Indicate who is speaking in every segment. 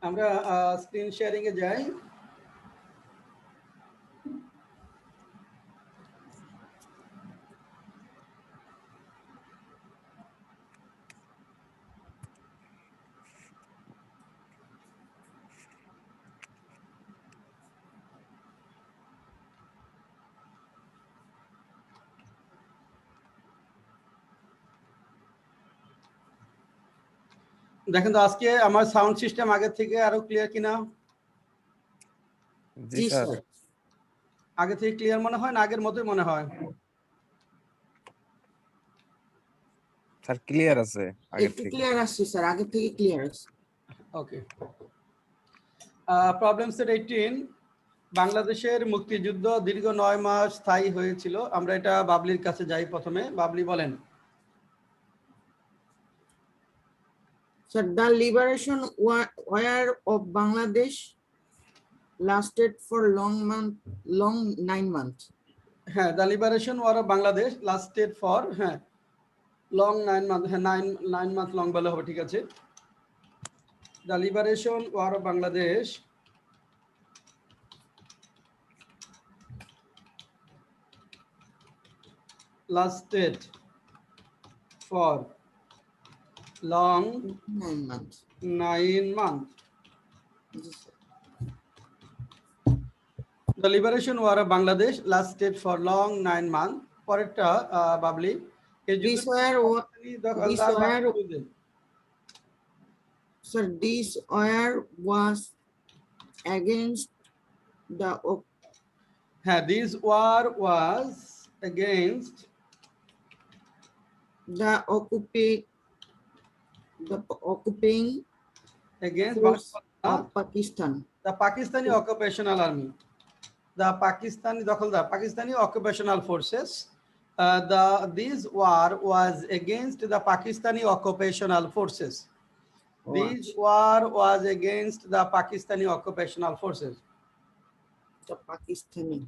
Speaker 1: আমরা screen sharing এ যাই। দেখেন তো আজকে আমার সাউন্ড সিস্টেম আগের থেকে আরো ক্লিয়ার কিনা?
Speaker 2: জি স্যার।
Speaker 1: আগে থেকে ক্লিয়ার মনে হয় না আগের মতোই মনে হয়?
Speaker 2: স্যার ক্লিয়ার আছে আগের
Speaker 3: একটু
Speaker 2: থেকে।
Speaker 3: ক্লিয়ার আসছে স্যার, আগে থেকে ক্লিয়ার আছে।
Speaker 1: ওকে। প্রবলেম সেট 18, বাংলাদেশের মুক্তিযুদ্ধ দীর্ঘ 9 মাস স্থায়ী হয়েছিল। আমরা এটা বাবলির কাছে যাই প্রথমে। বাবলি বলেন।
Speaker 3: Sir, the liberation war of Bangladesh lasted for long 9 months.
Speaker 1: হ্যাঁ, the liberation war of Bangladesh lasted for long 9 month. হ্যাঁ, 9 মান্থ লং বলে হবে, ঠিক আছে। The liberation war of Bangladesh lasted for long
Speaker 3: 9 months.
Speaker 1: 9 months.
Speaker 3: Yes, sir.
Speaker 1: The liberation war of Bangladesh lasted for long 9 months. পরেরটা Babli.
Speaker 3: This war was against the
Speaker 1: হ্যাঁ, this war was against
Speaker 3: the occupying
Speaker 1: against
Speaker 3: force of Pakistan.
Speaker 1: The Pakistani occupational army. The Pakistani Pakistani occupational forces. This war was against the Pakistani occupational forces. This war was against the Pakistani occupational forces.
Speaker 3: The Pakistani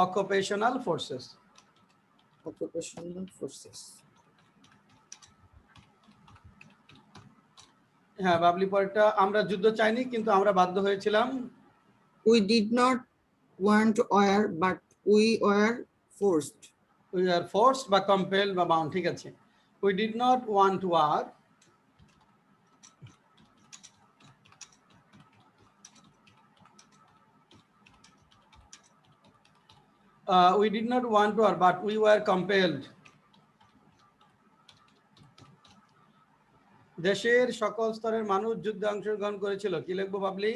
Speaker 1: occupational forces. হ্যাঁ বাবলি, পরেরটা আমরা যুদ্ধ চাইনি কিন্তু আমরা বাধ্য হয়েছিলাম।
Speaker 3: We did not want war but we were forced.
Speaker 1: We are forced বা compelled বা bound, ঠিক আছে। We did not want war. We did not want war but we were compelled. দেশের সকল স্তরের মানুষ যুদ্ধে অংশগ্রহণ করেছিল। কি লিখবো Babli?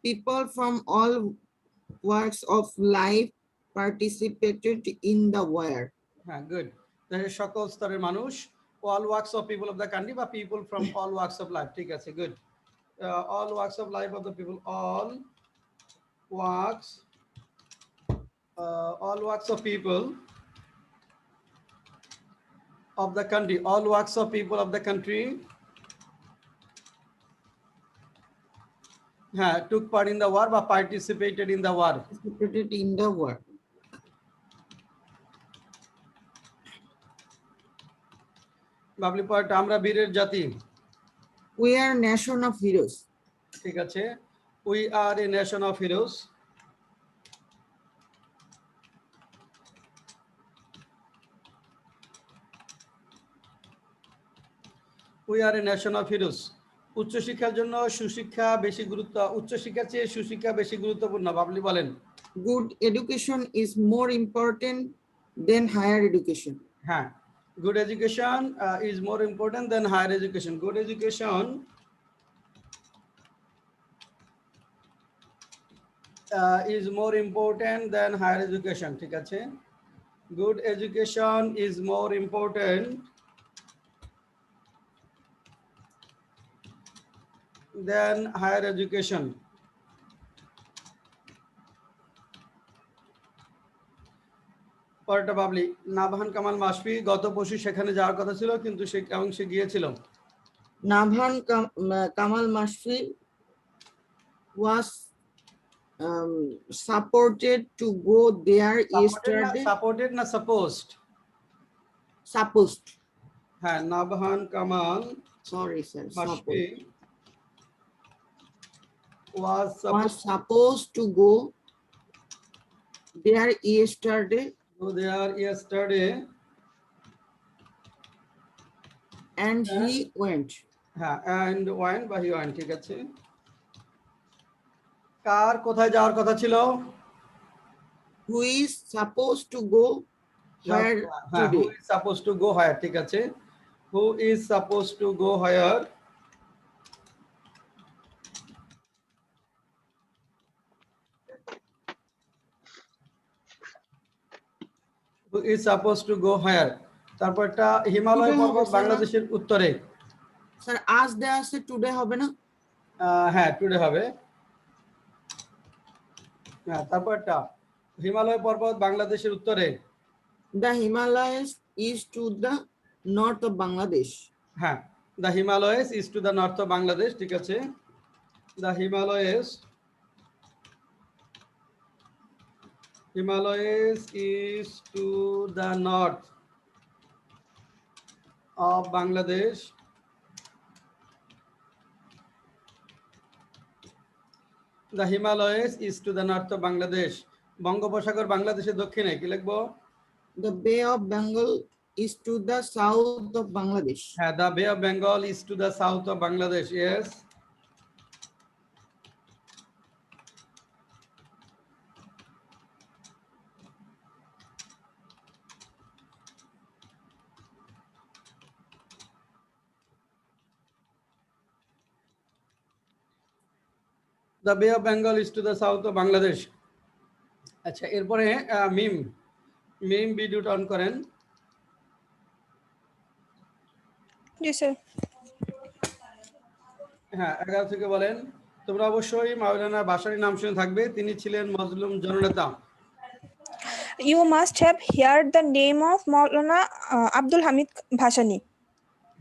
Speaker 3: People from all walks of life participated in the war.
Speaker 1: হ্যাঁ, গুড। দেশের সকল স্তরের মানুষ, all walks of people of the country বা people from all walks of life, ঠিক আছে, good. all walks of life of the people, all walks of people of the country, all walks of people of the country took part in the war বা participated in the war.
Speaker 3: Participated in the war.
Speaker 1: Babli, point আমরা বীরের জাতি।
Speaker 3: We are nation of heroes.
Speaker 1: ঠিক আছে, we are a nation of heroes. We are a nation of heroes. উচ্চ শিক্ষার জন্য সুশিক্ষা বেশি গুরুত্ব, উচ্চ শিক্ষার চেয়ে সুশিক্ষা বেশি গুরুত্বপূর্ণ। বাবলি বলেন।
Speaker 3: Good education is more important than higher education.
Speaker 1: হ্যাঁ, good education is more important than higher education. Good education is more important than higher education, ঠিক আছে। Good education is more important than higher education. পরেরটা বাবলি। নাভান কামাল মাশফি গত পরশু সেখানে যাওয়ার কথা ছিল কিন্তু সে অংশে গিয়েছিল।
Speaker 3: Navan Kamal Mashfi was supported to go there yesterday.
Speaker 1: Supported না supposed?
Speaker 3: Supposed.
Speaker 1: হ্যাঁ, নাভান Kamal
Speaker 3: sorry sir,
Speaker 1: must
Speaker 3: suppose,
Speaker 1: be was
Speaker 3: was
Speaker 1: supposed
Speaker 3: supposed to go there yesterday
Speaker 1: to go there yesterday
Speaker 3: and
Speaker 1: and
Speaker 3: he went.
Speaker 1: and went বা he went, ঠিক আছে। কার কোথায় যাওয়ার কথা ছিল?
Speaker 3: Who is supposed to go where
Speaker 1: হ্যাঁ, who
Speaker 3: today?
Speaker 1: is supposed to go where, ঠিক আছে। who is supposed to go where, who is supposed to go where, তারপরটা হিমালয়
Speaker 3: Today
Speaker 1: পর্বত
Speaker 3: হবে, sir,
Speaker 1: বাংলাদেশের উত্তরে।
Speaker 3: স্যার আজ দেয়া আছে, টুডে হবে না?
Speaker 1: হ্যাঁ, টুডে হবে। হ্যাঁ, তারপরটা হিমালয় পর্বত বাংলাদেশের উত্তরে।
Speaker 3: The Himalayas is to the north of Bangladesh.
Speaker 1: হ্যাঁ, the Himalayas is to the north of Bangladesh, ঠিক আছে। The Himalayas is to the north of Bangladesh. The Himalayas is to the north of Bangladesh. বঙ্গোপসাগর বাংলাদেশের দক্ষিণে, কি লিখবো?
Speaker 3: The Bay of Bengal is to the south of Bangladesh.
Speaker 1: হ্যাঁ, the Bay of Bengal is to the south of Bangladesh. Yes. The Bay of Bengal is to the south of Bangladesh. আচ্ছা, এরপরে মিম ভিডিওটা on করেন।
Speaker 4: জি sir.
Speaker 1: হ্যাঁ, 11 থেকে বলেন। তোমরা অবশ্যই মাওলানা ভাসানীর নাম শুনে থাকবে, তিনি ছিলেন মজলুম জননেতা।
Speaker 4: You must have heard the name of Maulana Abdul Hamid Bhashani.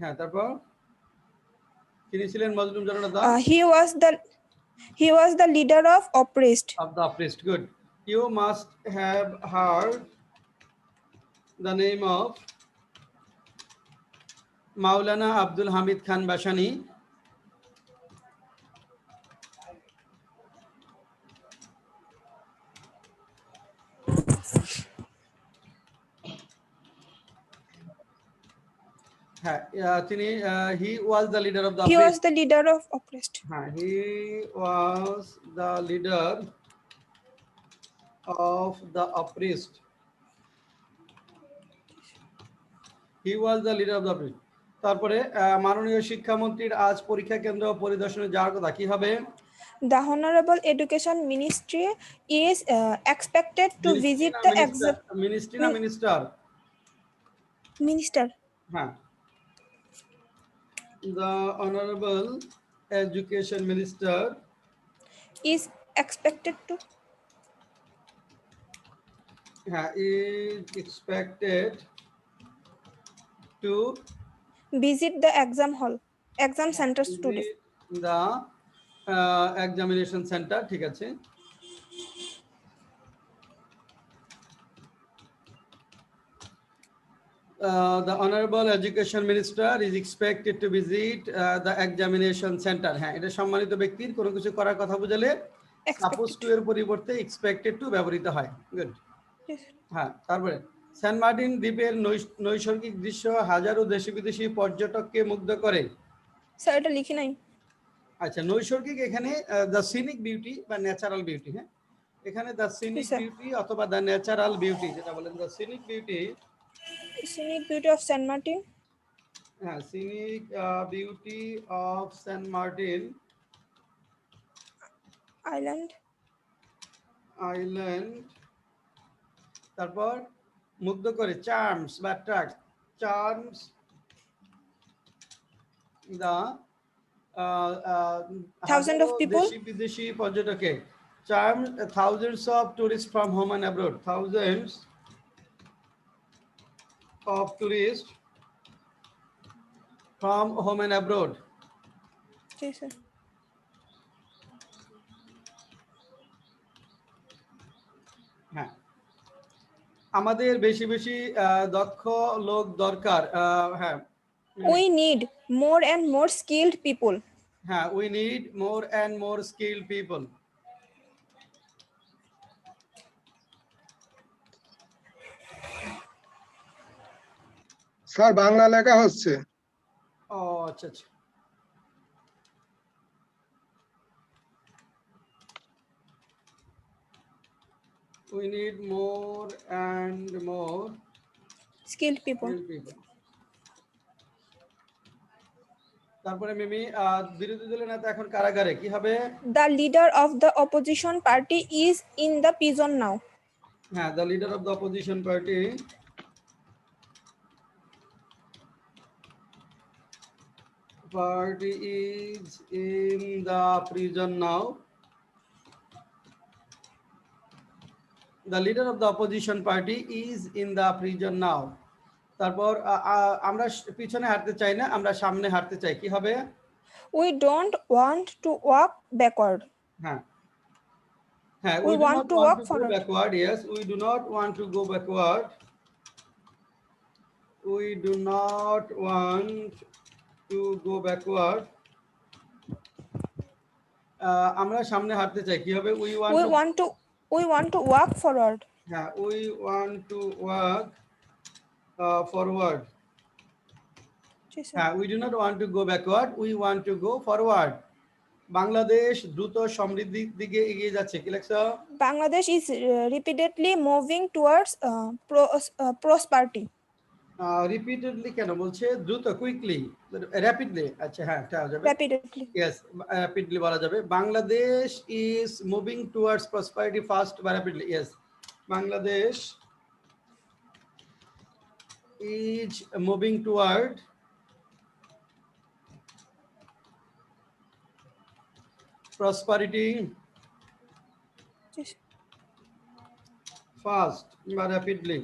Speaker 1: হ্যাঁ, তারপর তিনি ছিলেন মজলুম জননেতা।
Speaker 4: He was the leader of oppressed.
Speaker 1: Of the oppressed. Good. You must have heard the name of Maulana Abdul Hamid Khan Bashani. তিনি he was the leader of the
Speaker 4: He was
Speaker 1: oppressed.
Speaker 4: the leader of oppressed.
Speaker 1: He was the leader of the oppressed. He was the leader of the oppressed. তারপরে মাননীয় শিক্ষামন্ত্রীর আজ পরীক্ষা কেন্দ্র পরিদর্শনে যাওয়ার কথা, কি হবে?
Speaker 4: The Honorable Education Ministry is expected to visit the exam.
Speaker 1: Ministry না minister?
Speaker 4: Minister.
Speaker 1: হ্যাঁ, the Honorable Education Minister
Speaker 4: Is expected to
Speaker 1: is expected to
Speaker 4: visit the exam centers today.
Speaker 1: visit the examination center, ঠিক আছে। The Honorable Education Minister is expected to visit the examination center. হ্যাঁ, এটা সম্মানিত ব্যক্তির কোনো কিছু করার কথা বোঝালে সাপোজ টু এর পরিবর্তে এক্সপেক্টেড টু ব্যবহৃত হয়। গুড।
Speaker 4: Yes.
Speaker 1: হ্যাঁ, তারপরে সেন্ট মার্টিন দ্বীপের নৈসর্গিক দৃশ্য হাজারো দেশি বিদেশি পর্যটককে মুগ্ধ করে।
Speaker 4: স্যার এটা লিখি নাই।
Speaker 1: আচ্ছা, নৈসর্গিক এখানে দ্য সিনিক বিউটি বা ন্যাচারাল বিউটি। হ্যাঁ, এখানে দ্য সিনিক
Speaker 4: sir.
Speaker 1: বিউটি অথবা দ্য ন্যাচারাল বিউটি, যেটা বলেন the scenic beauty.
Speaker 4: Scenic beauty of San Martin.
Speaker 1: হ্যাঁ, scenic beauty of Saint Martin Island. তারপর মুগ্ধ করে, চার্মস বা attract, charms the
Speaker 4: Thousands of people.
Speaker 1: দেশি বিদেশি পর্যটকে, charms thousands of tourists from home and abroad, thousands of tourists from home and abroad.
Speaker 4: Yes, sir.
Speaker 1: হ্যাঁ, আমাদের বেশি বেশি দক্ষ লোক দরকার। হ্যাঁ,
Speaker 4: We need more and more skilled people.
Speaker 1: হ্যাঁ, we need more and more skilled people.
Speaker 5: Sir Bangla লেখা হচ্ছে।
Speaker 1: ও আচ্ছা আচ্ছা। We need more and more
Speaker 4: Skilled people.
Speaker 1: skilled people. তারপরে মিমি বিরোধী দলের নেতা এখন কারাগারে, কি হবে?
Speaker 4: The leader of the opposition party is in the prison now.
Speaker 1: হ্যাঁ, the leader of the opposition party is in the prison now. The leader of the opposition party is in the prison now. তারপর আমরা পিছনে হাঁটতে চাই না, আমরা সামনে হাঁটতে চাই, কি হবে?
Speaker 4: We don't want to walk backward.
Speaker 1: হ্যাঁ হ্যাঁ,
Speaker 4: We
Speaker 1: we do
Speaker 4: want
Speaker 1: not
Speaker 4: to
Speaker 1: want
Speaker 4: walk
Speaker 1: to go
Speaker 4: forward.
Speaker 1: backward. Yes, we do not want to go backward. We do not want to go backward. আমরা সামনে হাঁটতে চাই, কি হবে?
Speaker 4: We want to walk forward.
Speaker 1: হ্যাঁ, we want to walk forward. হ্যাঁ, we do not want to go backward, we want to go forward. Bangladesh দ্রুত সমৃদ্ধির দিকে এগিয়ে যাচ্ছে, কি লেখছো?
Speaker 4: Bangladesh is repeatedly moving towards prosperity.
Speaker 1: Repeatedly কেন বলছে? দ্রুত, কুইকলি, র্যাপিডলি। আচ্ছা হ্যাঁ, এটা যাবে
Speaker 4: Rapidly.
Speaker 1: ইয়েস, র্যাপিডলি বলা যাবে। Bangladesh is moving towards prosperity fast বা rapidly. Yes, Bangladesh is moving toward prosperity fast বা র্যাপিডলি।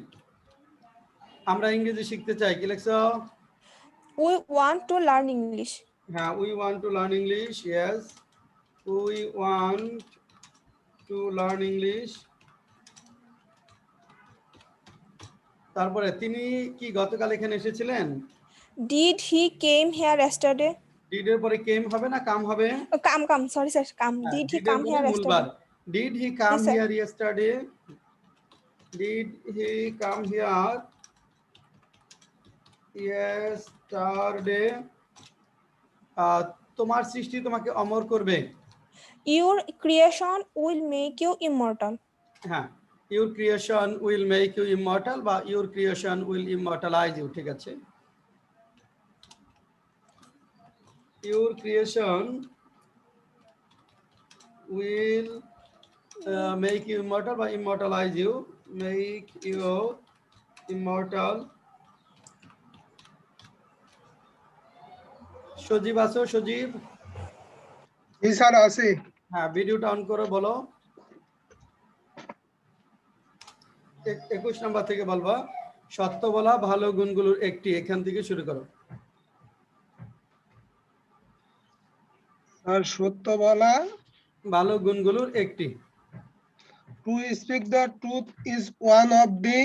Speaker 1: আমরা ইংরেজি শিখতে চাই, কি লেখছো?
Speaker 4: We want to learn English.
Speaker 1: হ্যাঁ, we want to learn English. Yes, we want to learn English. তারপরে তিনি কি গতকাল এখানে এসেছিলেন?
Speaker 4: Did he came here yesterday?
Speaker 1: Did এর পরে কেম হবে না কাম হবে?
Speaker 4: Come. Sorry, sir. Come. Did he come here yesterday?
Speaker 1: Did he come
Speaker 4: Yes, sir.
Speaker 1: here yesterday? Did he come here yesterday? তোমার সৃষ্টি তোমাকে অমর করবে।
Speaker 4: Your creation will make you immortal.
Speaker 1: হ্যাঁ, your creation will make you immortal বা your creation will immortalize you, ঠিক আছে? Your creation will make you immortal বা immortalize you, make you immortal. সজীব আছো? সজীব,
Speaker 5: জি স্যার আছি।
Speaker 1: হ্যাঁ, ভিডিওটা অন করো, বলো 21 নাম্বার থেকে বলবা। সত্য বলা ভালো গুণগুলোর একটি, এখান থেকে শুরু করো।
Speaker 5: স্যার সত্য বলা
Speaker 1: ভালো গুণগুলোর একটি।
Speaker 5: To speak the truth is one of the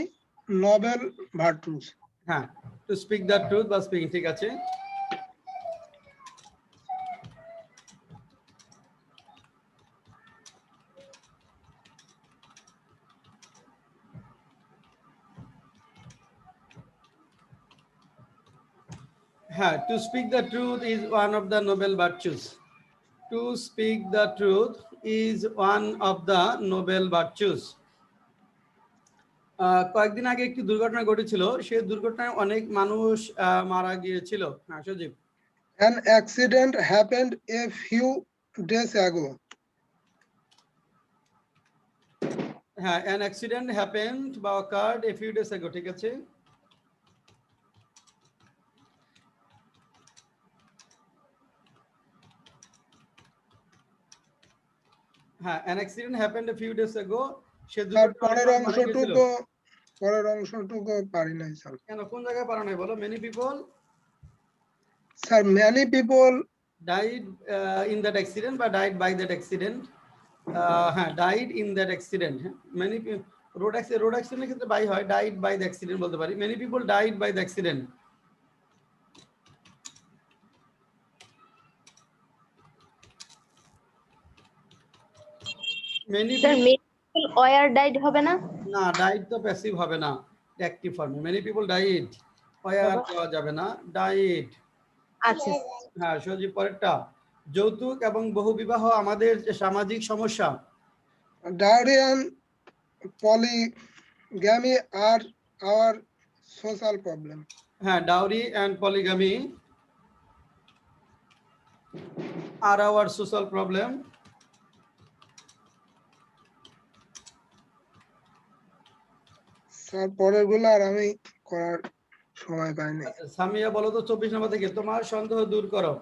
Speaker 5: Nobel virtues.
Speaker 1: হ্যাঁ, টু স্পিক দ্য ট্রুথ বা স্পিকিং, ঠিক আছে। হ্যাঁ, to speak the truth is one of the Nobel virtues. To speak the truth is one of the Nobel virtues. কয়েকদিন আগে একটি দুর্ঘটনা ঘটেছিল, সেই দুর্ঘটনায় অনেক মানুষ মারা গিয়েছিল। হ্যাঁ সজীব।
Speaker 5: An accident happened a few days ago.
Speaker 1: হ্যাঁ, an accident happened বা occurred a few days ago, ঠিক আছে। হ্যাঁ, an accident happened a few days ago। সে
Speaker 5: পরের অংশটুকু পারি নাই স্যার।
Speaker 1: কেন, কোন জায়গায় পারো নাই বলো? many people
Speaker 5: sir many people
Speaker 1: died in that accident বা died by that accident। হ্যাঁ, died in that accident। many road accident ক্ষেত্রে by হয়, died by the accident বলতে পারি। many people died by the accident। Many
Speaker 6: sir medical were died হবে না?
Speaker 1: না, died তো প্যাসিভ হবে না, active form. Many people died, were দেওয়া যাবে না, ডাইড।
Speaker 6: আচ্ছা
Speaker 1: হ্যাঁ, সজীব পরেরটা, যৌতুক এবং বহুবিবাহ আমাদের যে সামাজিক সমস্যা।
Speaker 5: Dowry and polygamy are our social problem.
Speaker 1: হ্যাঁ, dowry and polygamy are our social problem.
Speaker 5: Sir পরের গুলো আর আমি করার সময় পাইনি।
Speaker 1: সামিয়া বলো তো 24 নম্বর থেকে, তোমার সন্দেহ দূর করো।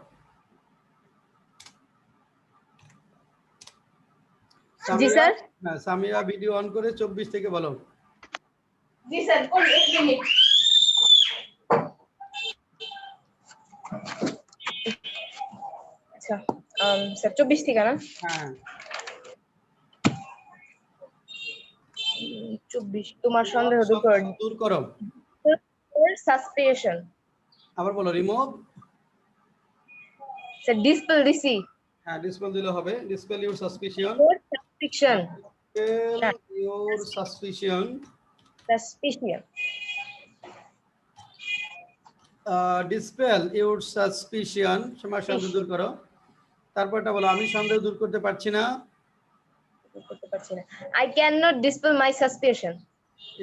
Speaker 6: জি স্যার।
Speaker 1: হ্যাঁ, সামিয়া ভিডিও অন করে 24 থেকে বলো।
Speaker 6: জি স্যার, কোন 1 মিনিট। আচ্ছা স্যার 24 থেকে না?
Speaker 1: হ্যাঁ,
Speaker 6: 24 তোমার সন্দেহ দূর করো।
Speaker 1: দূর করো।
Speaker 6: সাসপেনশন।
Speaker 1: আবার বলো, রিমুভ।
Speaker 6: স্যার ডিসপেল দিছি।
Speaker 1: হ্যাঁ, ডিসপেল দিলে হবে। Dispel your suspicion.
Speaker 6: Suspicion.
Speaker 1: Dispel your suspicion.
Speaker 6: Suspicion.
Speaker 1: Dispel your suspicion, তোমার সন্দেহ দূর করো। তারপরটা বলো, আমি সন্দেহ দূর করতে পারছি না।
Speaker 6: করতে পারছি না। I cannot dispel my suspicion.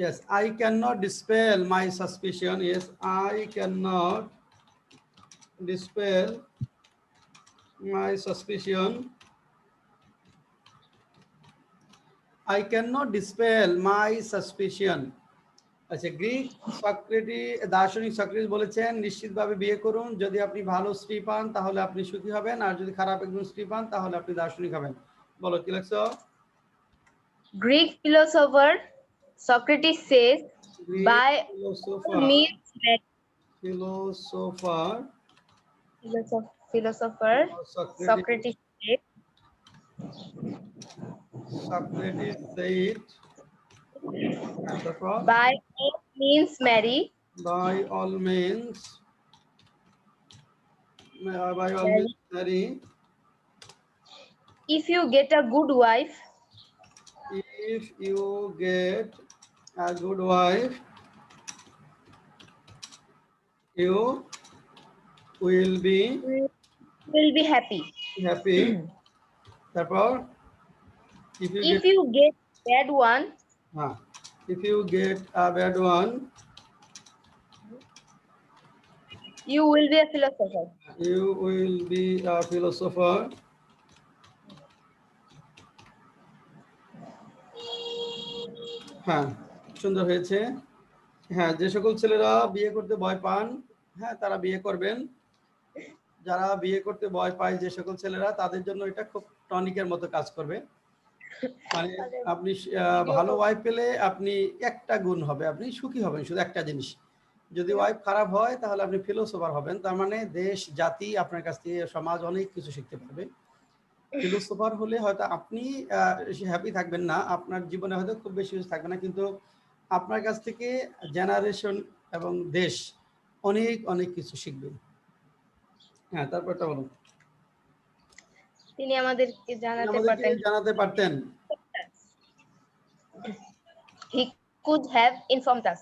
Speaker 1: Yes, I cannot dispel my suspicion. Yes, I cannot dispel my suspicion. I cannot dispel my suspicion. আচ্ছা, গ্রিক দার্শনিক সক্রেটিস বলেছেন নিশ্চিতভাবে বিয়ে করুন, যদি আপনি ভালো স্ত্রী পান তাহলে আপনি সুখী হবেন, আর যদি খারাপ একজন স্ত্রী পান তাহলে আপনি দার্শনিক হবেন। বলো কি লাগছো?
Speaker 6: Greek philosopher Socrates says by means that philosopher Socrates said by all means marry.
Speaker 1: By all means marry.
Speaker 6: If you get a good wife.
Speaker 1: If you get a good wife, you will be
Speaker 6: happy.
Speaker 1: তারপর
Speaker 6: if you get bad one,
Speaker 1: if you get a bad one,
Speaker 6: you will be a philosopher.
Speaker 1: You will be a philosopher. হ্যাঁ, সুন্দর হয়েছে। হ্যাঁ, যে সকল ছেলেরা বিয়ে করতে ভয় পান, হ্যাঁ তারা বিয়ে করবেন। যারা বিয়ে করতে ভয় পায় যে সকল ছেলেরা, তাদের জন্য এটা খুব টনিকের মতো কাজ করবে। মানে আপনি ভালো ওয়াইফ পেলে আপনি একটা গুণ হবে, আপনি সুখী হবেন শুধু একটা জিনিস। যদি ওয়াইফ খারাপ হয় তাহলে আপনি ফিলোসোফার হবেন, তার মানে দেশ জাতি আপনার কাছ থেকে সমাজ অনেক কিছু শিখতে পারবে। ফিলোসোফার হলে হয়তো আপনি হ্যাপি থাকবেন না, আপনার জীবনে হয়তো খুব বেশি কিছু থাকবে না, কিন্তু আপনার কাছ থেকে জেনারেশন এবং দেশ অনেক অনেক কিছু শিখবে। হ্যাঁ, তারপরটা বলুন।
Speaker 6: তিনি আমাদেরকে
Speaker 1: জানাতে পারতেন।
Speaker 6: He could have informed us.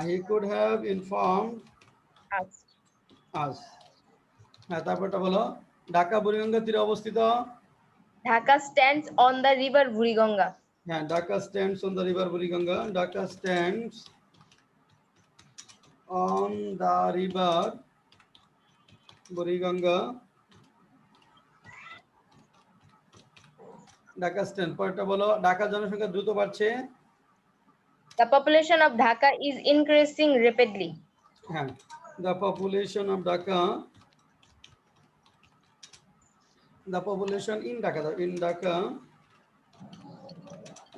Speaker 1: He could have informed us. হ্যাঁ, তারপরটা বলো। ঢাকা বুড়িগঙ্গা তীরে অবস্থিত।
Speaker 6: Dhaka stands on the river Buriganga.
Speaker 1: হ্যাঁ, Dhaka stands on the river Buriganga. Dhaka stands on the river Buriganga. Dhaka stand. পরেরটা বলো। ঢাকা জনসংখ্যা দ্রুত বাড়ছে।
Speaker 6: The population of Dhaka is increasing rapidly.
Speaker 1: হ্যাঁ, the population of Dhaka, the population in Dhaka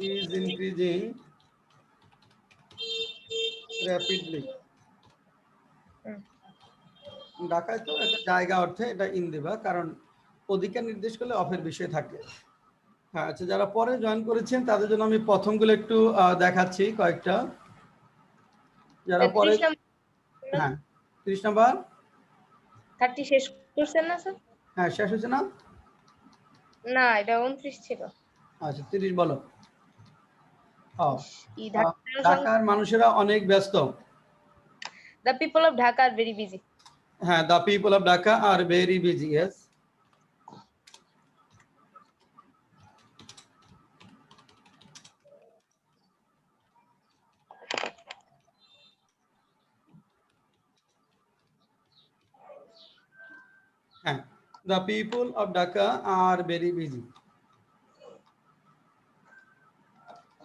Speaker 1: is increasing rapidly. ঢাকায় তো একটা জায়গা অর্থে এটা ইন দিবা, কারণ অধিকার নির্দেশ করলে অফের বিষয় থাকে। হ্যাঁ, আচ্ছা, যারা পরে জয়েন করেছেন তাদের জন্য আমি প্রথমগুলো একটু দেখাচ্ছি কয়েকটা। যারা পরে, হ্যাঁ 30 নাম্বার
Speaker 6: 30 শেষ করছেন না স্যার?
Speaker 1: হ্যাঁ, শেষ হয়েছে না?
Speaker 6: না, এটা 29 ছিল।
Speaker 1: আচ্ছা 30 বলো। ও,
Speaker 6: এই
Speaker 1: আহ,
Speaker 6: ঢাকার
Speaker 1: ঢাকার মানুষেরা অনেক ব্যস্ত।
Speaker 6: The people of Dhaka are very busy.
Speaker 1: হ্যাঁ, the people of Dhaka are very busy. Yes. হ্যাঁ, the people of Dhaka are very busy.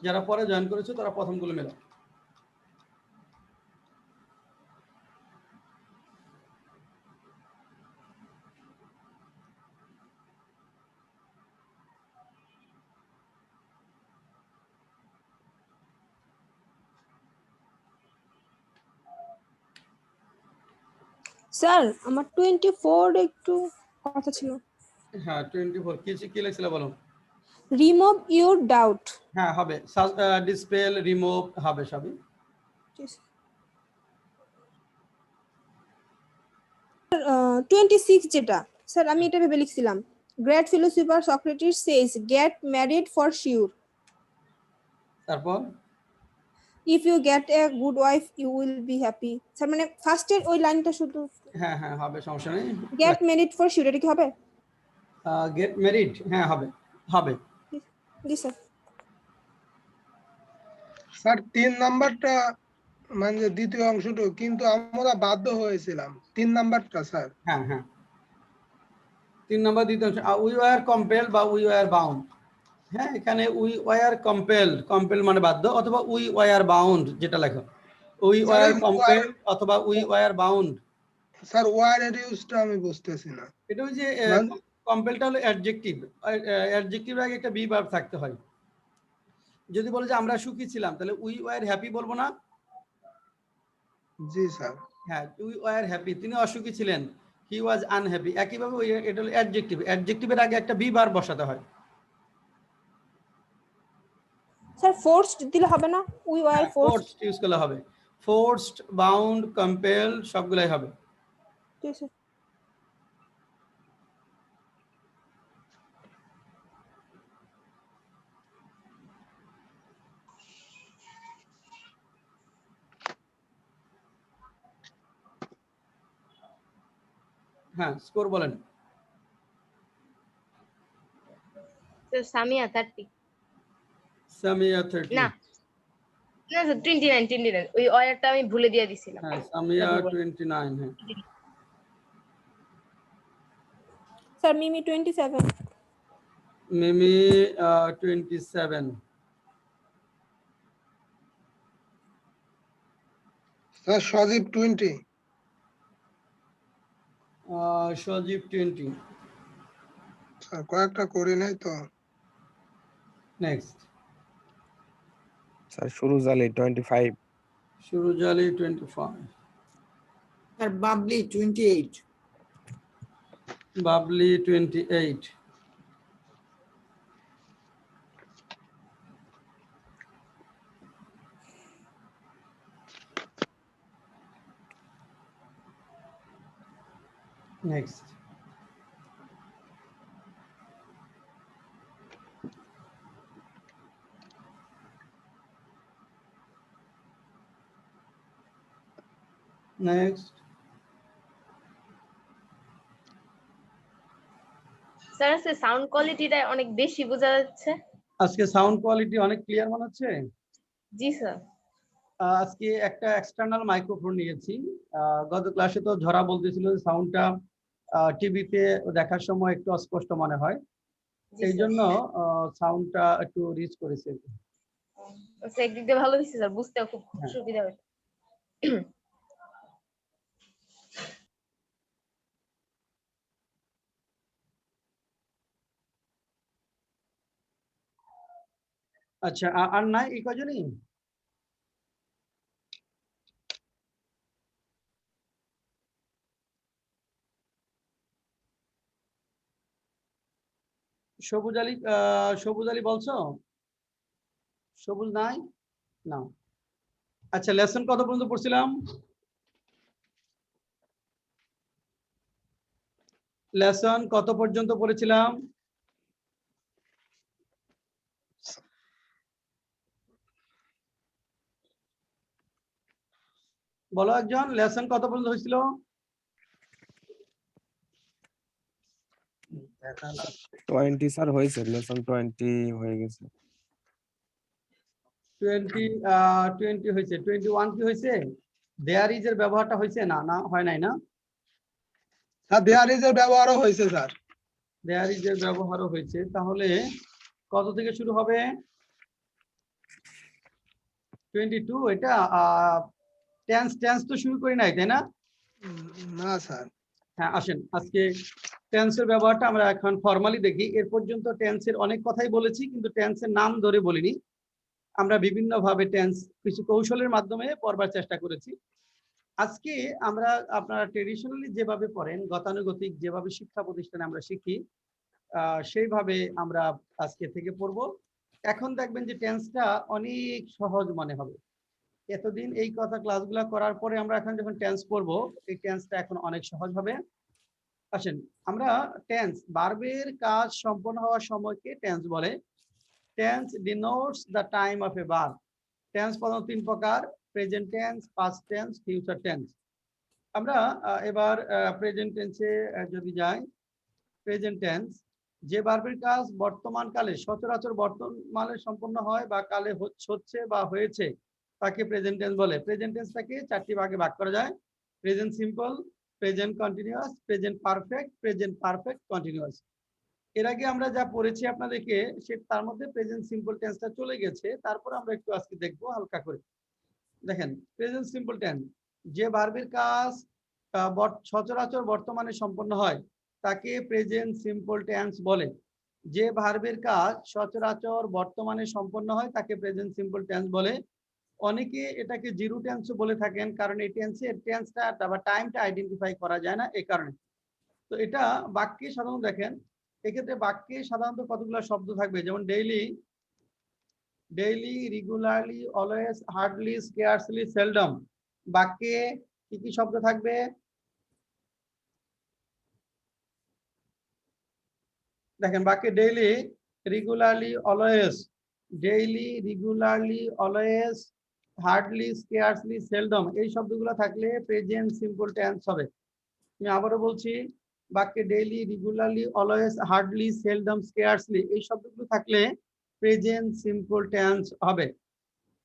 Speaker 1: যারা পরে জয়েন করেছো তারা প্রথমগুলো মেলাও।
Speaker 4: স্যার আমার 24 একটু কথা ছিল।
Speaker 1: হ্যাঁ 24 কি লিখছিলে বলো।
Speaker 4: Remove your doubt.
Speaker 1: হ্যাঁ হবে, ডিসপেল রিমুভ হবে সবই।
Speaker 4: 26 যেটা স্যার আমি এটা ভেবে লিখছিলাম, great philosopher Socrates says get married for sure,
Speaker 1: তারপর
Speaker 4: if you get a good wife you will be happy. Sir মানে ফার্স্টের ওই লাইনটা শুধু
Speaker 1: হ্যাঁ হ্যাঁ হবে, সমস্যা নেই।
Speaker 4: গেট ম্যারিড ফর শিওর, এটা কি হবে?
Speaker 1: গেট ম্যারিড, হ্যাঁ হবে হবে।
Speaker 4: জি স্যার।
Speaker 5: স্যার 3 নাম্বারটা মানে দ্বিতীয় অংশটা কিন্তু আমরা বাধ্য হয়েছিলাম 3 নাম্বারটা স্যার।
Speaker 1: হ্যাঁ হ্যাঁ 3 নম্বর দ্বিতীয় অংশ, উই ওয়ার কম্পেলড বা উই ওয়ার বাউন্ড। হ্যাঁ এখানে উই ওয়ার কম্পেল মানে বাধ্য, অথবা উই ওয়ার বাউন্ড যেটা লেখো, উই
Speaker 5: স্যার,
Speaker 1: ওয়ার
Speaker 5: এই
Speaker 1: কম্পেলড অথবা we were bound.
Speaker 5: Sir were এর ইউজটা আমি বুঝতেছি না।
Speaker 1: এটা ওই যে
Speaker 5: মানে
Speaker 1: কম্পেলটা হলো অ্যাডজেক্টিভ, অ্যাডজেক্টিভের আগে একটা বি ভার্ব থাকতে হয়। যদি বলে যে আমরা সুখী ছিলাম তাহলে উই ওয়ার হ্যাপি বলবো না?
Speaker 5: জি স্যার।
Speaker 1: হ্যাঁ উই ওয়ার হ্যাপি, তিনি অসুখী ছিলেন, হি ওয়াজ আনহ্যাপি। একইভাবে ওই এটা হলো অ্যাডজেক্টিভ, অ্যাডজেক্টিভের আগে একটা বি ভার্ব বসাতে হয়।
Speaker 4: স্যার ফোর্সড দিলে হবে না? We were forced.
Speaker 1: Forced use করলে হবে, ফোর্সড বাউন্ড কম্পেল সবগুলাই হবে।
Speaker 4: ঠিক আছে।
Speaker 1: হ্যাঁ স্কোর বলেন।
Speaker 6: So Samia 30.
Speaker 1: সামিয়া 30।
Speaker 6: না না স্যার 29 ওই অয়ারটা আমি ভুলে দিয়ে দিছিলাম।
Speaker 1: হ্যাঁ সামিয়া 29। হ্যাঁ
Speaker 4: sir Mimi 27।
Speaker 1: Mimi 27।
Speaker 5: Sir Sajib 20।
Speaker 1: Sajib 20।
Speaker 5: Sir কয়েকটা করি নাই তো।
Speaker 1: Next
Speaker 2: sir Suruj Ali 25।
Speaker 1: সুরুজ আলী 25।
Speaker 3: আর Babli 28।
Speaker 1: Babli 28। Next next
Speaker 6: sir আজকে সাউন্ড কোয়ালিটিটা অনেক বেশি বোঝা যাচ্ছে।
Speaker 1: আজকে সাউন্ড কোয়ালিটি অনেক ক্লিয়ার মনে হচ্ছে।
Speaker 6: জি স্যার।
Speaker 1: আজকে একটা এক্সটার্নাল মাইক্রোফোন নিয়েছি। গত ক্লাসে তো ঝরা বলতেছিল সাউন্ডটা টিভিতে দেখার সময় একটু অস্পষ্ট মনে হয়, এই জন্য সাউন্ডটা একটু রিচ করেছে।
Speaker 6: একদিক দিয়ে ভালো হয়েছে স্যার, বুঝতে খুব
Speaker 1: হ্যাঁ।
Speaker 6: সুবিধা হয়েছে।
Speaker 1: আচ্ছা আর নাই এই কজনই। সবুজ আলী বলছো? সবুজ নাই না। আচ্ছা লেসন কত পর্যন্ত পড়ছিলাম? লেসন কত পর্যন্ত পড়েছিলাম? বলো একজন, লেসন কত পর্যন্ত হয়েছিল?
Speaker 2: 20 স্যার হয়েছে, লেসন 20 হয়ে গেছে।
Speaker 1: 20 হয়েছে। 21 কি হয়েছে? দেয়ার ইজ এর ব্যবহারটা হয়েছে? না, না হয় নাই না?
Speaker 5: স্যার দেয়ার ইজ এর ব্যবহারও হয়েছে স্যার।
Speaker 1: দেয়ার ইজ এর ব্যবহারও হয়েছে। তাহলে কত থেকে শুরু হবে? 22। এটা টেন্স তো শুরু করি নাই, তাই না?
Speaker 5: না স্যার।
Speaker 1: হ্যাঁ, আসেন আজকে টেন্সের ব্যবহারটা আমরা এখন ফর্মালি দেখি। এর পর্যন্ত টেন্সের অনেক কথাই বলেছি, কিন্তু টেন্সের নাম ধরে বলিনি। আমরা বিভিন্ন ভাবে টেন্স কিছু কৌশলের মাধ্যমে পড়বার চেষ্টা করেছি। আজকে আমরা আপনারা ট্রেডিশনালি যেভাবে পড়েন, গতানুগতিক যেভাবে শিক্ষা প্রতিষ্ঠানে আমরা শিখি, সেইভাবে আমরা আজকে থেকে পড়ব। এখন দেখবেন যে টেন্সটা অনেক সহজ মনে হবে। এতদিন এই কথা ক্লাসগুলো করার পরে আমরা এখন যখন টেন্স পড়বো, এই টেন্সটা এখন অনেক সহজ হবে। আসেন, আমরা টেন্স, ভার্বের কাজ সম্পন্ন হওয়ার সময়কে টেন্স বলে। Tense denotes the time of A verb. Tense প্রধানত 3 প্রকার: present tense, past tense, future tense. আমরা এবার প্রেজেন্ট টেন্সে যদি যাই, প্রেজেন্ট টেন্স যে ভার্বের কাজ বর্তমান কালে সচরাচর বর্তমানে সম্পন্ন হয় বা কালে হচ্ছে বা হয়েছে, তাকে প্রেজেন্ট টেন্স বলে। প্রেজেন্ট টেন্সটাকে 4টি ভাগে ভাগ করা যায়: present simple, present continuous, present perfect, present perfect continuous. এর আগে আমরা যা পড়েছি আপনাদেরকে, তার মধ্যে প্রেজেন্ট সিম্পল টেন্সটা চলে গেছে। তারপর আমরা একটু আজকে দেখবো হালকা করে। দেখেন, প্রেজেন্ট সিম্পল টেন্স যে ভার্বের কাজ সচরাচর বর্তমানে সম্পন্ন হয়, তাকে প্রেজেন্ট সিম্পল টেন্স বলে। যে ভার্বের কাজ সচরাচর বর্তমানে সম্পন্ন হয়, তাকে প্রেজেন্ট সিম্পল টেন্স বলে। অনেকে এটাকে জিরো টেন্সও বলে থাকেন, কারণ এই টেন্সটা বা টাইমটা আইডেন্টিফাই করা যায় না, এই কারণে। তো এটা বাক্যে সাধারণত দেখেন, এক্ষেত্রে বাক্যে সাধারণত কতগুলো শব্দ থাকবে, যেমন daily, regularly, always, hardly, scarcely, seldom. বাক্যে কি কি শব্দ থাকবে? দেখেন, বাক্যে daily, regularly, always, hardly, scarcely, seldom, এই শব্দগুলো থাকলে প্রেজেন্ট সিম্পল টেন্স হবে। আমি আবারও বলছি, বাক্যে daily, regularly, always, hardly, seldom, scarcely, এই শব্দগুলো থাকলে প্রেজেন্ট সিম্পল টেন্স হবে।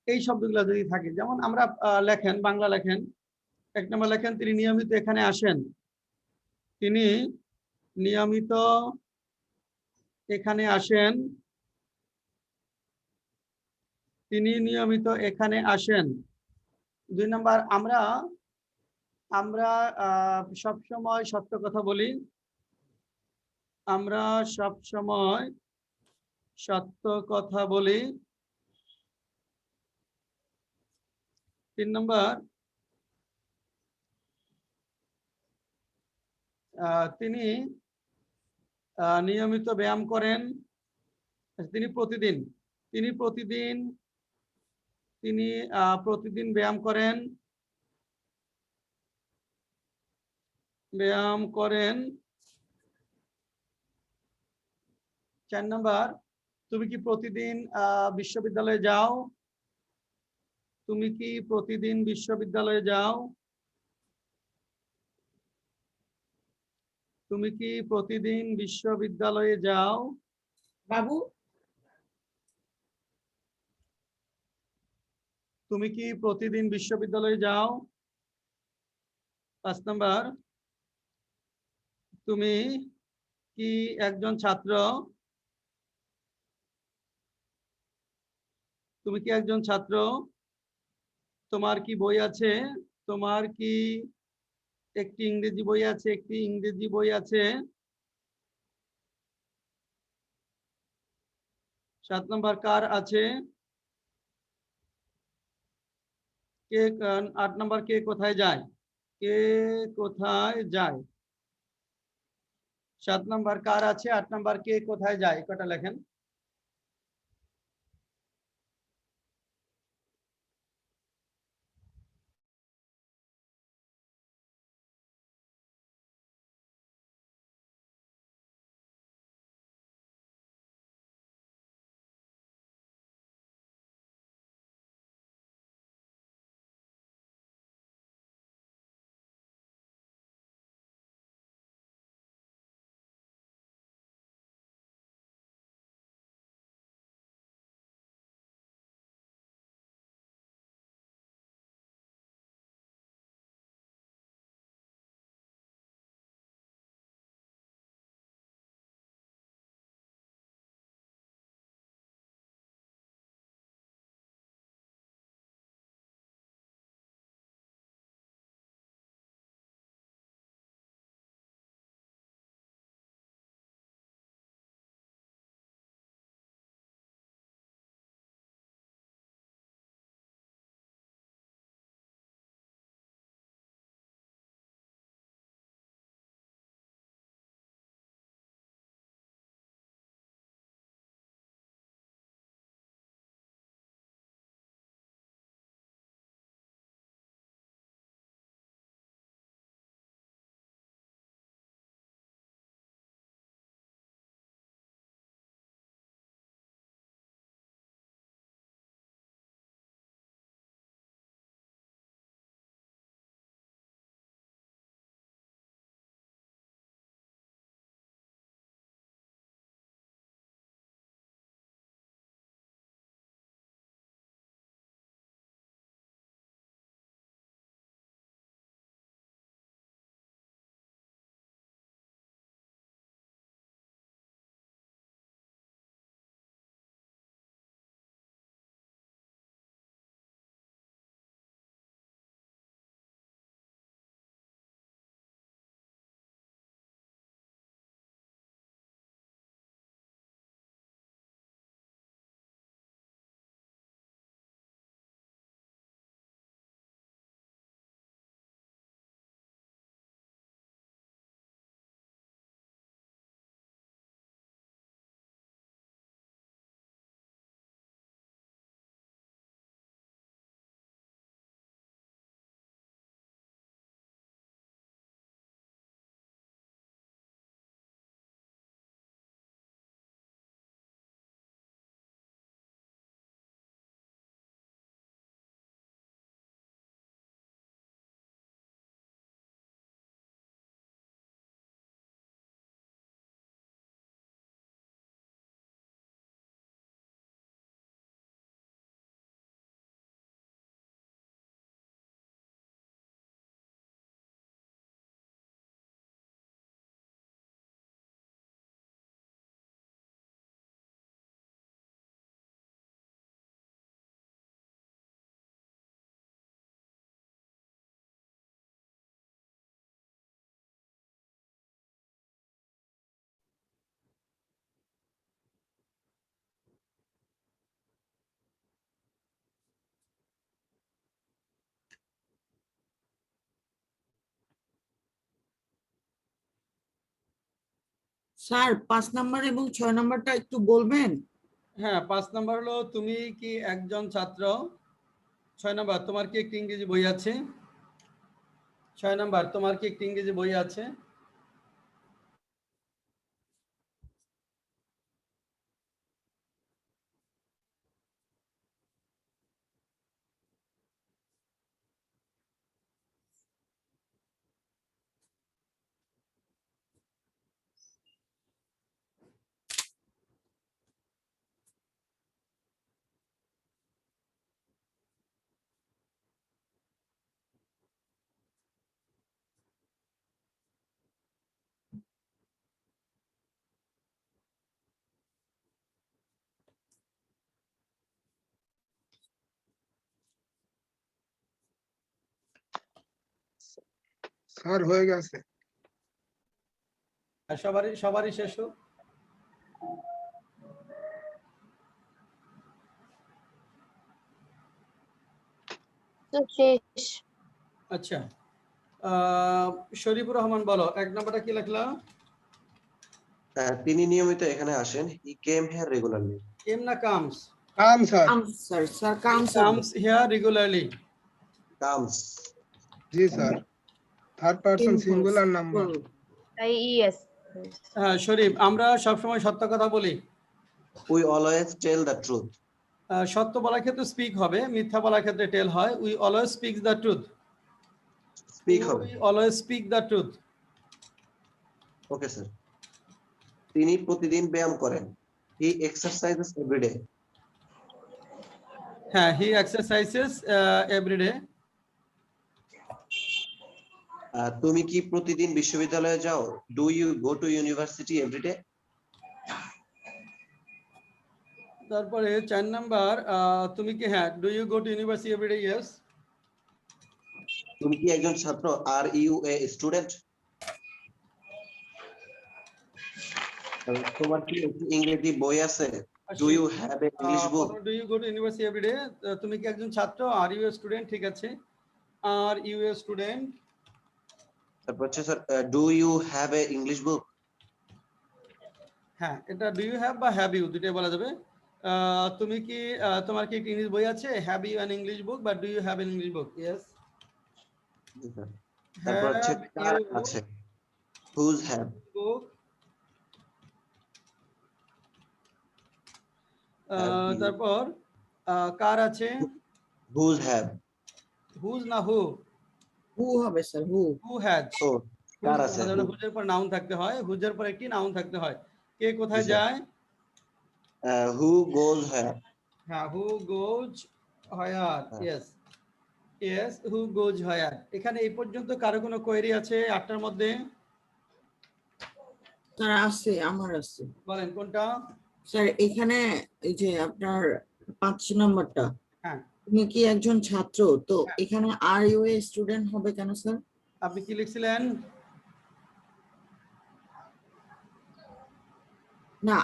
Speaker 1: এই শব্দগুলো যদি থাকে, যেমন আমরা লেখেন, বাংলা লেখেন, 1 নম্বর লেখেন, তিনি নিয়মিত এখানে আসেন। তিনি নিয়মিত এখানে আসেন। তিনি নিয়মিত এখানে আসেন। 2 নম্বর, আমরা সব সময় সত্য কথা বলি। আমরা সব সময় সত্য কথা বলি। 3 নম্বর, তিনি নিয়মিত ব্যায়াম করেন। তিনি প্রতিদিন তিনি প্রতিদিন তিনি প্রতিদিন ব্যায়াম করেন। ব্যায়াম করেন। 4 নম্বর, তুমি কি প্রতিদিন বিশ্ববিদ্যালয়ে যাও? তুমি কি প্রতিদিন বিশ্ববিদ্যালয়ে যাও? তুমি কি প্রতিদিন বিশ্ববিদ্যালয়ে যাও?
Speaker 3: বাবু,
Speaker 1: তুমি কি প্রতিদিন বিশ্ববিদ্যালয়ে যাও? 5 নম্বর, তুমি কি একজন ছাত্র? তুমি কি একজন ছাত্র? তোমার কি বই আছে? তোমার কি একটি ইংরেজি বই আছে? একটি ইংরেজি বই আছে। 7 নম্বর, কার আছে? 8 নম্বর, কে কোথায় যায়? কে কোথায় যায়? 7 নম্বর কার আছে, 8 নম্বর কে কোথায় যায়, কটা লেখেন।
Speaker 3: স্যার 5 নাম্বার এবং 6 নাম্বারটা একটু বলবেন?
Speaker 1: হ্যাঁ, 5 নাম্বার হলো তুমি কি একজন ছাত্র। 6 নাম্বার তোমার কি একটি ইংরেজি বই আছে। 6 নাম্বার তোমার কি একটি ইংরেজি বই আছে।
Speaker 5: স্যার হয়ে গেছে।
Speaker 1: আর সবারই শেষ হোক।
Speaker 6: তো শেষ।
Speaker 1: আচ্ছা, শরীফুর রহমান বলো 1 নাম্বারটা কি লিখলা।
Speaker 7: তিনি নিয়মিত এখানে আসেন। He came here regularly.
Speaker 1: কেম না comes.
Speaker 5: Sir
Speaker 3: sir sir count
Speaker 1: comes here regularly.
Speaker 7: Comes.
Speaker 5: G sir, third person singular number.
Speaker 6: Yes.
Speaker 1: হ্যাঁ শরীফ, আমরা সবসময় সত্য কথা বলি।
Speaker 7: We always tell the truth.
Speaker 1: সত্য বলার ক্ষেত্রে স্পিক হবে, মিথ্যা বলার ক্ষেত্রে টেল হয়। We always speak the truth.
Speaker 7: Speak হবে।
Speaker 1: We always speak the truth.
Speaker 7: Okay sir. তিনি প্রতিদিন ব্যায়াম করেন। He exercises every day.
Speaker 1: হ্যাঁ, হি এক্সারসাইজেস এভরিডে।
Speaker 7: তুমি কি প্রতিদিন বিশ্ববিদ্যালয়ে যাও? Do you go to university every day?
Speaker 1: তারপরে 4 নাম্বার, তুমি কি, হ্যাঁ, do you go to university everyday. Yes.
Speaker 7: তুমি কি একজন ছাত্র? Are you a student? তোমার কি একটি ইংরেজি বই আছে? Do you have an English book?
Speaker 1: Do you go to university everyday, তুমি কি একজন ছাত্র। আর ইউ এ স্টুডেন্ট, ঠিক আছে। Are you a student.
Speaker 7: তারপর হচ্ছে sir, do you have a English book?
Speaker 1: হ্যাঁ, এটা ডু ইউ হ্যাভ বা হ্যাভ ইউ দুটোই বলা যাবে। তুমি কি, তোমার কি একটি ইংলিশ বই আছে। Have you an English book বা do you have an English book. Yes.
Speaker 7: জি স্যার। তারপর হচ্ছে কার আছে? Whose have?
Speaker 1: Book.
Speaker 7: Have you?
Speaker 1: তারপর কার আছে।
Speaker 7: Whose have?
Speaker 1: হুজ না হু।
Speaker 3: হু হবে স্যার, হু।
Speaker 1: Who has.
Speaker 7: ও কার আছে?
Speaker 1: হুজের পর নাউন থাকতে হয়, হুজের পর একটি নাউন থাকতে হয়। কে কোথায়
Speaker 7: জি, স্যার।
Speaker 1: যায়।
Speaker 7: Who goes where?
Speaker 1: হ্যাঁ, হু গোজ হায়ার। ইয়েস ইয়েস, হু গোজ হায়ার। এখানে এই পর্যন্ত কারো কোনো কোয়েরি আছে 8টার মধ্যে।
Speaker 3: স্যার আছে, আমার আছে।
Speaker 1: বলেন কোনটা।
Speaker 3: স্যার এখানে এই যে আপনার 5 নাম্বারটা,
Speaker 1: হ্যাঁ,
Speaker 3: তুমি কি একজন ছাত্র, তো এখানে আর ইউ এ স্টুডেন্ট হবে কেন স্যার?
Speaker 1: আপনি কি লিখছিলেন।
Speaker 3: না,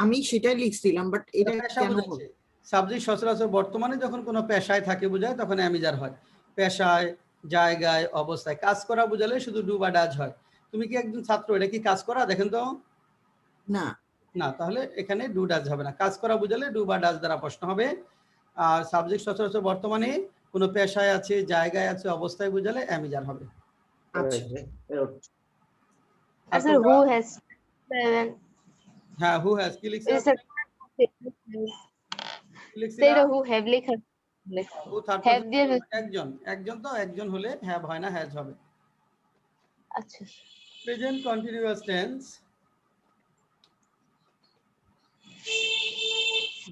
Speaker 3: আমি সেটাই লিখছিলাম, বাট এটা
Speaker 1: পেশা
Speaker 3: কেন
Speaker 1: বুঝাচ্ছে। সাবজেক্ট সচরাচর বর্তমানে যখন কোনো পেশায় থাকে বোঝায় তখন অ্যামিজার হয়। পেশায়, জায়গায়, অবস্থায়। কাজ করা বোঝালে শুধু ডু বা ডাজ হয়। তুমি কি একজন ছাত্র, এটা কি কাজ করা দেখেন তো।
Speaker 3: না?
Speaker 1: না, তাহলে এখানে ডু ডাজ হবে না। কাজ করা বোঝালে ডু বা ডাজ দ্বারা প্রশ্ন হবে। আর সাবজেক্ট সচরাচর বর্তমানে কোনো পেশায় আছে, জায়গায় আছে, অবস্থায় বোঝালে অ্যামিজার হবে।
Speaker 3: আচ্ছা।
Speaker 1: আর
Speaker 6: Sir,
Speaker 1: কোনটা?
Speaker 6: who has 7?
Speaker 1: হ্যাঁ, হু হ্যাজ কি লিখছেন।
Speaker 6: Sir,
Speaker 1: কি লিখছিলা?
Speaker 6: say who have লেখা।
Speaker 1: হু থার্ড
Speaker 6: Have দিয়ে
Speaker 1: একজন, একজন তো একজন হলে হ্যাভ হয় না, হ্যাজ হবে।
Speaker 6: আচ্ছা।
Speaker 1: প্রেজেন্ট কন্টিনিউয়াস টেন্স,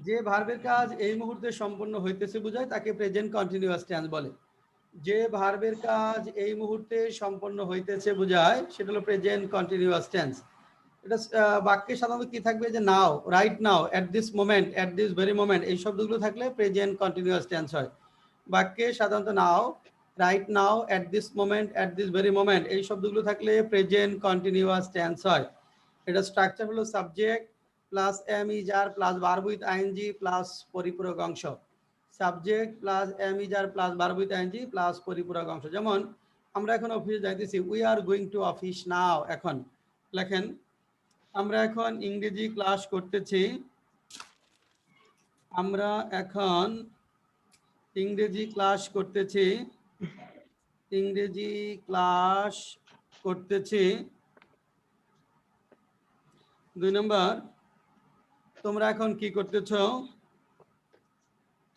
Speaker 1: যে ভার্বের কাজ এই মুহূর্তে সম্পন্ন হইতেছে বোঝায় তাকে প্রেজেন্ট কন্টিনিউয়াস টেন্স বলে। যে ভার্বের কাজ এই মুহূর্তে সম্পন্ন হইতেছে বোঝায় সেটা হলো প্রেজেন্ট কন্টিনিউয়াস টেন্স। এটা বাক্যে সাধারণত কি থাকবে, যে now, right now, at this moment, at this very moment, এই শব্দগুলো থাকলে প্রেজেন্ট কন্টিনিউয়াস টেন্স হয়। বাক্যে সাধারণত now, right now, at this moment, at this very moment, এই শব্দগুলো থাকলে প্রেজেন্ট কন্টিনিউয়াস টেন্স হয়। এটা স্ট্রাকচার হলো subject plus am is are plus verb with ING plus পরিপূরক অংশ। Subject plus am is are plus verb with ING plus পরিপূরক অংশ। যেমন আমরা এখন অফিসে যাইতেছি, we are going to office now. এখন লেখেন আমরা এখন ইংরেজি ক্লাস করতেছি। আমরা এখন ইংরেজি ক্লাস করতেছি। ইংরেজি ক্লাস করতেছি। 2 নম্বর, তোমরা এখন কি করতেছো?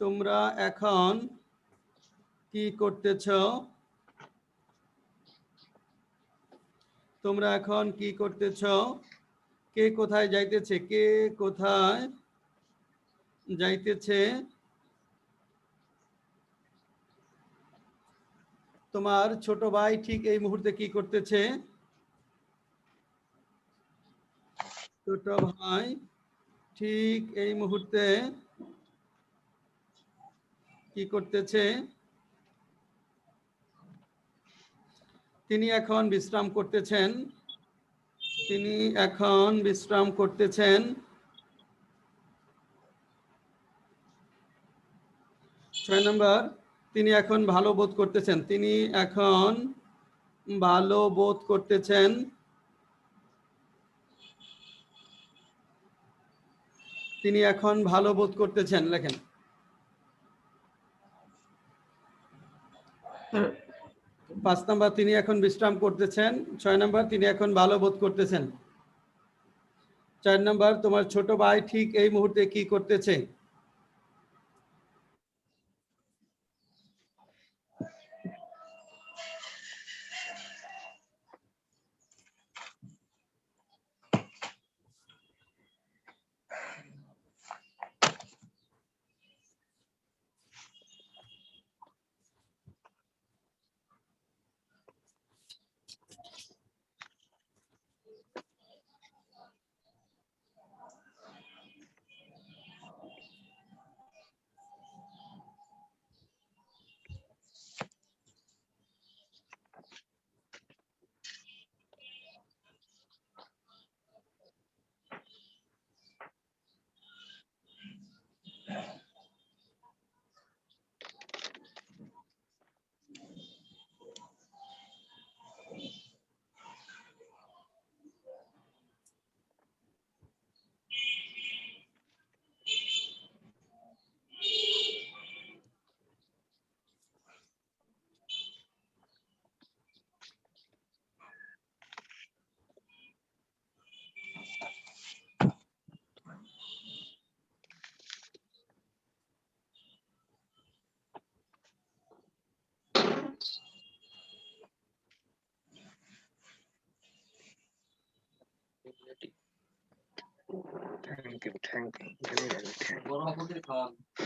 Speaker 1: তোমরা এখন কি করতেছো? তোমরা এখন কি করতেছো? কে কোথায় যাইতেছে? কে কোথায় যাইতেছে? তোমার ছোট ভাই ঠিক এই মুহূর্তে কি করতেছে? ছোট ভাই ঠিক এই মুহূর্তে কি করতেছে? তিনি এখন বিশ্রাম করতেছেন। তিনি এখন বিশ্রাম করতেছেন। 6 নম্বর, তিনি এখন ভালো বোধ করতেছেন। তিনি এখন ভালো বোধ করতেছেন। তিনি এখন ভালো বোধ করতেছেন, লেখেন।
Speaker 3: Sir,
Speaker 1: 5 নম্বর, তিনি এখন বিশ্রাম করতেছেন। 6 নম্বর, তিনি এখন ভালো বোধ করতেছেন। 4 নম্বর, তোমার ছোট ভাই ঠিক এই মুহূর্তে কি করতেছে?
Speaker 2: Thank you. Very, very thank you.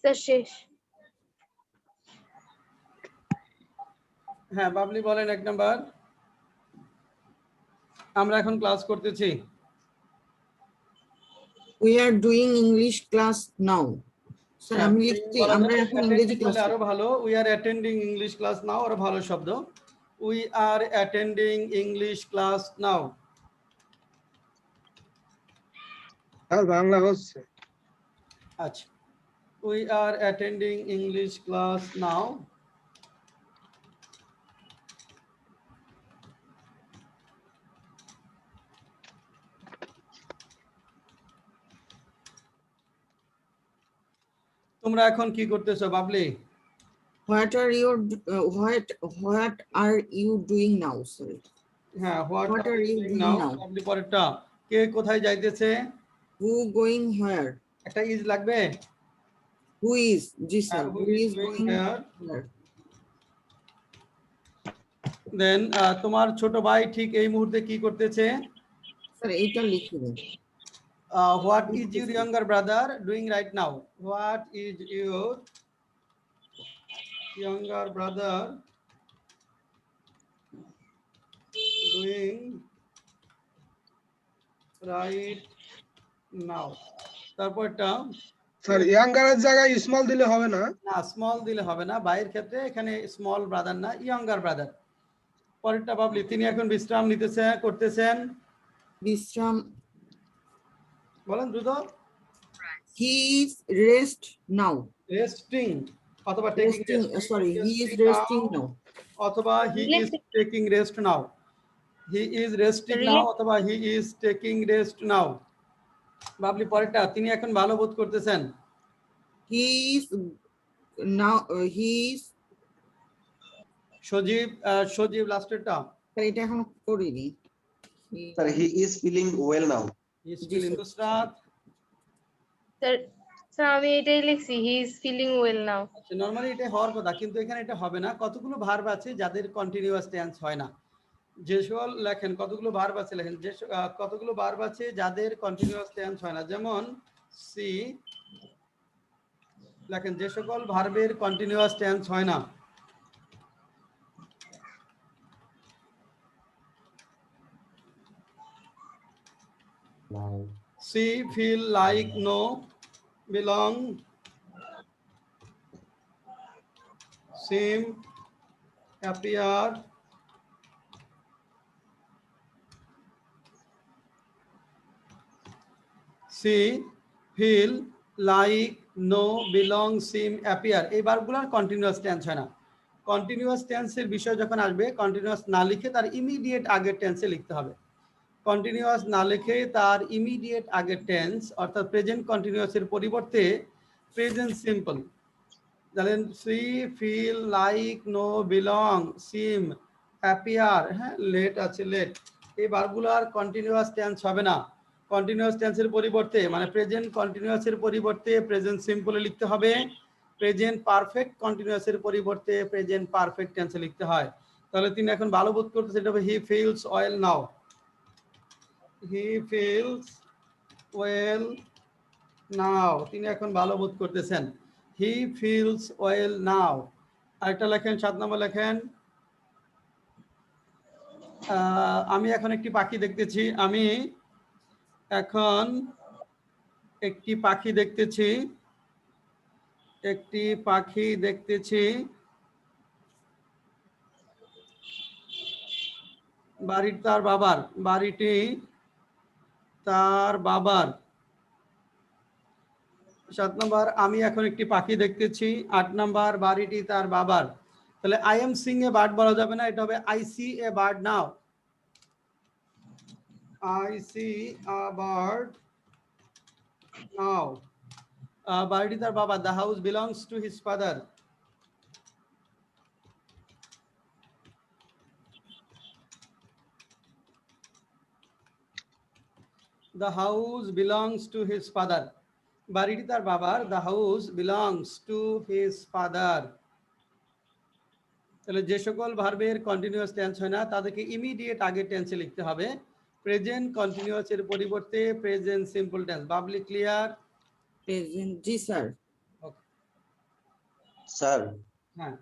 Speaker 6: Sir শেষ।
Speaker 1: হ্যাঁ, বাবলি বলেন 1 নাম্বার। আমরা এখন ক্লাস করতেছি।
Speaker 3: we are doing English class now. Sir, আমি লিখছি আমরা এখন ইংরেজি ক্লাস
Speaker 1: আরো ভালো। we are attending English class now, আরো ভালো শব্দ। we are attending English class now.
Speaker 5: আর বাংলা হচ্ছে।
Speaker 1: আচ্ছা, We are attending English class now. তোমরা এখন কি করতেছো Babli?
Speaker 3: What are you doing now? Sorry.
Speaker 1: হ্যাঁ, what
Speaker 3: What
Speaker 1: are
Speaker 3: are
Speaker 1: you
Speaker 3: you
Speaker 1: doing
Speaker 3: doing
Speaker 1: now?
Speaker 3: now?
Speaker 1: Babli পরেরটা, কে কোথায় যাইতেছে?
Speaker 3: Who going where?
Speaker 1: একটা ইজ লাগবে।
Speaker 3: Who is? Ji sir.
Speaker 1: Who
Speaker 3: Who
Speaker 1: is
Speaker 3: is
Speaker 1: going
Speaker 3: going
Speaker 1: where?
Speaker 3: where?
Speaker 1: দেন তোমার ছোট ভাই ঠিক এই মুহূর্তে কি করতেছে?
Speaker 3: Sir, এটা লিখে দিন।
Speaker 1: What is your younger brother doing right now? What is your younger brother doing right now? তারপরটা
Speaker 5: স্যার ইয়াঙ্গারের জায়গায় স্মল দিলে হবে না?
Speaker 1: না, স্মল দিলে হবে না, ভাইয়ের ক্ষেত্রে এখানে স্মল ব্রাদার না, ইয়ঙ্গার ব্রাদার। পরেরটা বাবলি, তিনি এখন বিশ্রাম নিতেছে করতেছেন।
Speaker 3: বিশ্রাম,
Speaker 1: বলেন দ্রুত।
Speaker 3: he is rest now.
Speaker 1: Resting অথবা taking
Speaker 3: Resting,
Speaker 1: rest,
Speaker 3: sorry, he is resting now.
Speaker 1: অথবা he is taking rest now. He is resting now অথবা he is taking rest now. Babli পরেরটা, তিনি এখন ভালো বোধ করতেছেন।
Speaker 3: He is now, he is,
Speaker 1: Sajib লাস্টেরটা।
Speaker 3: স্যার এটা এখন করিনি।
Speaker 7: Sir he is feeling well now.
Speaker 1: He is feeling Nusrat.
Speaker 6: Sir আমি এটাই লিখছি, he is feeling well now.
Speaker 1: Normally এটা হওয়ার কথা, কিন্তু এখানে এটা হবে না। কতগুলো ভার্ব আছে যাদের কন্টিনিউয়াস টেন্স হয় না, যে সকল লেখেন কতগুলো ভার্ব আছে লেখেন, যে কতগুলো ভার্ব আছে যাদের কন্টিনিউয়াস টেন্স হয় না। যেমন সি লেখেন, যে সকল ভার্বের কন্টিনিউয়াস টেন্স হয় না। See feel like know belong, seem, appear, see, feel, like, know, belong, seem, appear এই ভার্বগুলোর কন্টিনিউয়াস টেন্স হয় না। কন্টিনিউয়াস টেন্সের বিষয় যখন আসবে, কন্টিনিউয়াস না লিখে তার ইমিডিয়েট আগের টেন্সে লিখতে হবে। কন্টিনিউয়াস না লিখে তার ইমিডিয়েট আগের টেন্স অর্থাৎ প্রেজেন্ট কন্টিনিউয়াসের পরিবর্তে প্রেজেন্ট সিম্পল, জানেন see feel like know belong seem appear, হ্যাঁ লেট আছে লেট, এই ভার্বগুলোর কন্টিনিউয়াস টেন্স হবে না। কন্টিনিউয়াস টেন্সের পরিবর্তে মানে প্রেজেন্ট কন্টিনিউয়াসের পরিবর্তে প্রেজেন্ট সিম্পলে লিখতে হবে। প্রেজেন্ট পারফেক্ট কন্টিনিউয়াসের পরিবর্তে প্রেজেন্ট পারফেক্ট টেন্সে লিখতে হয়। তাহলে তিনি এখন ভালো বোধ করতেছে, এটা হবে he feels well now. He feels well now, তিনি এখন ভালো বোধ করতেছেন। He feels well now. আরেকটা লেখেন, 7 নম্বর লেখেন, আমি এখন একটি পাখি দেখতেছি। আমি এখন একটি পাখি দেখতেছি। একটি পাখি দেখতেছি। বাড়িটি তার বাবার। বাড়িটি তার বাবার। 7 নম্বর, আমি এখন একটি পাখি দেখতেছি। 8 নম্বর, বাড়িটি তার বাবার। তাহলে I am seeing a bird বলা যাবে না, এটা হবে I see a bird now. I see a bird now. বাড়িটি তার বাবা। The house belongs to his father. The house belongs to his father. বাড়িটি তার বাবার। The house belongs to his father. তাহলে যে সকল ভার্বের কন্টিনিউয়াস টেন্স হয় না তাদেরকে ইমিডিয়েট আগের টেন্সে লিখতে হবে। প্রেজেন্ট কন্টিনিউয়াস এর পরিবর্তে present simple tense. Babli clear?
Speaker 3: Present, জি স্যার।
Speaker 7: স্যার
Speaker 1: হ্যাঁ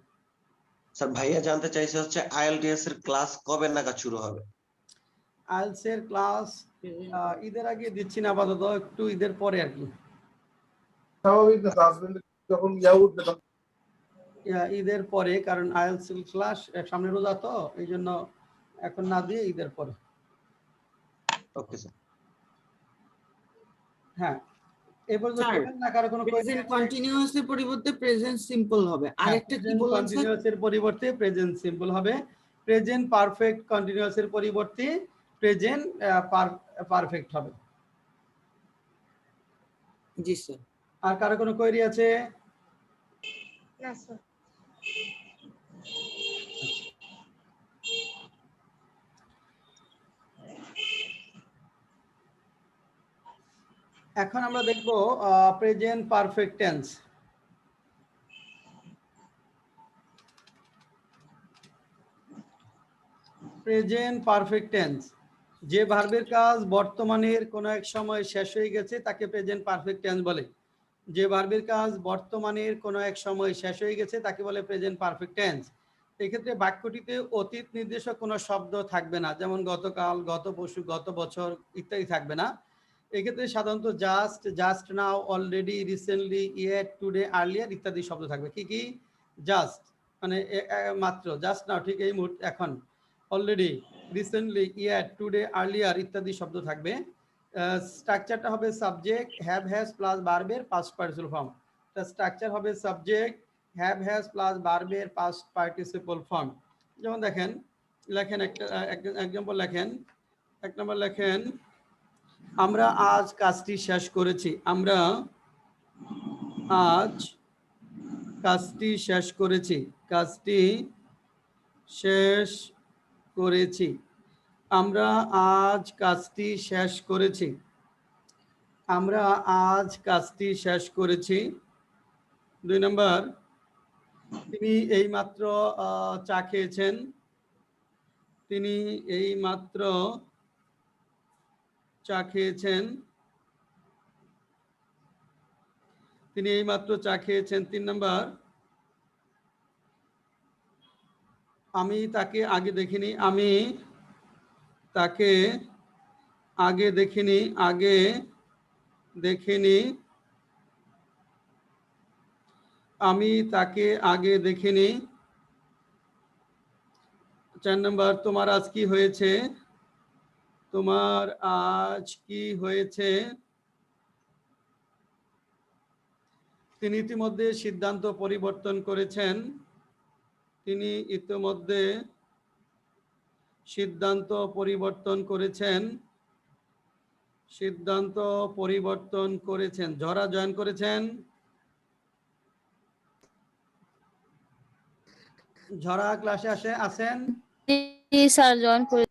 Speaker 7: স্যার ভাইয়া জানতে চাইছে হচ্ছে আইএলটিএস এর ক্লাস কবে নাগাদ শুরু হবে?
Speaker 1: আইএলটিএস এর ক্লাস ঈদের আগে দিচ্ছি না আপাতত, একটু ঈদের পরে আর কি।
Speaker 8: স্বাভাবিক না, হাজবেন্ড যখন উঠবে তখন
Speaker 1: ঈদের পরে, কারণ আইএলটিএস ক্লাস সামনে রোজা তো, এই জন্য এখন না দিয়ে ঈদের পরে।
Speaker 7: Okay sir.
Speaker 1: হ্যাঁ, এরপর
Speaker 3: স্যার,
Speaker 1: না কারো কোনো
Speaker 3: প্রেজেন্ট কন্টিনিউয়াস এর পরিবর্তে প্রেজেন্ট সিম্পল হবে। আরেকটা কি বললেন স্যার?
Speaker 1: কন্টিনিউয়াস এর পরিবর্তে প্রেজেন্ট সিম্পল হবে, প্রেজেন্ট পারফেক্ট কন্টিনিউয়াস এর পরিবর্তে প্রেজেন্ট পারফেক্ট হবে।
Speaker 3: জি স্যার।
Speaker 1: আর কারো কোনো কোয়েরি আছে?
Speaker 6: না স্যার।
Speaker 1: এখন আমরা দেখব present perfect tense. Present perfect tense, যে ভার্বের কাজ বর্তমানের কোনো এক সময় শেষ হয়ে গেছে তাকে প্রেজেন্ট পারফেক্ট টেন্স বলে। যে ভার্বের কাজ বর্তমানের কোনো এক সময় শেষ হয়ে গেছে তাকে বলে প্রেজেন্ট পারফেক্ট টেন্স। এক্ষেত্রে বাক্যটিতে অতীত নির্দেশক কোনো শব্দ থাকবে না, যেমন গতকাল, গত পরশু, গত বছর ইত্যাদি থাকবে না। এক্ষেত্রে সাধারণত just, just now, already, recently, yet, today, earlier ইত্যাদি শব্দ থাকবে। কি কি? জাস্ট মানে মাত্র, জাস্ট নাও ঠিক এই মুহূর্তে, এখন, already, recently, yet, today, earlier ইত্যাদি শব্দ থাকবে। স্ট্রাকচারটা হবে সাবজেক্ট, হ্যাভ হ্যাজ প্লাস ভার্বের পাস্ট পার্টিসিপল ফর্ম। স্ট্রাকচার হবে সাবজেক্ট, হ্যাভ হ্যাজ প্লাস ভার্বের পাস্ট পার্টিসিপল ফর্ম। যেমন দেখেন, লেখেন একটা এক্সাম্পল লেখেন। এক নম্বর লেখেন, আমরা আজ কাজটি শেষ করেছি। আমরা আজ কাজটি শেষ করেছি। কাজটি শেষ করেছি। আমরা আজ কাজটি শেষ করেছি। আমরা আজ কাজটি শেষ করেছি। 2 নম্বর, তিনি এইমাত্র চা খেয়েছেন। তিনি এইমাত্র চা খেয়েছেন। তিনি এইমাত্র চা খেয়েছেন। 3 নম্বর, আমি তাকে আগে দেখিনি। আমি তাকে আগে দেখিনি। আগে দেখিনি। আমি তাকে আগে দেখিনি। 4 নম্বর, তোমার আজ কি হয়েছে? তোমার আজ কি হয়েছে? তিনি ইতিমধ্যে সিদ্ধান্ত পরিবর্তন করেছেন। তিনি ইতিমধ্যে সিদ্ধান্ত পরিবর্তন করেছেন। সিদ্ধান্ত পরিবর্তন করেছেন। ঝরা জয়েন করেছেন। ঝরা ক্লাসে আছেন?
Speaker 9: জি স্যার, জয়েন করে।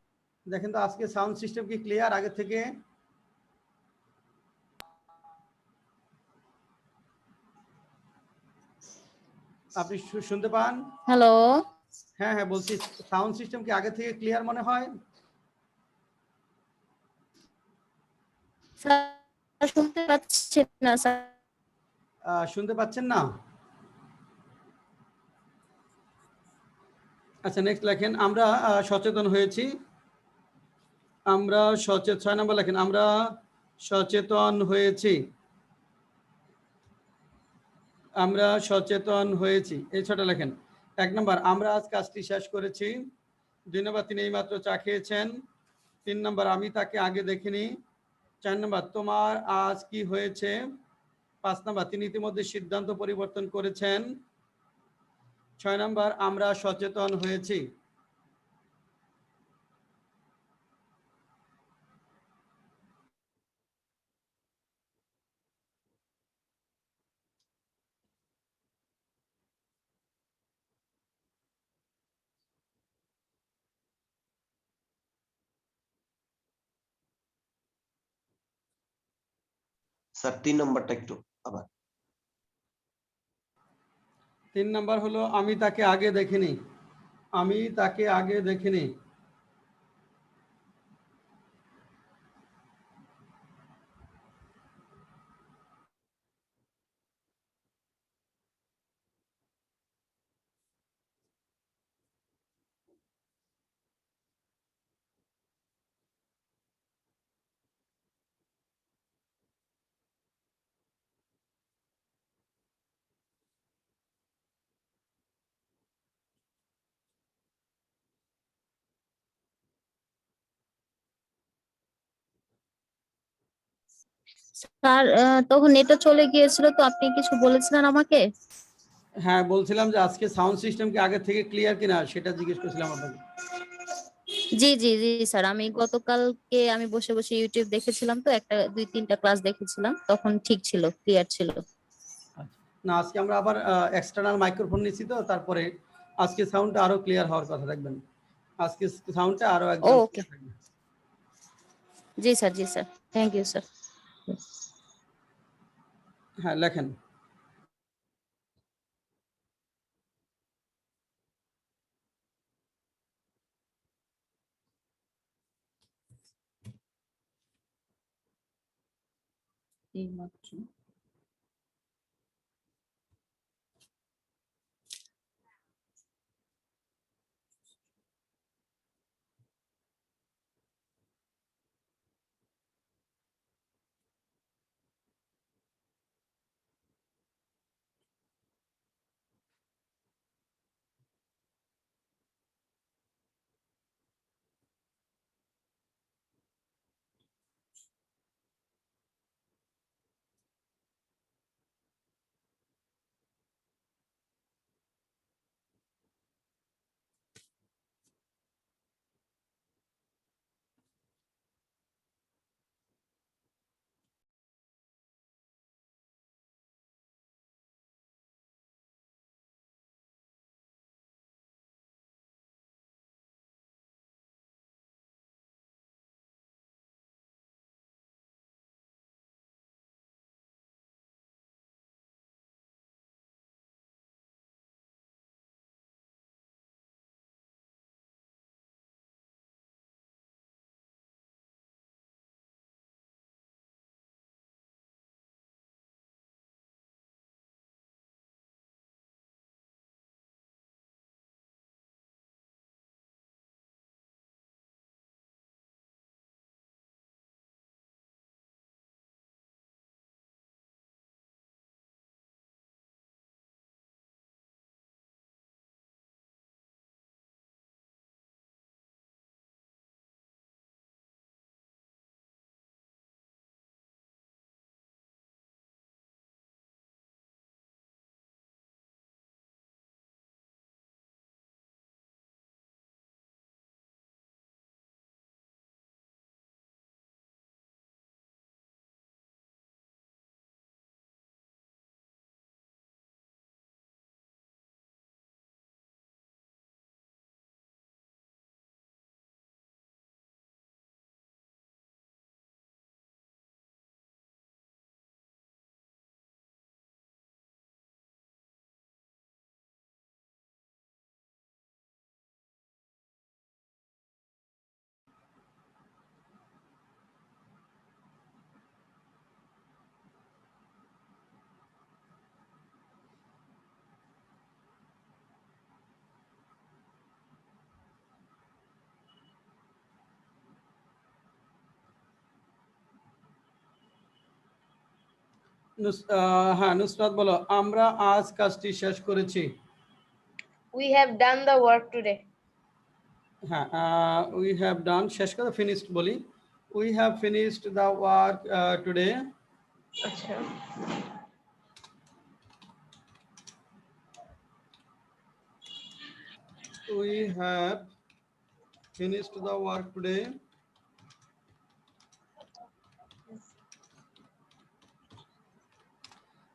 Speaker 1: দেখেন তো আজকে সাউন্ড সিস্টেম কি ক্লিয়ার আগে থেকে? আপনি শুনতে পান?
Speaker 9: হ্যালো
Speaker 1: হ্যাঁ হ্যাঁ বলছি, সাউন্ড সিস্টেম কি আগে থেকে ক্লিয়ার মনে হয়?
Speaker 9: স্যার, শুনতে পাচ্ছি না স্যার।
Speaker 1: শুনতে পাচ্ছেন না? আচ্ছা, নেক্সট লেখেন, আমরা সচেতন হয়েছি। আমরা 6 নম্বর লেখেন, আমরা সচেতন হয়েছি। আমরা সচেতন হয়েছি। এই 6টা লেখেন। 1 নম্বর, আমরা আজ কাজটি শেষ করেছি। 2 নম্বর, তিনি এইমাত্র চা খেয়েছেন। 3 নম্বর, আমি তাকে আগে দেখিনি। 4 নম্বর, তোমার আজ কি হয়েছে? 5 নম্বর, তিনি ইতিমধ্যে সিদ্ধান্ত পরিবর্তন করেছেন। 6 নম্বর, আমরা সচেতন হয়েছি।
Speaker 7: স্যার 3 নম্বরটা একটু আবার।
Speaker 1: 3 নম্বর হলো, আমি তাকে আগে দেখিনি। আমি তাকে আগে দেখিনি।
Speaker 9: স্যার তখন নেটটা চলে গিয়েছিল, তো আপনি কিছু বলেছিলেন আমাকে?
Speaker 1: হ্যাঁ, বলছিলাম যে আজকে সাউন্ড সিস্টেম কি আগে থেকে ক্লিয়ার কিনা সেটা জিজ্ঞেস করছিলাম আপনাকে।
Speaker 9: জি জি জি স্যার, আমি গতকালকে আমি বসে বসে ইউটিউব দেখেছিলাম, তো একটা 2-3টা ক্লাস দেখেছিলাম, তখন ঠিক ছিল, ক্লিয়ার ছিল।
Speaker 1: আচ্ছা। না, আজকে আমরা আবার এক্সটার্নাল মাইক্রোফোন নিচ্ছি, তো তারপরে আজকে সাউন্ডটা আরো ক্লিয়ার হওয়ার কথা, দেখবেন আজকে সাউন্ডটা আরো একদম
Speaker 9: ওকে।
Speaker 1: clear থাকবে।
Speaker 9: জি স্যার, জি স্যার, থ্যাংক ইউ স্যার।
Speaker 1: হ্যাঁ, লেখেন।
Speaker 3: এইমাত্র
Speaker 1: হ্যাঁ, নুসরাত বলো, আমরা আজ কাজটি শেষ করেছি।
Speaker 6: We have done the work today.
Speaker 1: হ্যাঁ, উই হ্যাভ ডান, শেষ করে ফিনিশড বলি। We have finished the work today.
Speaker 6: আচ্ছা।
Speaker 1: We have finished the work today.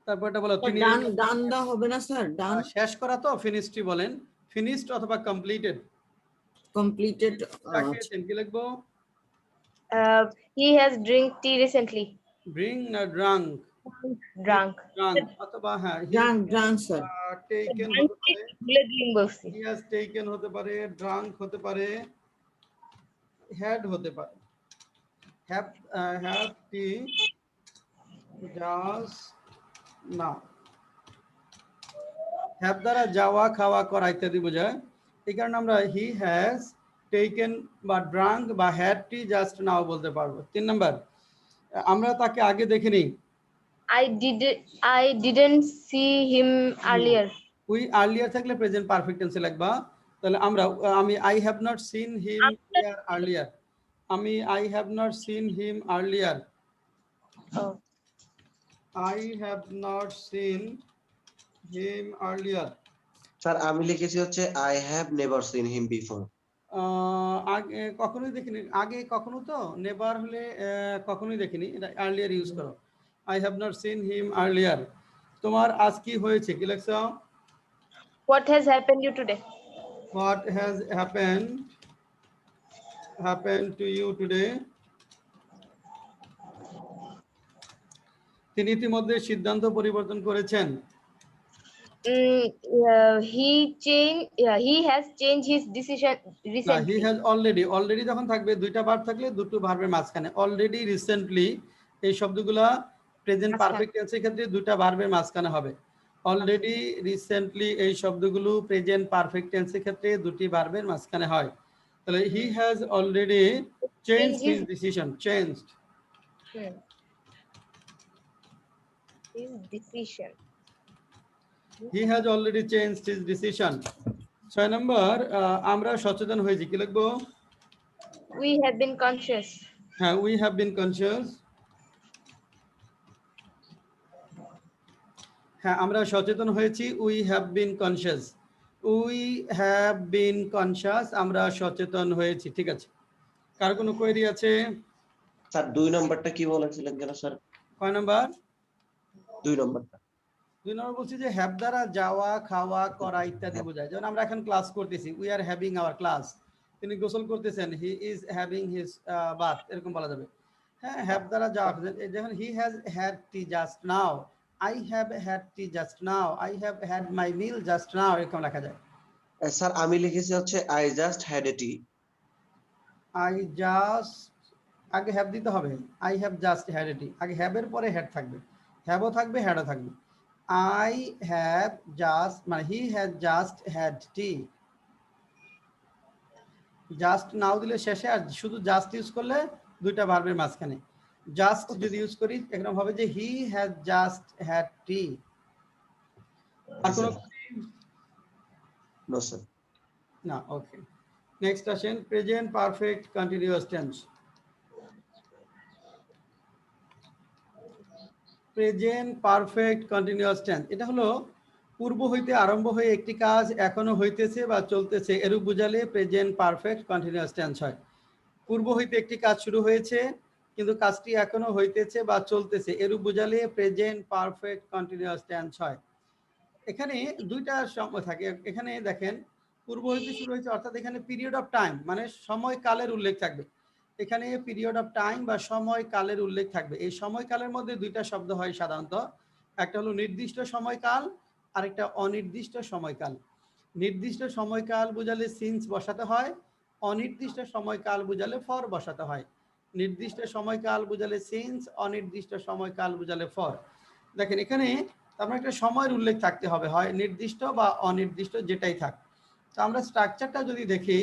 Speaker 1: তারপরটা বলো, তিনি
Speaker 3: ডান ডান দা হবে না স্যার? ডান
Speaker 1: শেষ করা তো ফিনিশডই বলেন, ফিনিশড অথবা কমপ্লিটেড।
Speaker 3: কমপ্লিটেড।
Speaker 1: তাকে কি লিখবো?
Speaker 6: He has drink tea recently.
Speaker 1: Bring না drunk?
Speaker 6: Drunk.
Speaker 1: Drunk অথবা হ্যাঁ,
Speaker 3: ড্রাঙ্ক ড্রাঙ্ক স্যার।
Speaker 1: taken হতে পারে,
Speaker 6: ভুলে drink বলছি।
Speaker 1: he has taken হতে পারে, drunk হতে পারে, had হতে পারে। have tea just now। have দ্বারা যাওয়া, খাওয়া, করা ইত্যাদি বোঝায়। এই কারণে আমরা হি হ্যাজ টেকেন বা ড্রাঙ্ক বা হ্যাড টি জাস্ট নাও বলতে পারবো। 3 নাম্বার, আমরা তাকে আগে দেখিনি।
Speaker 6: I didn't see him earlier.
Speaker 1: We earlier থাকলে প্রেজেন্ট পারফেক্ট টেন্সে লাগবা। তাহলে আমি I have not seen him earlier, আমি I have not seen him earlier. I have not seen him earlier.
Speaker 7: স্যার আমি লিখেছি হচ্ছে I have never seen him before.
Speaker 1: আগে কখনোই দেখিনি, আগে কখনো তো নেভার হলে কখনোই দেখিনি, এটা আর্লিয়ার ইউজ করো। I have not seen him earlier. তোমার আজ কি হয়েছে, কি লেখছো?
Speaker 6: What has happened you today?
Speaker 1: What has happened to you today? তিনি ইতিমধ্যে সিদ্ধান্ত পরিবর্তন করেছেন।
Speaker 6: He has changed his decision
Speaker 1: না,
Speaker 6: recently.
Speaker 1: হি হ্যাজ অলরেডি যখন থাকবে দুইটা ভার্ব থাকলে দুটো ভার্বের মাঝখানে, অলরেডি, রিসেন্টলি এই শব্দগুলা প্রেজেন্ট
Speaker 6: মাঝখানে।
Speaker 1: পারফেক্ট টেন্সের ক্ষেত্রে দুইটা ভার্বের মাঝখানে হবে। অলরেডি, রিসেন্টলি এই শব্দগুলো প্রেজেন্ট পারফেক্ট টেন্সের ক্ষেত্রে দুটি ভার্বের মাঝখানে হয়। তাহলে he has already changed his decision, changed
Speaker 6: His decision.
Speaker 1: He has already changed his decision. 6 নম্বর, আমরা সচেতন হয়েছি, কি লিখবো?
Speaker 6: We have been conscious.
Speaker 1: হ্যাঁ, উই হ্যাভ বিন কনসিয়াস। হ্যাঁ, আমরা সচেতন হয়েছি, we have been conscious. We have been conscious, আমরা সচেতন হয়েছি। ঠিক আছে, কার কোনো কোয়েরি আছে?
Speaker 7: স্যার 2 নম্বরটা কি বলেছিলেন যেন স্যার?
Speaker 1: কয় নাম্বার?
Speaker 7: 2 নম্বরটা।
Speaker 1: 2 নম্বর বলছি যে হ্যাভ দ্বারা যাওয়া, খাওয়া, করা ইত্যাদি বোঝায়। যেমন আমরা এখন ক্লাস করতেছি, we are having our class. তিনি গোসল করতেছেন, he is having his bath, এরকম বলা যাবে। হ্যাঁ, হ্যাভ দ্বারা যাওয়া, যেমন he has had tea just now, I have had tea just now, I have had my meal just now, এরকম লেখা যায়।
Speaker 7: স্যার আমি লিখেছি হচ্ছে I just had a tea.
Speaker 1: I just, আগে হ্যাভ দিতে হবে, I have just had a tea, আগে হ্যাভের পরে হ্যাড থাকবে, হ্যাভও থাকবে, হ্যাডও থাকবে। আই হ্যাভ জাস্ট, মানে he has just had tea. Just নাও দিলে শেষে, আর শুধু জাস্ট ইউজ করলে দুইটা ভার্বের মাঝখানে। জাস্ট যদি ইউজ করি এরকম হবে যে হি হ্যাজ জাস্ট হ্যাড টি। আর কোনো
Speaker 7: নো স্যার।
Speaker 1: না, ওকে। নেক্সট আসেন, present perfect continuous tense. Present perfect continuous tense, এটা হলো পূর্ব হইতে আরম্ভ হয়ে একটি কাজ এখনো হইতেছে বা চলতেছে, এরূপ বুঝালে প্রেজেন্ট পারফেক্ট কন্টিনিউয়াস টেন্স হয়। পূর্ব হইতে একটি কাজ শুরু হয়েছে কিন্তু কাজটি এখনো হইতেছে বা চলতেছে, এরূপ বুঝালে প্রেজেন্ট পারফেক্ট কন্টিনিউয়াস টেন্স হয়। এখানে দুইটা সময় থাকে। এখানে দেখেন, পূর্ব হইতে শুরু হয়েছে, অর্থাৎ এখানে পিরিয়ড অফ টাইম মানে সময়কালের উল্লেখ থাকবে। এখানে পিরিয়ড অফ টাইম বা সময়কালের উল্লেখ থাকবে। এই সময়কালের মধ্যে দুইটা শব্দ হয় সাধারণত, একটা হলো নির্দিষ্ট সময়কাল, আরেকটা অনির্দিষ্ট সময়কাল। নির্দিষ্ট সময়কাল বোঝালে সিন্স বসাতে হয়, অনির্দিষ্ট সময়কাল বোঝালে ফর বসাতে হয়। নির্দিষ্ট সময়কাল বোঝালে সিন্স, অনির্দিষ্ট সময়কাল বোঝালে ফর। দেখেন এখানে আমরা একটা সময়ের উল্লেখ থাকতে হবে, হয় নির্দিষ্ট বা অনির্দিষ্ট, যেটাই থাক। তো আমরা স্ট্রাকচারটা যদি দেখি,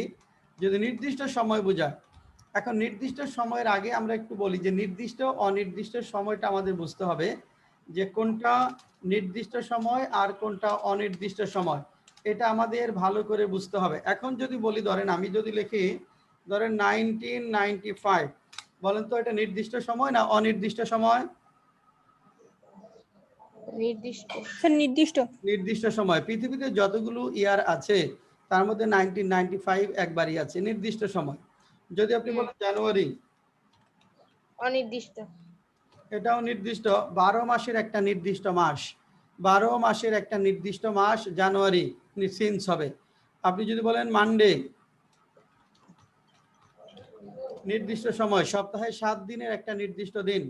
Speaker 1: যদি নির্দিষ্ট সময় বোঝায়, এখন নির্দিষ্ট সময়ের আগে আমরা একটু বলি যে নির্দিষ্ট অনির্দিষ্ট সময়টা আমাদের বুঝতে হবে, যে কোনটা নির্দিষ্ট সময় আর কোনটা অনির্দিষ্ট সময়, এটা আমাদের ভালো করে বুঝতে হবে। এখন যদি বলি, ধরেন আমি যদি লিখি, ধরেন 1995, বলেন তো এটা নির্দিষ্ট সময় না অনির্দিষ্ট সময়?
Speaker 6: নির্দিষ্ট।
Speaker 4: নির্দিষ্ট।
Speaker 1: নির্দিষ্ট সময়। পৃথিবীতে যতগুলো ইয়ার আছে তার মধ্যে 1995 একবারই আছে, নির্দিষ্ট সময়। যদি আপনি বলেন জানুয়ারি,
Speaker 6: অনির্দিষ্ট।
Speaker 1: এটাও নির্দিষ্ট। 12 মাসের একটা নির্দিষ্ট মাস, 12 মাসের একটা নির্দিষ্ট মাস জানুয়ারি, সিন্স হবে। আপনি যদি বলেন মানডে, নির্দিষ্ট সময়। সপ্তাহে 7 দিনের একটা নির্দিষ্ট দিন,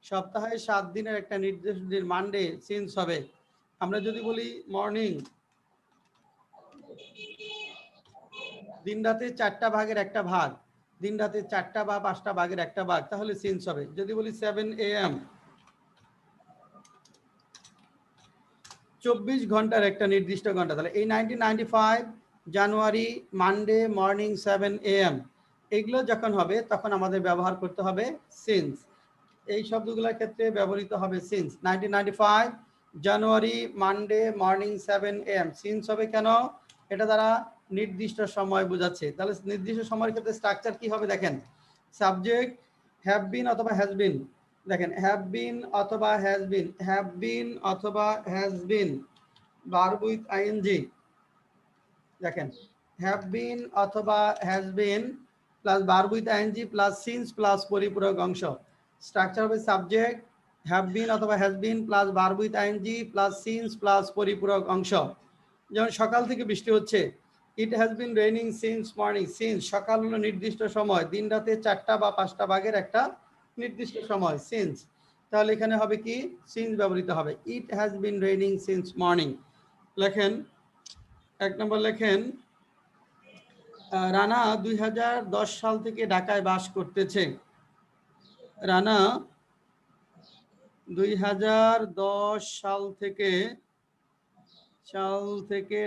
Speaker 1: সপ্তাহে 7 দিনের একটা নির্দিষ্ট দিন, মানডে, সিন্স হবে। আমরা যদি বলি মর্নিং, দিন রাতে 4টা ভাগের একটা ভাগ, দিন রাতে 4টা বা 5টা ভাগের একটা ভাগ, তাহলে সিন্স হবে। যদি বলি 7 AM, 24 ঘন্টার একটা নির্দিষ্ট ঘন্টা, তাহলে এই 1995 জানুয়ারি, মানডে, মর্নিং 7 AM, এগুলো যখন হবে তখন আমাদের ব্যবহার করতে হবে সিন্স। এই শব্দগুলোর ক্ষেত্রে ব্যবহৃত হবে since. 1995 January, Monday, morning 7 AM, since হবে কেন? এটা দ্বারা নির্দিষ্ট সময় বোঝাচ্ছে। তাহলে নির্দিষ্ট সময়ের ক্ষেত্রে স্ট্রাকচার কি হবে দেখেন, সাবজেক্ট হ্যাভ বিন অথবা হ্যাজ বিন, দেখেন হ্যাভ বিন অথবা হ্যাজ বিন, হ্যাভ বিন অথবা has been, verb with ING. দেখেন হ্যাভ বিন অথবা has been plus verb with ING plus since plus পরিপূরক অংশ। স্ট্রাকচার হবে সাবজেক্ট, হ্যাভ বিন অথবা has been plus verb with ING plus since plus পরিপূরক অংশ। যেমন সকাল থেকে বৃষ্টি হচ্ছে, it has been raining since morning. Since সকাল হলো নির্দিষ্ট সময়, দিন রাতে 4টা বা 5টা ভাগের একটা নির্দিষ্ট সময় সিন্স। তাহলে এখানে হবে কি সিন্স ব্যবহৃত হবে। ইট has been raining since morning. লেখেন 1 নম্বর লেখেন রানা 2010 সাল থেকে ঢাকায় বাস করতেছে। রানা 2010 সাল থেকে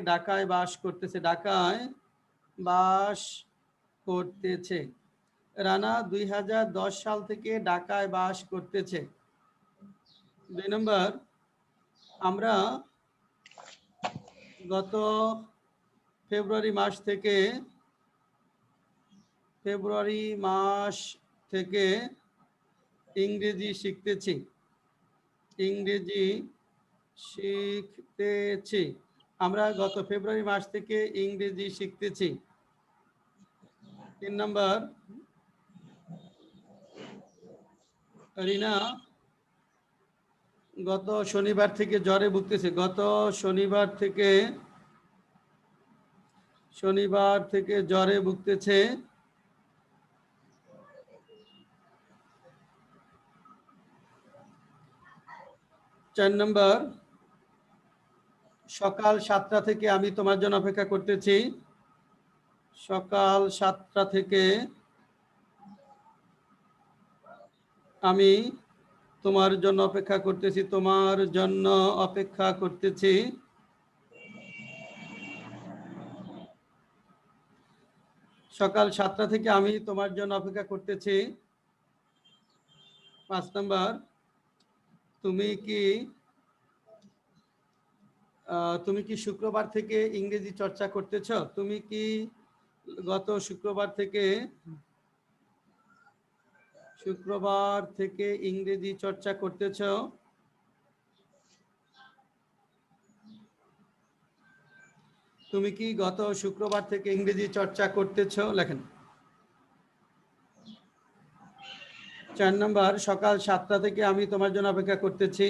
Speaker 1: ঢাকায় বাস করতেছে। ঢাকায় বাস করতেছে। রানা 2010 সাল থেকে ঢাকায় বাস করতেছে। 2 নম্বর, আমরা গত ফেব্রুয়ারি মাস থেকে ইংরেজি শিখতেছি। আমরা গত ফেব্রুয়ারি মাস থেকে ইংরেজি শিখতেছি। 3 নম্বর, রিনা গত শনিবার থেকে জ্বরে ভুগতেছে। গত শনিবার থেকে জ্বরে ভুগতেছে। 4 নম্বর, সকাল 7টা থেকে আমি তোমার জন্য অপেক্ষা করতেছি। সকাল 7টা থেকে আমি তোমার জন্য অপেক্ষা করতেছি। তোমার জন্য অপেক্ষা করতেছি। সকাল 7টা থেকে আমি তোমার জন্য অপেক্ষা করতেছি। 5 নম্বর, তুমি কি শুক্রবার থেকে ইংরেজি চর্চা করতেছ? তুমি কি গত শুক্রবার থেকে ইংরেজি চর্চা করতেছ? তুমি কি গত শুক্রবার থেকে ইংরেজি চর্চা করতেছ? লেখেন। 4 নম্বর, সকাল 7টা থেকে আমি তোমার জন্য অপেক্ষা করতেছি।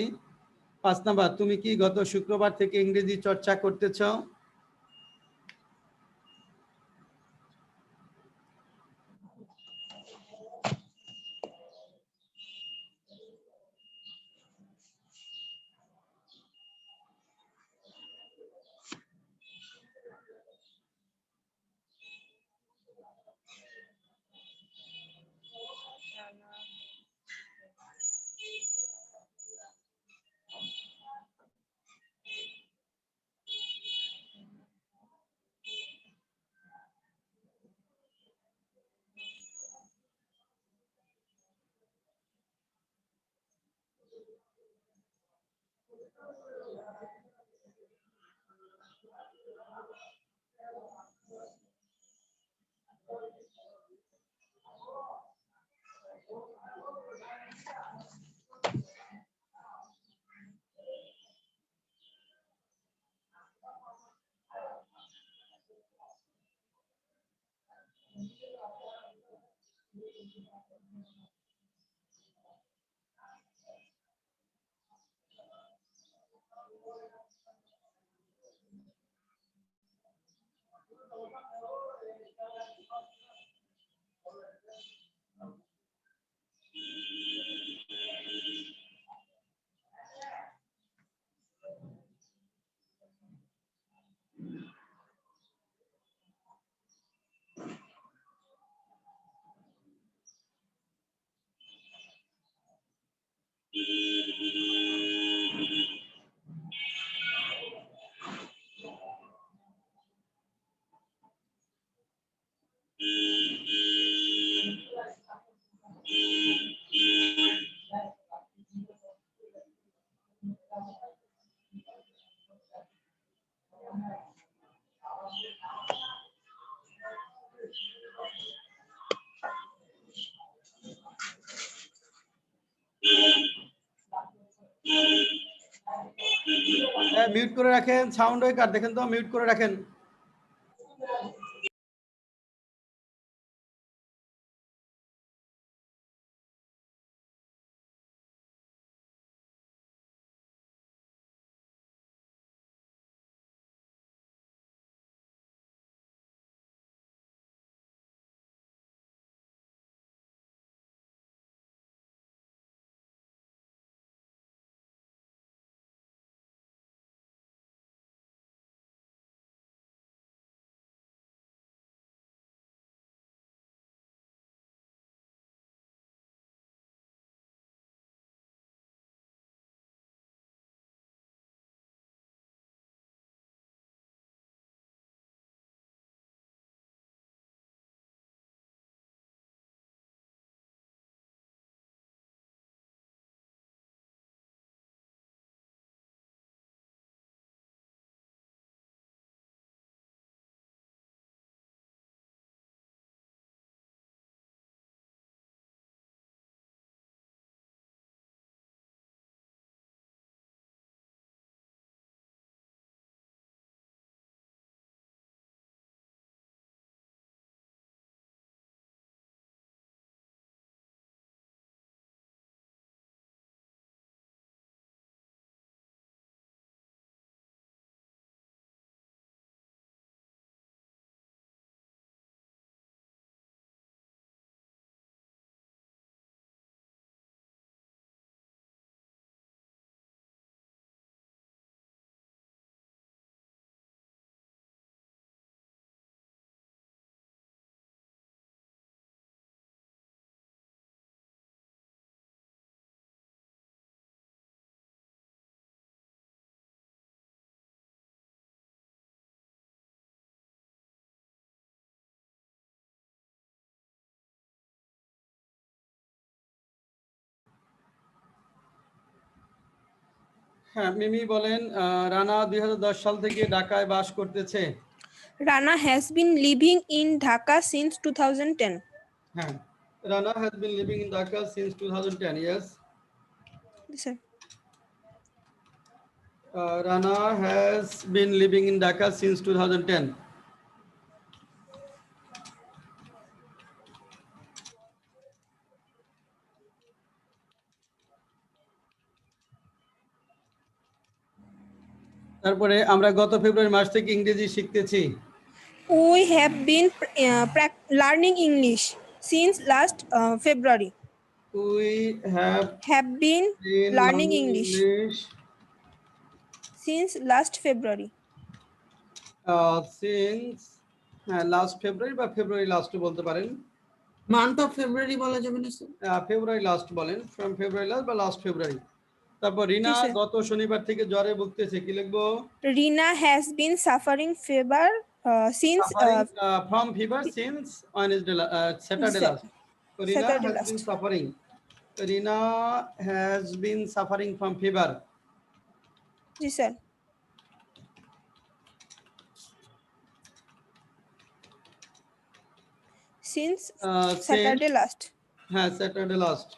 Speaker 1: 5 নম্বর, তুমি কি গত শুক্রবার থেকে ইংরেজি চর্চা করতেছ? মিউট করে রাখেন, সাউন্ড ওই কার দেখেন তো, মিউট করে রাখেন। হ্যাঁ, মিমি বলেন, রানা 2010 সাল থেকে ঢাকায় বাস করতেছে।
Speaker 4: Rana has been living in Dhaka since 2010.
Speaker 1: হ্যাঁ, Rana has been living in Dhaka since 2010. Yes.
Speaker 4: Yes, sir.
Speaker 1: Rana has been living in Dhaka since 2010. তারপরে আমরা গত ফেব্রুয়ারি মাস থেকে ইংরেজি শিখতেছি।
Speaker 4: We have been learning English since last February.
Speaker 1: We have
Speaker 4: Been
Speaker 1: been
Speaker 4: learning English since last February.
Speaker 1: since last February বা ফেব্রুয়ারি last বলতে পারেন।
Speaker 3: Month of February বলা যাবে না স্যার?
Speaker 1: ফেব্রুয়ারি লাস্ট বলেন, ফ্রম ফেব্রুয়ারি লাস্ট বা লাস্ট ফেব্রুয়ারি। তারপর রিনা
Speaker 4: জি, স্যার।
Speaker 1: গত শনিবার থেকে জ্বরে ভুগতেছে, কি লিখবো?
Speaker 4: Rina has been suffering fever since
Speaker 1: From fever since Wednesday, Saturday
Speaker 4: Sat-
Speaker 1: last. So Rina
Speaker 4: Saturday
Speaker 1: has
Speaker 4: last.
Speaker 1: been suffering. Rina has been suffering from fever.
Speaker 4: Ji sir. Since Saturday last.
Speaker 1: হ্যাঁ, Saturday last.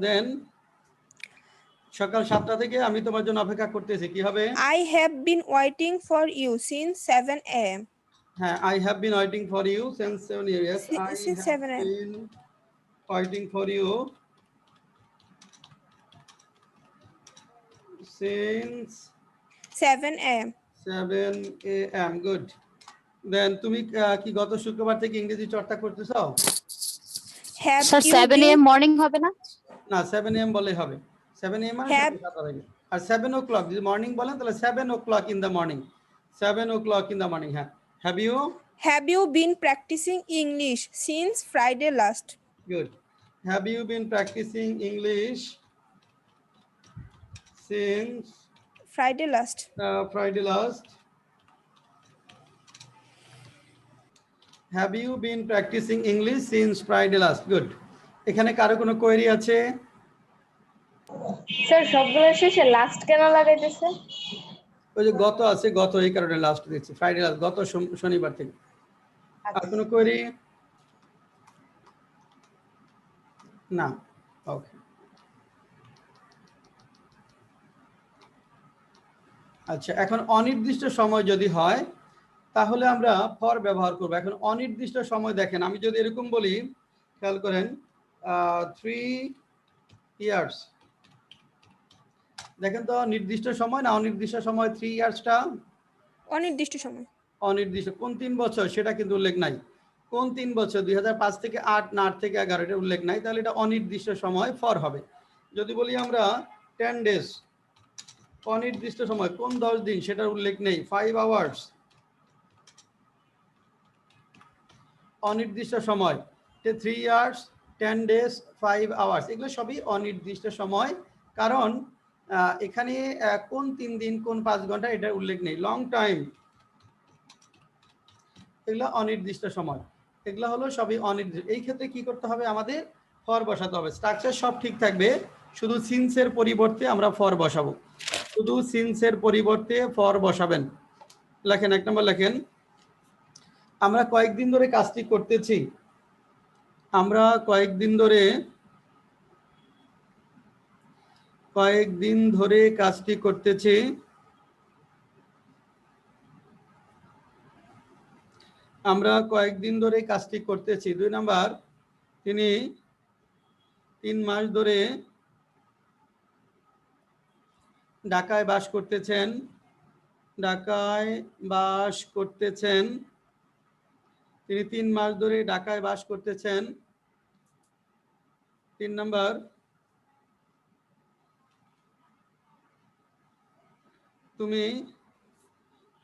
Speaker 1: Then সকাল 7টা থেকে আমি তোমার জন্য অপেক্ষা করতেছি, কি হবে?
Speaker 4: I have been waiting for you since 7 a.m.
Speaker 1: হ্যাঁ, I have been waiting for you since 7 years. Yes, I
Speaker 4: Since
Speaker 1: have
Speaker 4: 7 a.m.
Speaker 1: been waiting for you since
Speaker 4: 7 a.m.
Speaker 1: 7 a.m. Good. Then তুমি কি গত শুক্রবার থেকে ইংরেজি চর্চা করতেছো?
Speaker 4: Have
Speaker 9: sir
Speaker 4: you
Speaker 9: 7
Speaker 4: been
Speaker 9: AM morning হবে না?
Speaker 1: না, 7 a.m. বলে হবে। 7 a.m. মানে
Speaker 4: Have-
Speaker 1: 7টা থেকে। আর 7 o'clock যদি মর্নিং বলেন তাহলে 7 o'clock in the morning. 7 o'clock in the morning. হ্যাঁ।
Speaker 4: Have you been practicing English since Friday last?
Speaker 1: Good. Have you been practicing English since
Speaker 4: Friday last.
Speaker 1: Friday last? Have you been practicing English since Friday last? Good. এখানে কারো কোনো query আছে?
Speaker 6: Sir সবগুলোর শেষে last কেন লাগাইতেছে?
Speaker 1: ওই যে গত আছে, গত এই কারণে লাস্ট দিচ্ছি, ফ্রাইডে লাস্ট, গত শনিবার থেকে। আর কোনো কোয়েরি? না। ওকে। আচ্ছা, এখন অনির্দিষ্ট সময় যদি হয় তাহলে আমরা ফর ব্যবহার করব। এখন অনির্দিষ্ট সময় দেখেন, আমি যদি এরকম বলি, খেয়াল করেন 3 ইয়ার্স, দেখেন তো নির্দিষ্ট সময় না অনির্দিষ্ট সময়? 3 ইয়ার্সটা
Speaker 4: অনির্দিষ্ট সময়।
Speaker 1: অনির্দিষ্ট। কোন 3 বছর সেটা কিন্তু উল্লেখ নাই। কোন 3 বছর, 2005 থেকে 8 না 8 থেকে 11, এটা উল্লেখ নাই, তাহলে এটা অনির্দিষ্ট সময় ফর হবে। যদি বলি আমরা 10 ডেজ, অনির্দিষ্ট সময়, কোন 10 দিন সেটার উল্লেখ নেই। 5 আওয়ার্স, অনির্দিষ্ট সময়। 3 ইয়ার্স, 10 ডেজ, 5 আওয়ার্স, এগুলো সবই অনির্দিষ্ট সময়। কারণ এখানে কোন 3 দিন, কোন 5 ঘন্টা এটার উল্লেখ নেই। লং টাইম, এগুলো অনির্দিষ্ট সময়, এগুলো হলো সবই অনির্দিষ্ট। এই ক্ষেত্রে কি করতে হবে? আমাদের ফর বসাতে হবে। স্ট্রাকচার সব ঠিক থাকবে, শুধু সিন্সের পরিবর্তে আমরা ফর বসাবো। শুধু সিন্সের পরিবর্তে ফর বসাবেন। লেখেন, 1 নম্বর লেখেন, আমরা কয়েকদিন ধরে কাজটি করতেছি। আমরা কয়েকদিন ধরে কাজটি করতেছি। আমরা কয়েকদিন ধরে কাজটি করতেছি। 2 নাম্বার, তিনি 3 মাস ধরে ঢাকায় বাস করতেছেন। ঢাকায় বাস করতেছেন, তিনি 3 মাস ধরে ঢাকায় বাস করতেছেন। 3 নাম্বার,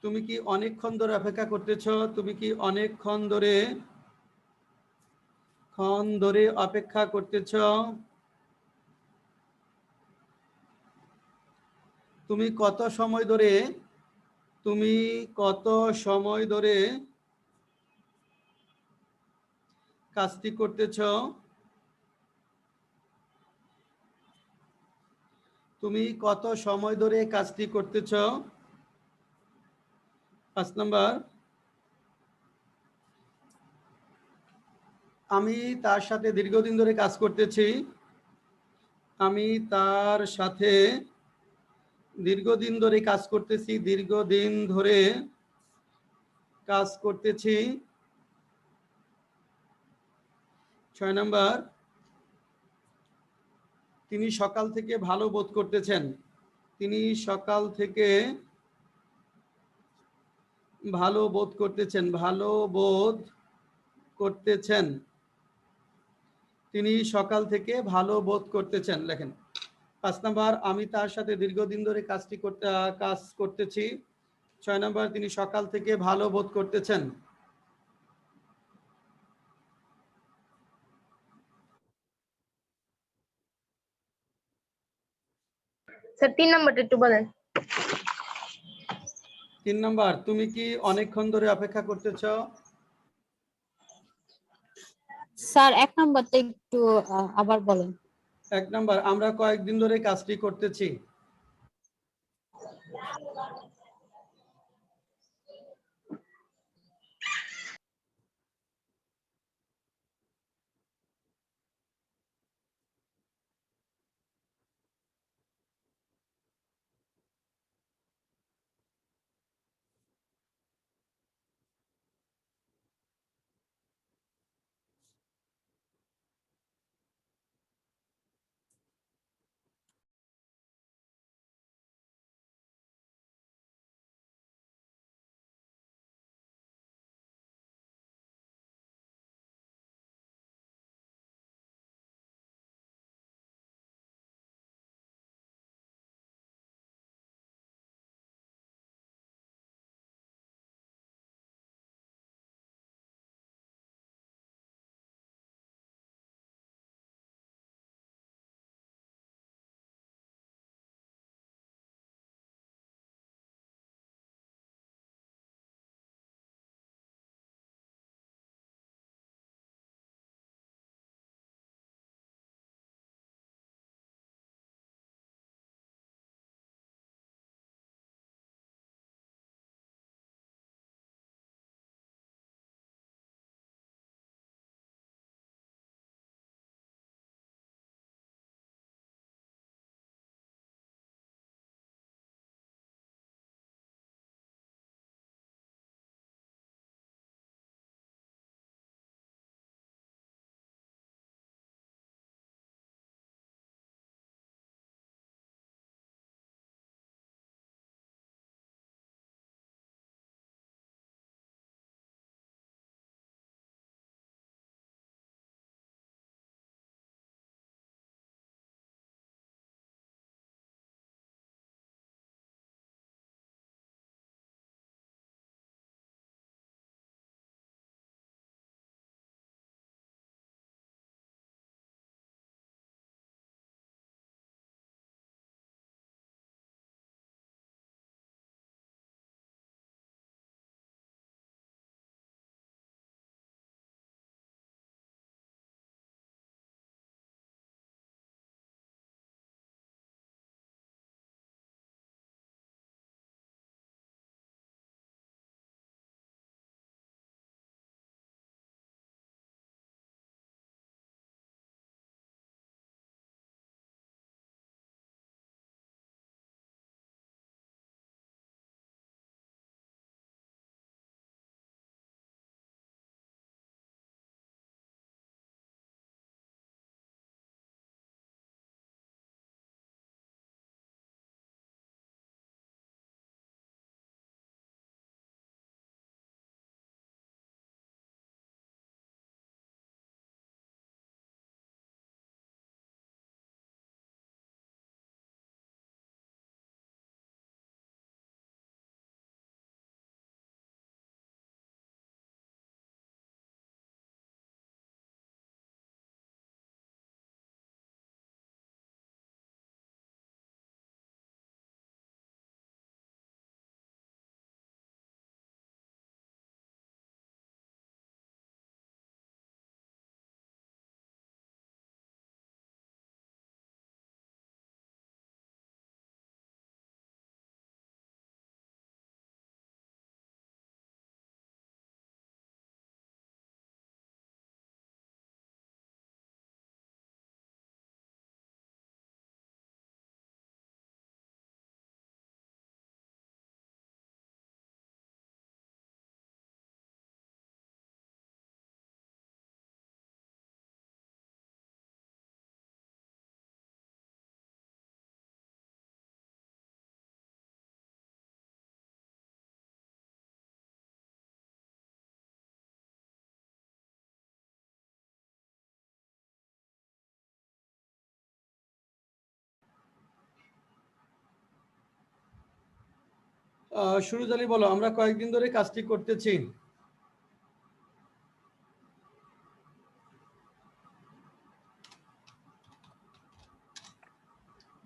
Speaker 1: তুমি কি অনেকক্ষণ ধরে অপেক্ষা করতেছো? তুমি কি অনেকক্ষণ ধরে অপেক্ষা করতেছো? তুমি কত সময় ধরে কাজটি করতেছো? তুমি কত সময় ধরে কাজটি করতেছো? 5 নাম্বার, আমি তার সাথে দীর্ঘদিন ধরে কাজ করতেছি। আমি তার সাথে দীর্ঘদিন ধরে কাজ করতেছি। দীর্ঘদিন ধরে কাজ করতেছি। 6 নাম্বার, তিনি সকাল থেকে ভালো বোধ করতেছেন। তিনি সকাল থেকে ভালো বোধ করতেছেন। ভালো বোধ করতেছেন, তিনি সকাল থেকে ভালো বোধ করতেছেন। লেখেন। 5 নাম্বার, আমি তার সাথে দীর্ঘদিন ধরে কাজ করতেছি। 6 নাম্বার, তিনি সকাল থেকে ভালো বোধ করতেছেন।
Speaker 6: স্যার 3 নাম্বারটা একটু বলেন।
Speaker 1: 3 নাম্বার, তুমি কি অনেকক্ষণ ধরে অপেক্ষা করতেছো?
Speaker 9: স্যার 1 নাম্বারটা একটু আবার বলেন।
Speaker 1: 1 নাম্বার, আমরা কয়েকদিন ধরে কাজটি করতেছি। সুরজ আলী বলো, আমরা কয়েকদিন ধরে কাজটি করতেছি।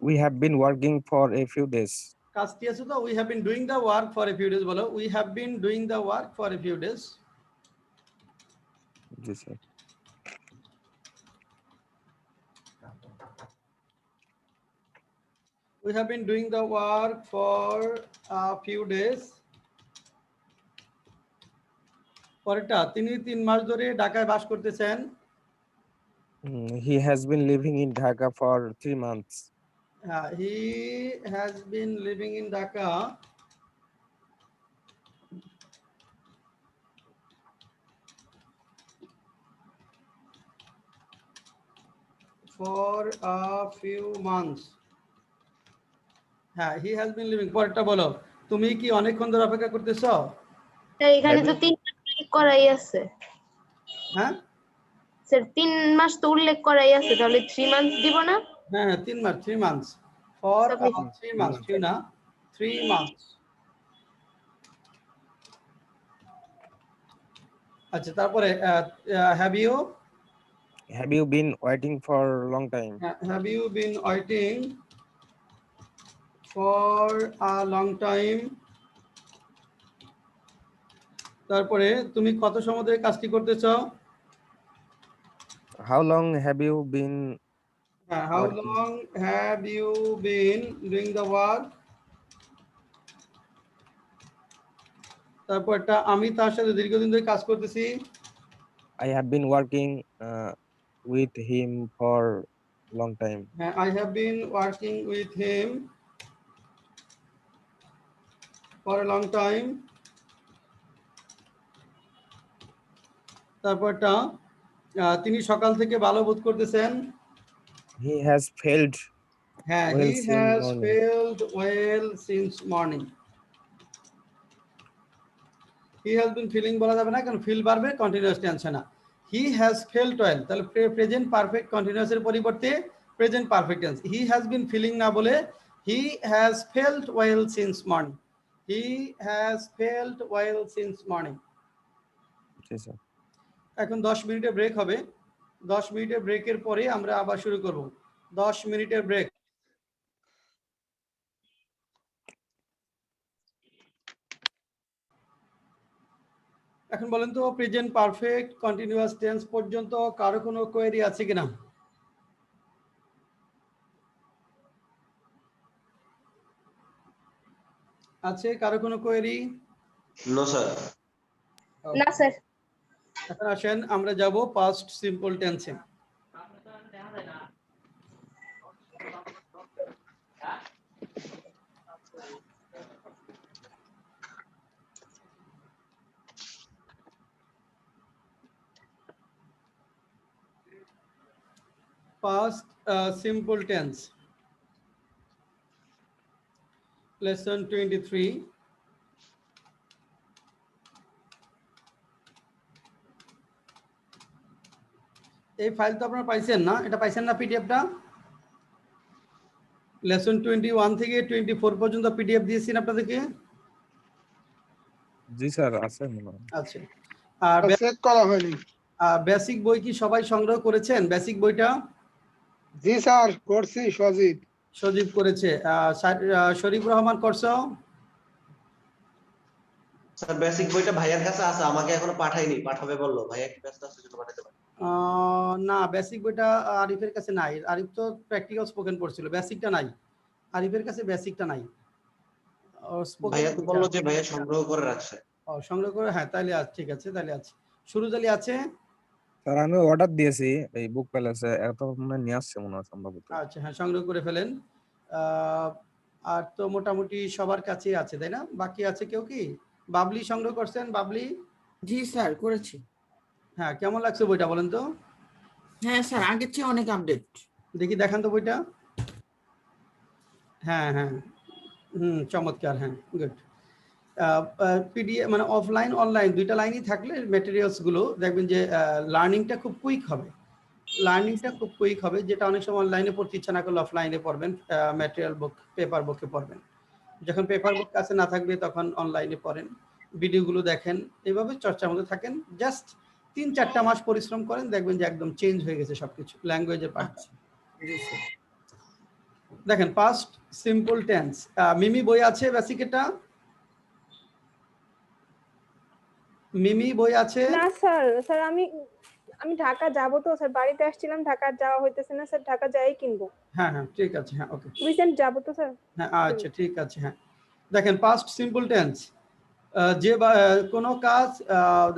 Speaker 2: We have been working for a few days.
Speaker 1: কাজটি আছে তো, we have been doing the work for a few days বলো, we have been doing the work for a few days.
Speaker 2: G sir.
Speaker 1: We have been doing the work for a few days. পরেরটা, তিনি 3 মাস ধরে ঢাকায় বাস করতেছেন।
Speaker 2: He has been living in Dhaka for 3 months.
Speaker 1: He has been living in Dhaka for a few months. হ্যাঁ, he has been living। পরেরটা বলো, তুমি কি অনেকক্ষণ ধরে অপেক্ষা করতেছো?
Speaker 6: স্যার এখানে তো 3 মাস উল্লেখ করাই আছে।
Speaker 1: হ্যাঁ
Speaker 6: স্যার 3 মাস তো উল্লেখ করাই আছে, তাহলে 3 মান্থস দিব না?
Speaker 1: হ্যাঁ, 3 মাস, 3 months for
Speaker 6: Submit.
Speaker 1: 3 months, 2 না 3 months। আচ্ছা, তারপরে have you
Speaker 2: Have you been waiting for a long time?
Speaker 1: have you been waiting for a long time? তারপরে তুমি কত সময় ধরে কাজটি করতেছো?
Speaker 2: How long have you been
Speaker 1: How
Speaker 2: working?
Speaker 1: long have you been doing the work? তারপরটা, আমি তার সাথে দীর্ঘদিন ধরে কাজ করতেছি।
Speaker 2: I have been working with him for long time.
Speaker 1: I have been working with him for a long time. তারপরটা, তিনি সকাল থেকে ভালো বোধ করতেছেন।
Speaker 2: He has felt
Speaker 1: হ্যাঁ,
Speaker 2: well
Speaker 1: he
Speaker 2: since
Speaker 1: has
Speaker 2: morning.
Speaker 1: felt well since morning. He has been feeling বলা যাবে না, কারণ ফিল পারবে কন্টিনিউয়াস টেন্স না। He has felt well, তাহলে প্রেজেন্ট পারফেক্ট কন্টিনিউয়াস এর পরিবর্তে present perfect tense. He has been feeling না বলে he has felt well since morning. He has felt well since morning.
Speaker 2: G sir.
Speaker 1: এখন 10 মিনিটের break হবে। 10 মিনিটের ব্রেকের পরে আমরা আবার শুরু করব। 10 মিনিটের ব্রেক। এখন বলেন তো, প্রেজেন্ট পারফেক্ট কন্টিনিউয়াস টেন্স পর্যন্ত কারো কোনো কোয়েরি আছে কিনা? আছে কারো কোনো কোয়েরি?
Speaker 7: No sir.
Speaker 6: না স্যার।
Speaker 1: এখন আসেন আমরা যাব পাস্ট সিম্পল টেন্সে। Past simple tense, lesson 23. এই ফাইল তো আপনারা পাইছেন না? এটা পাইছেন না পিডিএফটা? লেসন 21 থেকে 24 পর্যন্ত পিডিএফ দিয়েছেন আপনাদেরকে।
Speaker 2: জি স্যার, আছে মনে হয়।
Speaker 1: আচ্ছা, আর
Speaker 5: চেক করা হয়নি।
Speaker 1: বেসিক বই কি সবাই সংগ্রহ করেছেন? বেসিক বইটা?
Speaker 5: জি স্যার, করছি। সজীব
Speaker 1: করেছে। শরীফ রহমান করছো?
Speaker 7: স্যার বেসিক বইটা ভাইয়ার কাছে আছে, আমাকে এখনো পাঠায়নি, পাঠাবে বললো। ভাইয়া কি ব্যস্ত আছে যদি পাঠাতে পারে?
Speaker 1: না, বেসিক বইটা আরিফের কাছে নাই। আরিফ তো প্র্যাকটিক্যাল স্পোকেন পড়ছিল, বেসিকটা নাই আরিফের কাছে, বেসিকটা নাই।
Speaker 7: ভাইয়া তো বললো যে ভাইয়া সংগ্রহ করে রাখছে।
Speaker 1: সংগ্রহ করে, হ্যাঁ তাহলে ঠিক আছে, তাহলে আছে। সুরজ আলী আছে?
Speaker 2: স্যার আমি অর্ডার দিয়েছি এই বুক প্যালেসে, এত মনে নিয়ে আসছে মনে হয় সম্ভবত।
Speaker 1: আচ্ছা, হ্যাঁ সংগ্রহ করে ফেলেন। আর তো মোটামুটি সবার কাছেই আছে, তাই না? বাকি আছে কেউ কি? বাবলি সংগ্রহ করছেন? বাবলি?
Speaker 3: জি স্যার, করেছি।
Speaker 1: হ্যাঁ, কেমন লাগছে বইটা বলেন তো?
Speaker 3: হ্যাঁ স্যার, আগের চেয়ে অনেক আপডেট।
Speaker 1: দেখি দেখান তো বইটা। হ্যাঁ হ্যাঁ, চমৎকার, হ্যাঁ গুড। পিডিএফ মানে অফলাইন অনলাইন দুইটা লাইনই থাকলে ম্যাটেরিয়ালস গুলো দেখবেন যে লার্নিংটা খুব কুইক হবে। যেটা অনেক সময় অনলাইনে পড়তে ইচ্ছা না করলে অফলাইনে পড়বেন, ম্যাটেরিয়াল বুক, পেপার বুকে পড়বেন। যখন পেপার বুক কাছে না থাকবে তখন অনলাইনে পড়েন, ভিডিওগুলো দেখেন, এইভাবে চর্চার মধ্যে থাকেন। জাস্ট 3-4টা মাস পরিশ্রম করেন, দেখবেন যে একদম চেঞ্জ হয়ে গেছে সবকিছু, ল্যাঙ্গুয়েজের পার্টটা।
Speaker 3: জি স্যার।
Speaker 1: দেখেন পাস্ট সিম্পল টেন্স, মিমি বই আছে বেসিক? এটা মিমি বই আছে?
Speaker 4: না স্যার, স্যার আমি ঢাকা যাব তো স্যার, বাড়িতে আসছিলাম, ঢাকা যাওয়া হইতেছে না স্যার, ঢাকা যাই কিনবো।
Speaker 1: হ্যাঁ হ্যাঁ ঠিক আছে, হ্যাঁ ওকে,
Speaker 4: রিসেন্ট যাব তো স্যার।
Speaker 1: হ্যাঁ আচ্ছা ঠিক আছে। হ্যাঁ দেখেন পাস্ট সিম্পল টেন্স, যে কোনো কাজ,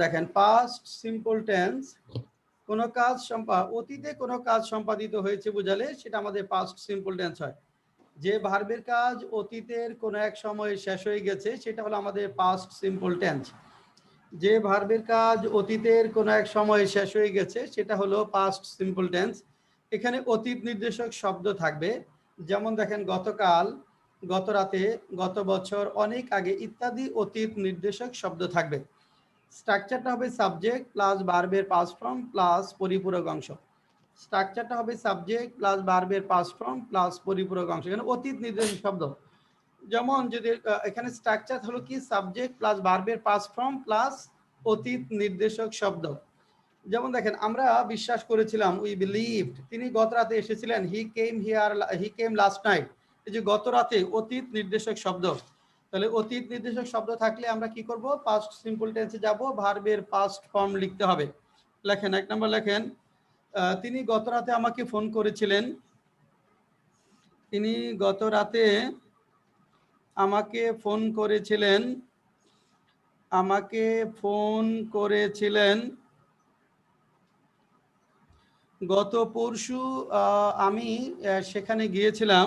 Speaker 1: দেখেন পাস্ট সিম্পল টেন্স কোনো কাজ অতীতে কোনো কাজ সম্পাদিত হয়েছে বোঝালে সেটা আমাদের পাস্ট সিম্পল টেন্স হয়। যে ভার্বের কাজ অতীতের কোনো এক সময়ে শেষ হয়ে গেছে সেটা হলো আমাদের পাস্ট সিম্পল টেন্স। যে ভার্বের কাজ অতীতের কোনো এক সময়ে শেষ হয়ে গেছে সেটা হলো পাস্ট সিম্পল টেন্স। এখানে অতীত নির্দেশক শব্দ থাকবে, যেমন দেখেন গতকাল, গত রাতে, গত বছর, অনেক আগে ইত্যাদি অতীত নির্দেশক শব্দ থাকবে। স্ট্রাকচারটা হবে সাবজেক্ট প্লাস ভার্বের পাস্ট ফর্ম প্লাস পরিপূরক অংশ। স্ট্রাকচারটা হবে সাবজেক্ট প্লাস ভার্বের পাস্ট ফর্ম প্লাস পরিপূরক অংশ। এখানে অতীত নির্দেশক শব্দ, যেমন যদি এখানে স্ট্রাকচার হলো কি সাবজেক্ট প্লাস ভার্বের পাস্ট ফর্ম প্লাস অতীত নির্দেশক শব্দ। যেমন দেখেন আমরা বিশ্বাস করেছিলাম, উই বিলিভড, তিনি গত রাতে এসেছিলেন, হি কেম লাস্ট নাইট। এই যে গত রাতে অতীত নির্দেশক শব্দ, তাহলে অতীত নির্দেশক শব্দ থাকলে আমরা কি করব, পাস্ট সিম্পল টেন্সে যাব, ভার্বের পাস্ট ফর্ম লিখতে হবে। লেখেন 1 নম্বর লেখেন, তিনি গত রাতে আমাকে ফোন করেছিলেন, তিনি গত রাতে আমাকে ফোন করেছিলেন, আমাকে ফোন করেছিলেন। গত পরশু আমি সেখানে গিয়েছিলাম,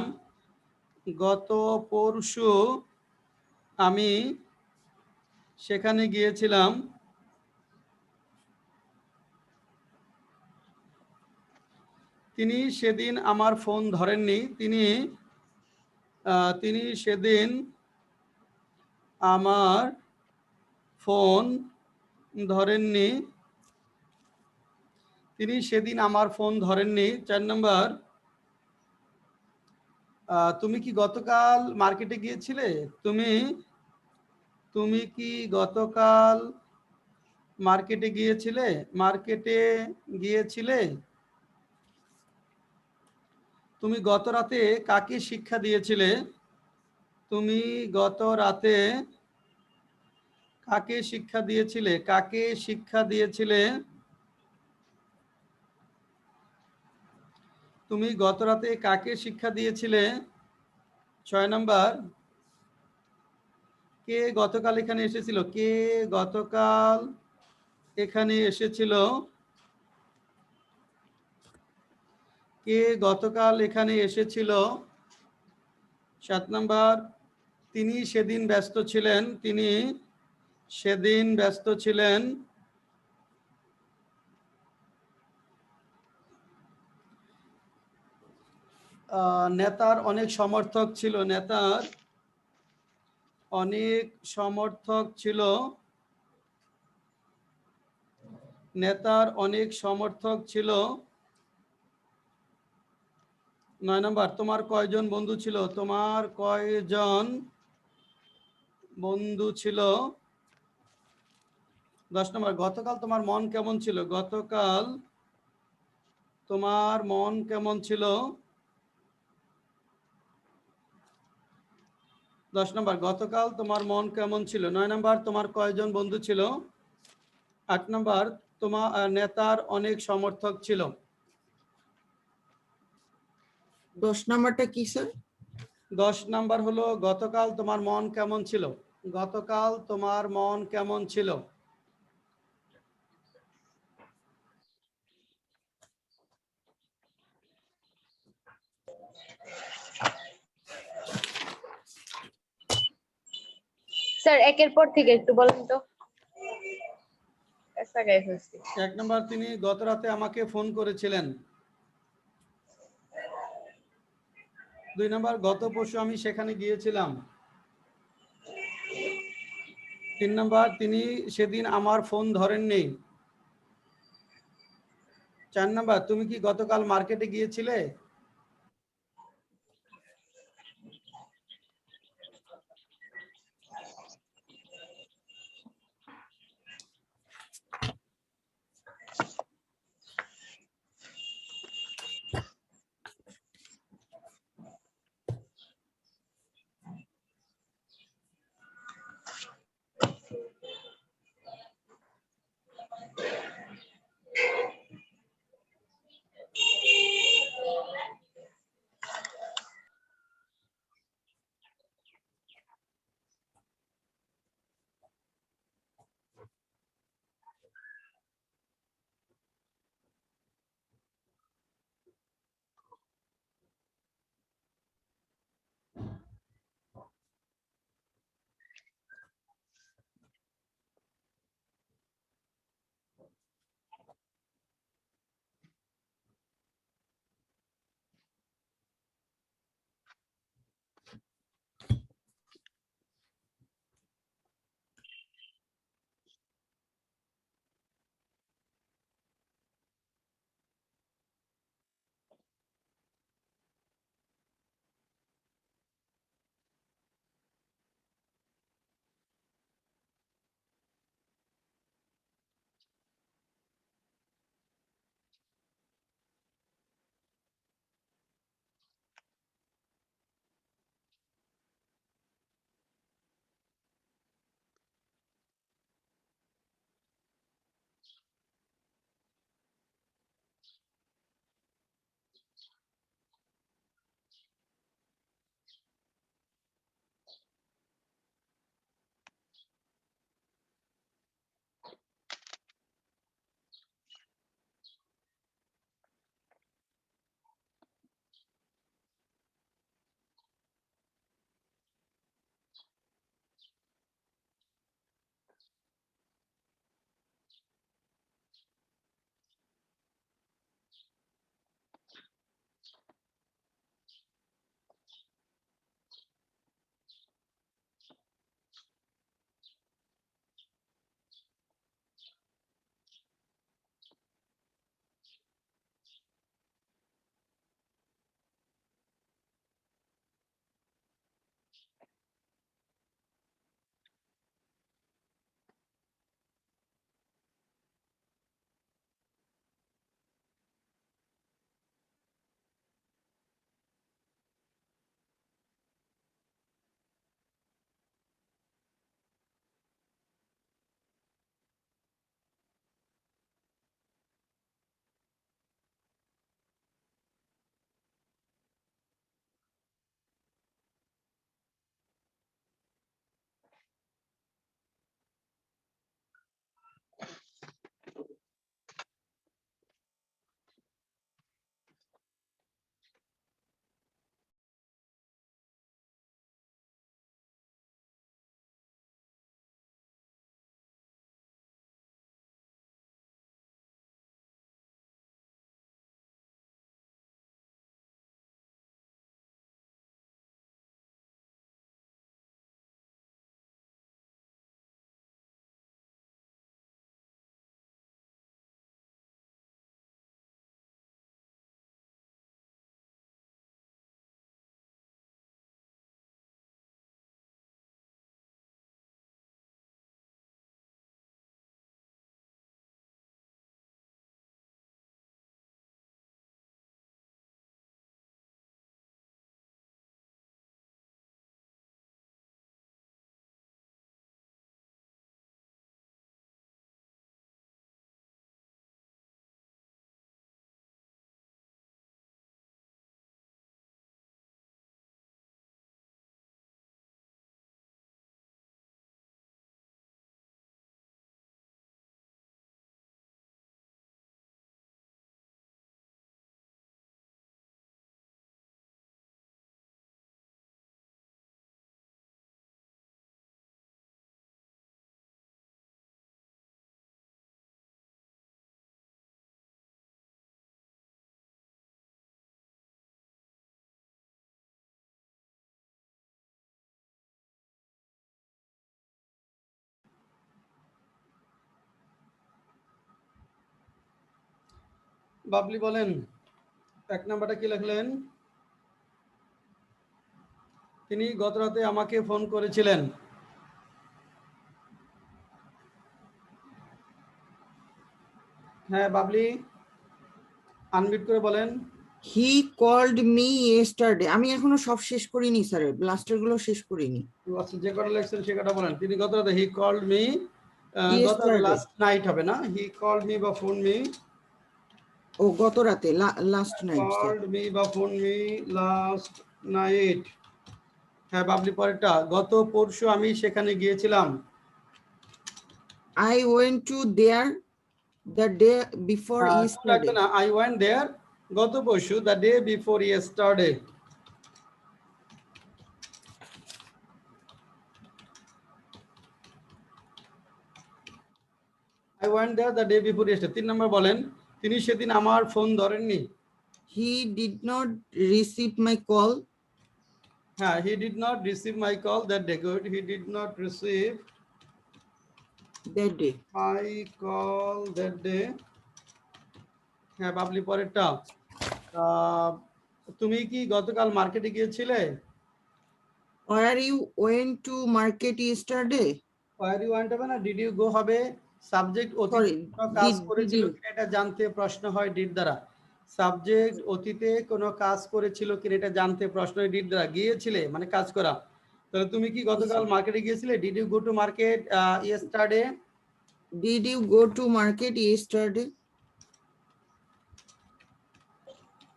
Speaker 1: গত পরশু আমি সেখানে গিয়েছিলাম। তিনি সেদিন আমার ফোন ধরেননি, তিনি সেদিন আমার ফোন ধরেননি, তিনি সেদিন আমার ফোন ধরেননি। 4 নম্বর, তুমি কি গতকাল মার্কেটে গিয়েছিলে, তুমি কি গতকাল মার্কেটে গিয়েছিলে? তুমি গত রাতে কাকে শিক্ষা দিয়েছিলে, তুমি গত রাতে কাকে শিক্ষা দিয়েছিলে? তুমি গত রাতে কাকে শিক্ষা দিয়েছিলে? 6 নম্বর, কে গতকাল এখানে এসেছিল, কে গতকাল এখানে এসেছিল? কে গতকাল এখানে এসেছিল? 7 নম্বর, তিনি সেদিন ব্যস্ত ছিলেন, তিনি সেদিন ব্যস্ত ছিলেন। নেতার অনেক সমর্থক ছিল, নেতার অনেক সমর্থক ছিল, নেতার অনেক সমর্থক ছিল। 9 নম্বর, তোমার কয়জন বন্ধু ছিল, তোমার কয়জন বন্ধু ছিল? 10 নম্বর, গতকাল তোমার মন কেমন ছিল, গতকাল তোমার মন কেমন ছিল? 10 নম্বর, গতকাল তোমার মন কেমন ছিল। 9 নম্বর, তোমার কয়জন বন্ধু ছিল? 8 নম্বর, তোমার নেতার অনেক সমর্থক ছিল।
Speaker 3: 10 নাম্বারটা কি স্যার?
Speaker 1: 10 নাম্বার হলো গতকাল তোমার মন কেমন ছিল, গতকাল তোমার মন কেমন ছিল।
Speaker 6: স্যার একের পর থেকে একটু বলেন তো।
Speaker 1: 1 নম্বর, তিনি গত রাতে আমাকে ফোন করেছিলেন। 2 নম্বর, গত পরশু আমি সেখানে গিয়েছিলাম। 3 নম্বর, তিনি সেদিন আমার ফোন ধরেননি। 4 নম্বর, তুমি কি গতকাল মার্কেটে গিয়েছিলে? বাবলি বলেন 1 নাম্বারটা কি লিখলেন? তিনি গত রাতে আমাকে ফোন করেছিলেন। হ্যাঁ বাবলি, আনমিউট করে বলেন।
Speaker 3: He called me yesterday. আমি এখনো সব শেষ করিনি স্যার, লাস্টের গুলো শেষ করিনি।
Speaker 1: আচ্ছা, যে কটা লেখছেন সে কটা বলেন। তিনি গত রাতে হি কল্ড মি, গত রাতে
Speaker 3: Yesterday.
Speaker 1: লাস্ট নাইট হবে না? হি কল্ড মি বা ফোন মি,
Speaker 3: ও গত রাতে, last night sir.
Speaker 1: Called me বা ফোন মি লাস্ট নাইট। হ্যাঁ বাবলি পরেরটা, গত পরশু আমি সেখানে গিয়েছিলাম।
Speaker 3: I went to there the day before
Speaker 1: লাগবে
Speaker 3: yesterday.
Speaker 1: না, আই ওয়েন্ট দেয়ার, গত পরশু, the day before yesterday. I went there the day before yesterday। 3 নম্বর বলেন, তিনি সেদিন আমার phone ধরেননি।
Speaker 3: He did not receive my call
Speaker 1: হ্যাঁ, he did not receive my call that day। Good, he did not receive
Speaker 3: that day.
Speaker 1: my call that day। হ্যাঁ বাবলি পরেরটা, তুমি কি গতকাল মার্কেটে গিয়েছিলে?
Speaker 3: Where you went to market yesterday?
Speaker 1: Where you went হবে না, did you go হবে। সাবজেক্ট অতীতে
Speaker 3: Sorry,
Speaker 1: কোনো কাজ
Speaker 3: did
Speaker 1: করেছিল
Speaker 3: you?
Speaker 1: কিনা এটা জানতে প্রশ্ন হয় ডিড দ্বারা। সাবজেক্ট অতীতে কোনো কাজ করেছিল কিনা এটা জানতে প্রশ্ন হয় ডিড দ্বারা। গিয়েছিলে মানে কাজ করা। তাহলে তুমি কি গতকাল মার্কেটে গিয়েছিলে? Did you go to market yesterday?
Speaker 3: Did you go to market yesterday?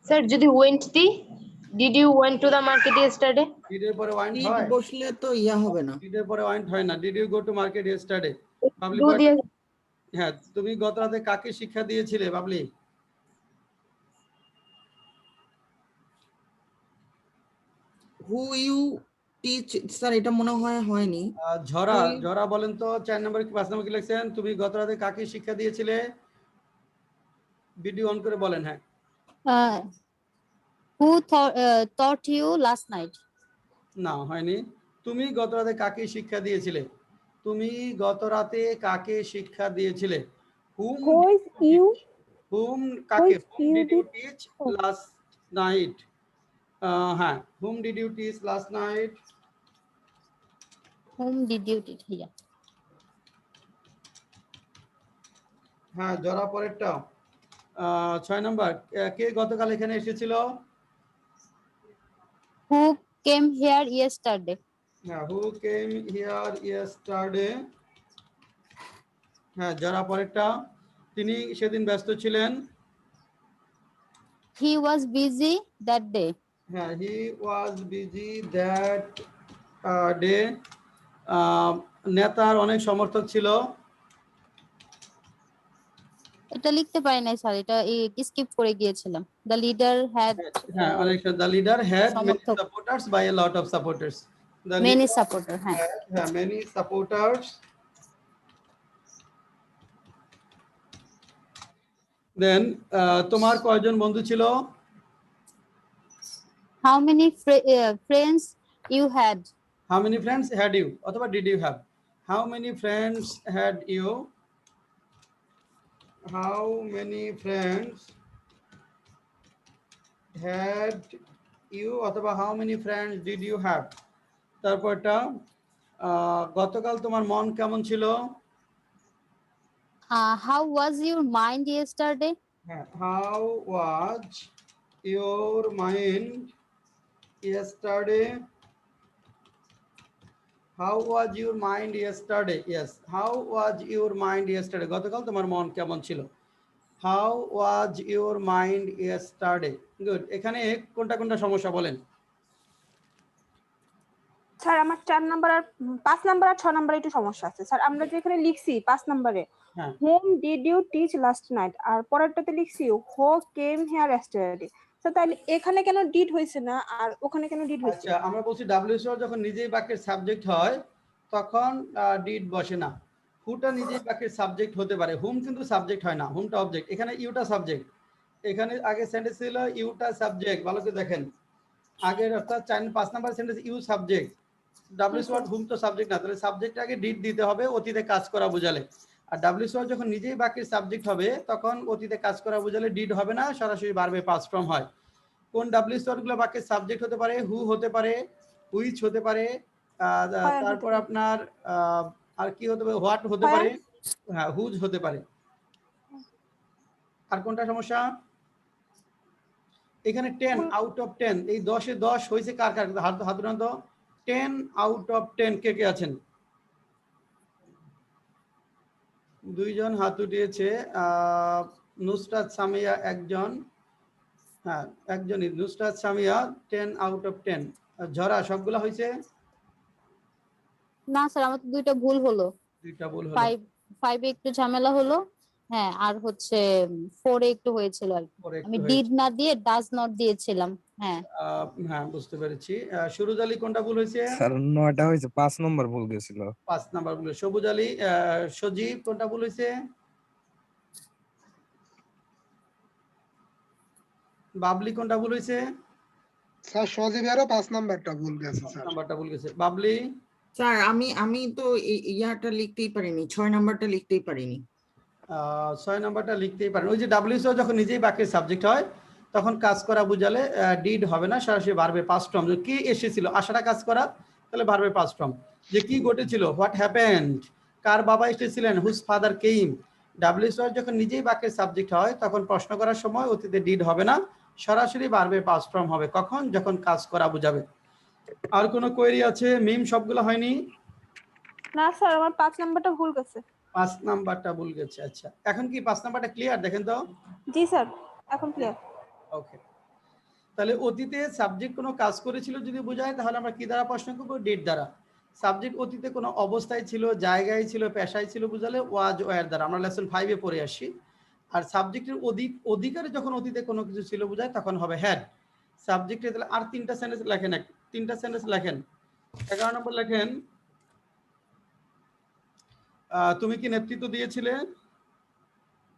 Speaker 6: Sir যদি went দি, did you went to the market yesterday?
Speaker 1: Did এর পরে ওয়ান্ট
Speaker 3: Did
Speaker 1: হয়?
Speaker 3: বসলে তো ইয়া হবে না।
Speaker 1: ডিড এর পরে ওয়ান্ট হয় না। Did you go to market yesterday? Babli
Speaker 6: Do দিয়ে
Speaker 1: হ্যাঁ, তুমি গত রাতে কাকে শিক্ষা দিয়েছিলে Babli?
Speaker 3: Who you teach? Sir এটা মনে হয় হয়নি।
Speaker 1: ঝরা,
Speaker 3: ওই-
Speaker 1: ঝরা বলেন তো 4 নম্বর কি 5 নম্বর কি লিখছেন? তুমি গত রাতে কাকে শিক্ষা দিয়েছিলে? ভিডিও অন করে বলেন। হ্যাঁ,
Speaker 9: Who taught you last night?
Speaker 1: না হয়নি। তুমি গত রাতে কাকে শিক্ষা দিয়েছিলে? তুমি গত রাতে কাকে শিক্ষা দিয়েছিলে? হুম,
Speaker 4: Who is you?
Speaker 1: হুম কাকে,
Speaker 4: is
Speaker 1: hmm
Speaker 4: you
Speaker 1: did you
Speaker 4: did-
Speaker 1: teach
Speaker 4: Oh.
Speaker 1: Last night? হ্যাঁ, hmm did you teach last night?
Speaker 9: Whom did you teach? Yeah.
Speaker 1: হ্যাঁ, ঝরা পরেরটা 6 নম্বর, কে গতকাল এখানে এসেছিল?
Speaker 9: Who came here yesterday?
Speaker 1: হ্যাঁ, হু কেম হিয়ার ইয়েস্টারডে। হ্যাঁ, যারা পরেরটা, তিনি সেদিন ব্যস্ত ছিলেন।
Speaker 9: He was busy that day.
Speaker 1: হ্যাঁ, হি ওয়াজ বিজি দ্যাট ডে। নেতার অনেক সমর্থক ছিল।
Speaker 9: এটা লিখতে পারি নাই স্যার, এটা স্কিপ করে গিয়েছিলাম। The leader had
Speaker 1: হ্যাঁ, অনেক দ্য লিডার হ্যাড মেনি
Speaker 9: সমর্থক।
Speaker 1: Supporters by a lot of supporters. The
Speaker 9: many supporter. হ্যাঁ,
Speaker 1: হ্যাঁ, মেনি সাপোর্টার্স। দেন তোমার কয়জন বন্ধু ছিল?
Speaker 9: how many friends you had?
Speaker 1: How many friends had you? অথবা did you have? How many friends had you? How many friends had you? অথবা how many friends did you have? তারপরটা, গতকাল তোমার মন কেমন ছিল?
Speaker 9: How was your mind yesterday?
Speaker 1: হ্যাঁ, how was your mind yesterday? How was your mind yesterday? Yes, how was your mind yesterday? গতকাল তোমার মন কেমন ছিল? How was your mind yesterday? Good. এখানে কোনটা কোনটা সমস্যা বলেন?
Speaker 4: স্যার আমার 4 নাম্বার আর 5 নাম্বার আর 6 নাম্বারে একটু সমস্যা আছে স্যার। আমরা যে এখানে লিখছি 5 নাম্বারে
Speaker 1: হ্যাঁ,
Speaker 4: whom did you teach last night, আর পরেরটাতে লিখছি who came here yesterday। Sir তাহলে এখানে কেন ডিড হইছে না আর ওখানে কেন ডিড হইছে?
Speaker 1: আচ্ছা, আমরা বলছি ডাব্লিউএসও যখন নিজেই বাক্যের সাবজেক্ট হয় তখন ডিড বসে না। হুটা নিজেই বাক্যের সাবজেক্ট হতে পারে, হুম কিন্তু সাবজেক্ট হয় না, হুমটা অবজেক্ট। এখানে ইউটা সাবজেক্ট। এখানে আগে সেন্টেন্স ছিল ইউটা সাবজেক্ট, ভালো করে দেখেন। আগের অর্থাৎ 5 number sentence you subject, W S word hmm তো সাবজেক্ট না, তাহলে সাবজেক্ট আগে ডিড দিতে হবে অতীতে কাজ করা বোঝালে। আর ডাব্লিউএস ওয়ার যখন নিজেই বাক্যের সাবজেক্ট হবে তখন অতীতে কাজ করা বোঝালে ডিড হবে না, সরাসরি ভার্বে পাস্ট ফর্ম হয়। কোন ডাব্লিউএস ওয়ার্ডগুলো বাক্যের সাবজেক্ট হতে পারে? হু হতে পারে, হুইচ হতে পারে,
Speaker 4: Where হতে
Speaker 1: তারপর
Speaker 4: পারে।
Speaker 1: আপনার আর কি হতে পারে? হোয়াট হতে
Speaker 4: Where?
Speaker 1: পারে, হ্যাঁ হুজ হতে পারে। আর কোনটা সমস্যা? এখানে 10 আউট অফ 10, এই 10-এ 10 হয়েছে কার কার? হাত উঠান তো। 10 আউট অফ 10 কে কে আছেন? দুইজন হাত উঠিয়েছে। নুসরাত সামিয়া একজন, হ্যাঁ একজনই, নুসরাত সামিয়া 10 আউট অফ 10। ঝরা সবগুলা হয়েছে?
Speaker 9: না স্যার, আমার তো দুইটা ভুল হলো।
Speaker 1: দুইটা ভুল হলো।
Speaker 9: 5 এ একটু ঝামেলা হলো, হ্যাঁ, আর হচ্ছে 4 এ একটু হয়েছিল আর কি।
Speaker 1: পরে একটু
Speaker 9: আমি
Speaker 1: হয়েছে।
Speaker 9: ডিড না দিয়ে ডাজ নট দিয়েছিলাম। হ্যাঁ
Speaker 1: হ্যাঁ বুঝতে পেরেছি। সুরুজ আলী কোনটা ভুল হয়েছে?
Speaker 2: স্যার 9টা হয়েছে, 5 নম্বর ভুল গেছিল।
Speaker 1: 5 নাম্বার ভুল। সবুজ আলী, সজীব কোনটা ভুল হয়েছে? বাবলি কোনটা ভুল হয়েছে?
Speaker 5: স্যার সজীবেরও 5 নাম্বারটা ভুল গেছে
Speaker 1: 5
Speaker 5: স্যার।
Speaker 1: নাম্বারটা ভুল গেছে। বাবলি?
Speaker 3: স্যার আমি তো ইয়াটা লিখতেই পারিনি, 6 নাম্বারটা লিখতেই পারিনি।
Speaker 1: 6 নাম্বারটা লিখতেই পারেন। ওই যে ডাব্লিউএসও যখন নিজেই বাক্যের সাবজেক্ট হয় তখন কাজ করা বুঝালে ডিড হবে না, সরাসরি ভার্বে পাস্ট ফর্ম। কি এসেছিল, আশাটা কাজ করা, তাহলে ভার্বে পাস্ট ফর্ম। যে কি ঘটেছিল, হোয়াট হ্যাপেন্ড, কার বাবা এসেছিলেন, হুজ ফাদার কেইম। ডাব্লিউএসও যখন নিজেই বাক্যের সাবজেক্ট হয় তখন প্রশ্ন করার সময় অতীতে ডিড হবে না, সরাসরি ভার্বে পাস্ট ফর্ম হবে। কখন? যখন কাজ করা বুঝাবে। আর কোনো কোয়েরি আছে? মিম সবগুলো হয়নি?
Speaker 4: না স্যার, আমার 5 নাম্বারটা ভুল গেছে।
Speaker 1: 5 নাম্বারটা ভুল গেছে। আচ্ছা, এখন কি 5 নাম্বারটা ক্লিয়ার? দেখেন তো।
Speaker 4: জি স্যার, এখন ক্লিয়ার।
Speaker 1: ওকে, তাহলে অতীতে সাবজেক্ট কোনো কাজ করেছিল যদি বোঝায় তাহলে আমরা কি দ্বারা প্রশ্ন করব? ডিড দ্বারা। সাবজেক্ট অতীতে কোনো অবস্থায় ছিল, জায়গায় ছিল, পেশায় ছিল বুঝালে ওয়াজ ওয়ার দ্বারা। আমরা লেসন 5-এ পড়ে আসি। আর সাবজেক্টের অধিকারে যখন অতীতে কোনো কিছু ছিল বোঝায় তখন হবে হ্যাড। সাবজেক্টে তাহলে আর 3টা সেন্টেন্স লেখেন, 3টা সেন্টেন্স লেখেন। 11 নম্বর লেখেন, তুমি কি নেতৃত্ব দিয়েছিলে?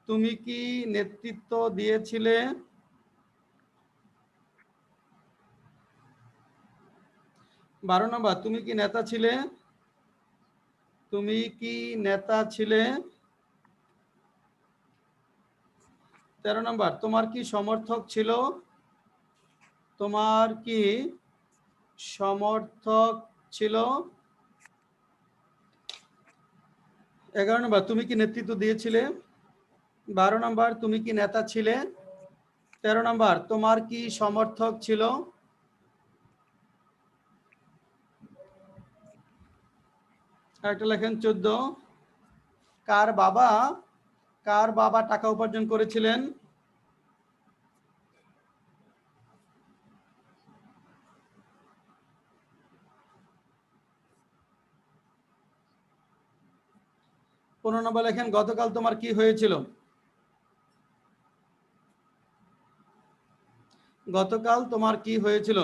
Speaker 1: তুমি কি নেতৃত্ব দিয়েছিলে? 12 নম্বর, তুমি কি নেতা ছিলে? তুমি কি নেতা ছিলে? 13 নম্বর, তোমার কি সমর্থক ছিল? তোমার কি সমর্থক ছিল? 11 নম্বর, তুমি কি নেতৃত্ব দিয়েছিলে? 12 নম্বর, তুমি কি নেতা ছিলে? 13 নম্বর, তোমার কি সমর্থক ছিল? একটা লেখেন 14, কার বাবা টাকা উপার্জন করেছিলেন? পনেরো নম্বর লেখেন, গতকাল তোমার কি হয়েছিল? গতকাল তোমার কি হয়েছিল?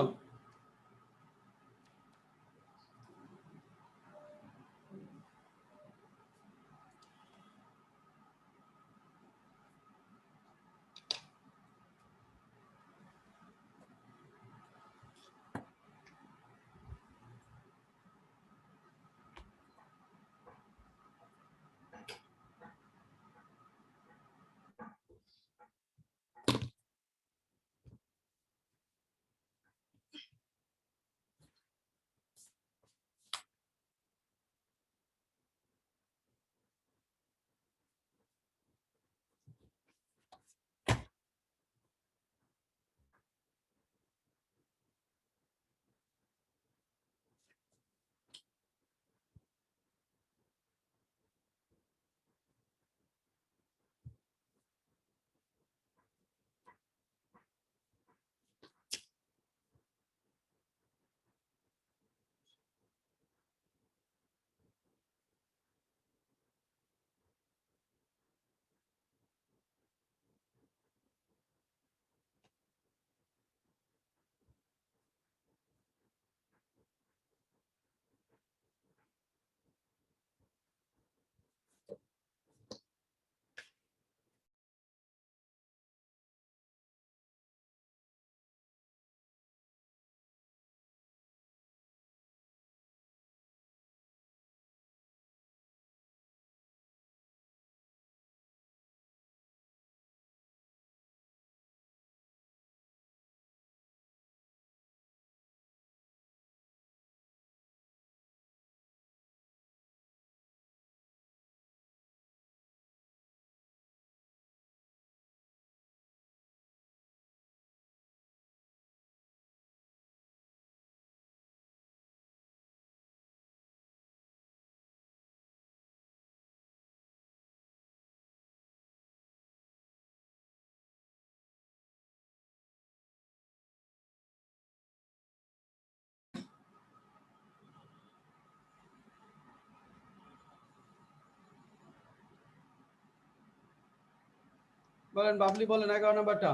Speaker 1: বলেন বাবলি বলেন 11 নাম্বারটা।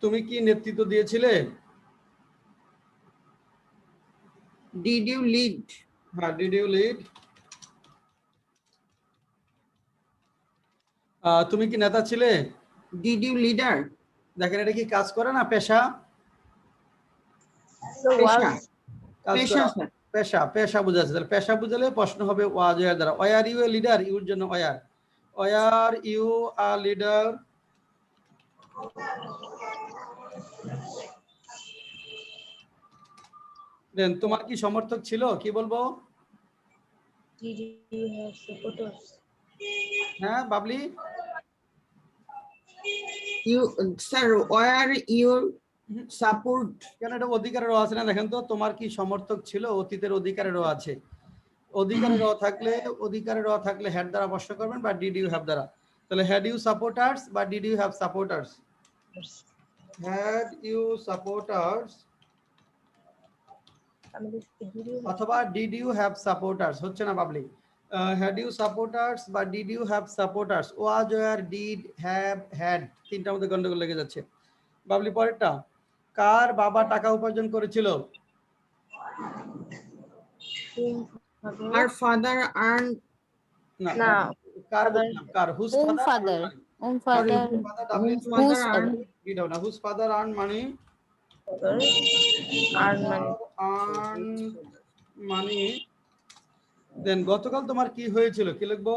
Speaker 1: তুমি কি নেতৃত্ব দিয়েছিলে?
Speaker 3: Did you lead?
Speaker 1: হ্যাঁ, ডিড ইউ লিড? তুমি কি নেতা ছিলে?
Speaker 3: Did you leader?
Speaker 1: দেখেন এটা কি কাজ করে না পেশা?
Speaker 6: So
Speaker 3: Pesha.
Speaker 6: was
Speaker 1: কাজ
Speaker 3: Pesha,
Speaker 1: করা
Speaker 3: sir.
Speaker 1: পেশা, পেশা বোঝাচ্ছে। তাহলে পেশা বুঝালে প্রশ্ন হবে ওয়াজ এর দ্বারা। Were you a leader? Your জন্য were. Were you a leader? Then তোমার কি সমর্থক ছিল? কি বলবো?
Speaker 6: did you have supporters?
Speaker 1: হ্যাঁ Babli?
Speaker 3: You, sir, where your support?
Speaker 1: কেন এটা অধিকারেরও আছে না? দেখেন তো তোমার কি সমর্থক ছিল? অতীতের অধিকারেরও আছে। অধিকারেরও থাকলে হ্যাড দ্বারা প্রশ্ন করবেন বা ডিড ইউ হ্যাভ দ্বারা। তাহলে হ্যাড ইউ সাপোর্টার্স বা did you have supporters? Had you supporters অথবা ডিড ইউ হ্যাভ সাপোর্টার্স হচ্ছে না বাবলি? হ্যাড ইউ সাপোর্টার্স বা did you have supporters, was were did have had, তিনটার মধ্যে গন্ডগোল লেগে যাচ্ছে। বাবলি পরেরটা, কার বাবা টাকা উপার্জন করেছিল?
Speaker 3: Our father earned.
Speaker 1: না
Speaker 6: না,
Speaker 1: কার
Speaker 6: father.
Speaker 1: বললাম, কার whose
Speaker 9: Whom
Speaker 1: father
Speaker 9: father? Whom
Speaker 3: Sorry,
Speaker 9: father?
Speaker 3: whom
Speaker 9: Whose
Speaker 3: father
Speaker 9: father?
Speaker 3: earned.
Speaker 1: Did না, whose father earn money?
Speaker 6: Earn money.
Speaker 1: Earn money. Then গতকাল তোমার কি হয়েছিল? কি লিখবো?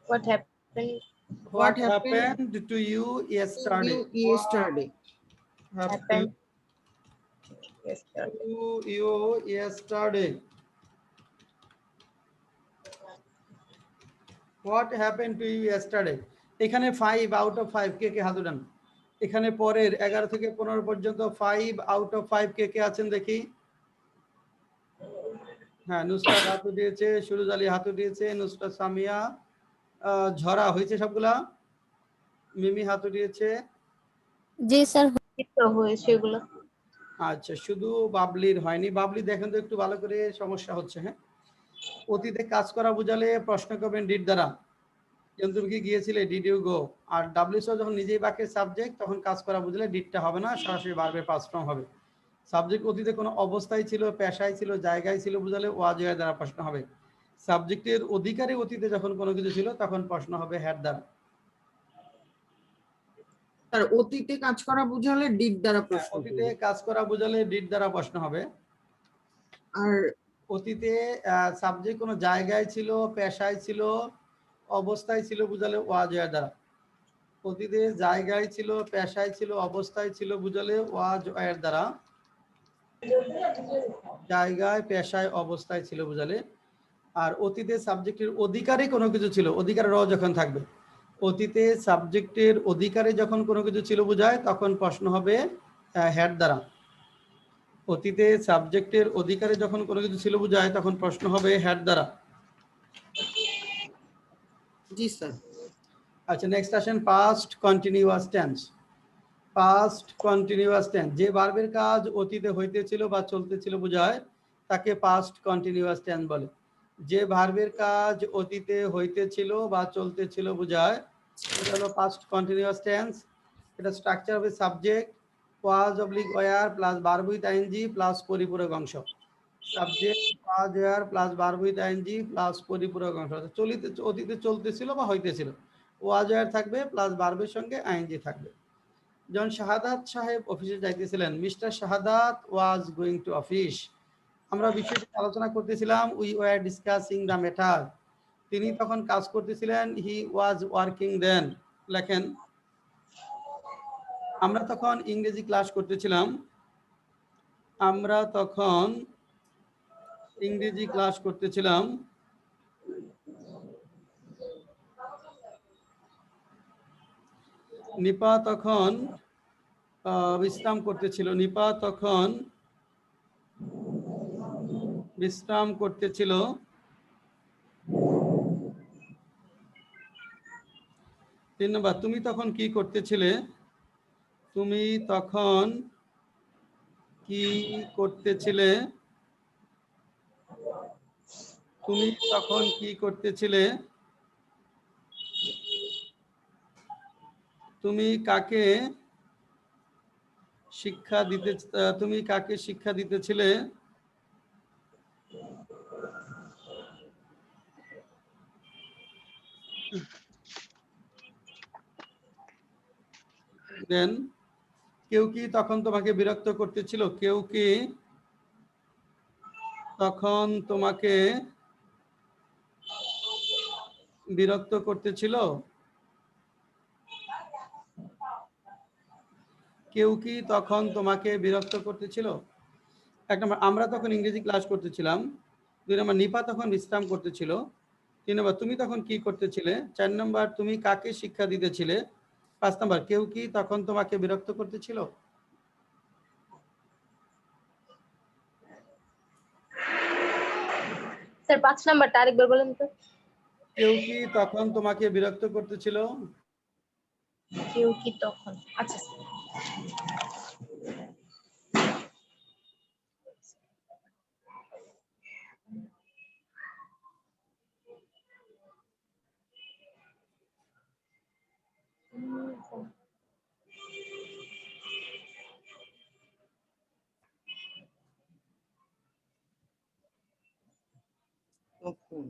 Speaker 6: What happened?
Speaker 1: What
Speaker 3: happened
Speaker 1: happened to you yesterday?
Speaker 3: You yesterday?
Speaker 1: Happened
Speaker 6: Yesterday.
Speaker 1: to you yesterday? What happened to you yesterday? এখানে 5 out of 5 কে কে হাত উঠান? এখানে পরের 11 থেকে 15 পর্যন্ত 5 আউট অফ 5 কে কে আছেন দেখি? হ্যাঁ, নুসরাত হাত উঠিয়েছে, সুরুজ আলী হাত উঠিয়েছে, নুসরাত সামিয়া, ঝরা হয়েছে সবগুলা, মিমি হাত উঠিয়েছে।
Speaker 9: জি স্যার।
Speaker 6: তো হয়েছে এগুলো।
Speaker 1: আচ্ছা, শুধু বাবলির হয়নি। বাবলি দেখেন তো একটু ভালো করে, সমস্যা হচ্ছে। হ্যাঁ, অতীতে কাজ করা বুঝালে প্রশ্ন করবেন ডিড দ্বারা। যেমন তুমি কি গিয়েছিলে, ডিড ইউ গো। আর ডাব্লিউএসও যখন নিজেই বাক্যের সাবজেক্ট, তখন কাজ করা বুঝলে ডিডটা হবে না, সরাসরি ভার্বের পাস্ট ফর্ম হবে। সাবজেক্ট অতীতে কোনো অবস্থায় ছিল, পেশায় ছিল, জায়গায় ছিল বুঝালে ওয়াজ এর দ্বারা প্রশ্ন হবে। সাবজেক্টের অধিকারী অতীতে যখন কোনো কিছু ছিল, তখন প্রশ্ন হবে হ্যাড দ্বারা।
Speaker 3: তার অতীতে কাজ করা বুঝালে ডিড দ্বারা প্রশ্ন
Speaker 1: অতীতে
Speaker 3: করবে।
Speaker 1: কাজ করা বুঝালে ডিড দ্বারা প্রশ্ন হবে।
Speaker 3: আর
Speaker 1: অতীতে সাবজেক্ট কোনো জায়গায় ছিল, পেশায় ছিল, অবস্থায় ছিল বুঝালে ওয়াজ এর দ্বারা। অতীতে জায়গায় ছিল, পেশায় ছিল, অবস্থায় ছিল বুঝালে ওয়াজ এর দ্বারা। জায়গায়, পেশায়, অবস্থায় ছিল বুঝালে। আর অতীতে সাবজেক্টের অধিকারে কোনো কিছু ছিল, অধিকার র যখন থাকবে, অতীতে সাবজেক্টের অধিকারে যখন কোনো কিছু ছিল বোঝায়, তখন প্রশ্ন হবে হ্যাড দ্বারা। অতীতে সাবজেক্টের অধিকারে যখন কোনো কিছু ছিল বোঝায়, তখন প্রশ্ন হবে হ্যাড দ্বারা।
Speaker 3: জি স্যার।
Speaker 1: আচ্ছা, নেক্সট আসেন past continuous tense. Past continuous tense, যে ভার্বের কাজ অতীতে হইতেছিল বা চলতেছিল বোঝায়, তাকে পাস্ট কন্টিনিউয়াস টেন্স বলে। যে ভার্বের কাজ অতীতে হইতেছিল বা চলতেছিল বোঝায়, এটা হলো পাস্ট কন্টিনিউয়াস টেন্স। এটা স্ট্রাকচার হবে subject was oblique were plus verb with ING plus পরিপূরক অংশ। Subject was were plus verb with ING plus পরিপূরক অংশ। অতীতে চলতেছিল বা হইতেছিল, ওয়াজ ওয়ার থাকবে প্লাস ভার্বের সঙ্গে আইএনজি থাকবে। যখন শাহাদাত সাহেব অফিসে যাইতেছিলেন, Mister Shahadat was going to office. আমরা বিষয়টি আলোচনা করতেছিলাম, we were discussing the matter. তিনি তখন কাজ করতেছিলেন, হি ওয়াজ ওয়ার্কিং দেন। লেখেন, আমরা তখন ইংরেজি ক্লাস করতেছিলাম। আমরা তখন ইংরেজি ক্লাস করতেছিলাম। নিপা তখন বিশ্রাম করতেছিল। নিপা তখন বিশ্রাম করতেছিল। 3 নম্বর, তুমি তখন কি করতেছিলে? তুমি তখন কি করতেছিলে? তুমি তখন কি করতেছিলে? তুমি কাকে শিক্ষা দিতেছিলে? দেন কেউ কি তখন তোমাকে বিরক্ত করতেছিল? কেউ কি তখন তোমাকে বিরক্ত করতেছিল? কেউ কি তখন তোমাকে বিরক্ত করতেছিল? 1 নম্বর, আমরা তখন ইংরেজি ক্লাস করতেছিলাম। 2 নম্বর, নিপা তখন বিশ্রাম করতেছিল। 3 নম্বর, তুমি তখন কি করতেছিলে? 4 নম্বর, তুমি কাকে শিক্ষা দিতেছিলে? 5 নম্বর, কেউ কি তখন তোমাকে বিরক্ত করতেছিল?
Speaker 6: স্যার 5 নাম্বারটা আরেকবার বলেন তো।
Speaker 1: কেউ কি তখন তোমাকে বিরক্ত করতেছিল?
Speaker 6: কেউ কি তখন, আচ্ছা স্যার।
Speaker 3: তখন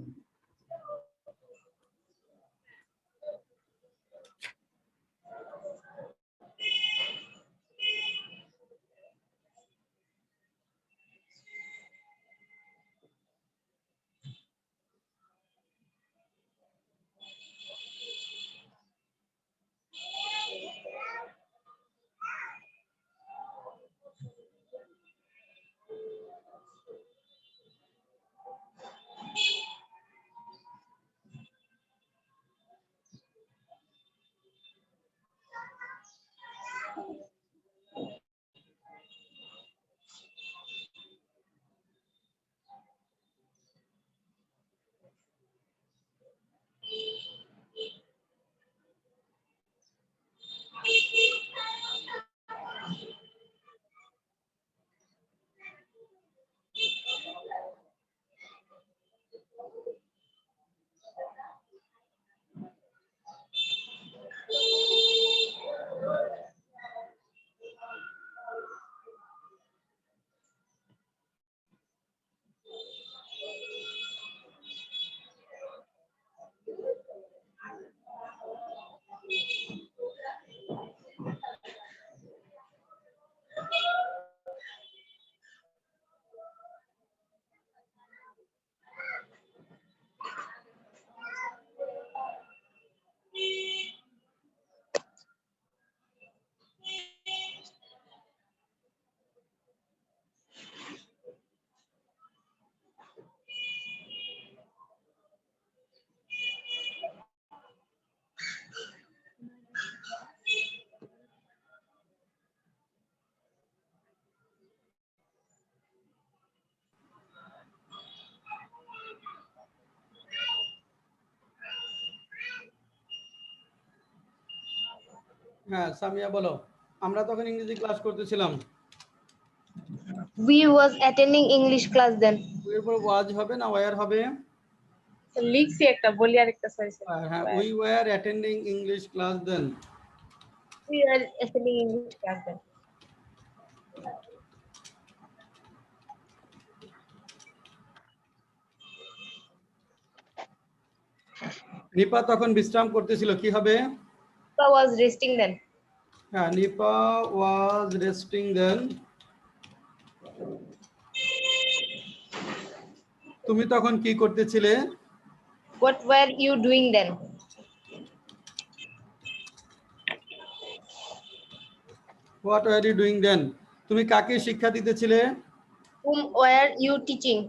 Speaker 1: হ্যাঁ, সামিয়া বলো। আমরা তখন ইংরেজি ক্লাস করতেছিলাম।
Speaker 6: We was attending English class then.
Speaker 1: এর পর ওয়াজ হবে না ওয়্যার হবে?
Speaker 6: লিখছি একটা, বলি আরেকটা, সরি স্যার।
Speaker 1: হ্যাঁ, we were attending English class then.
Speaker 6: We are attending English class then.
Speaker 1: Nipa তখন বিশ্রাম করতেছিল, কি হবে?
Speaker 6: Nipa was resting then.
Speaker 1: হ্যাঁ, নিপা was resting then. তুমি তখন কি করতেছিলে?
Speaker 6: What were you doing then?
Speaker 1: What were you doing then? তুমি কাকে শিক্ষা দিতেছিলে?
Speaker 6: Whom were you teaching?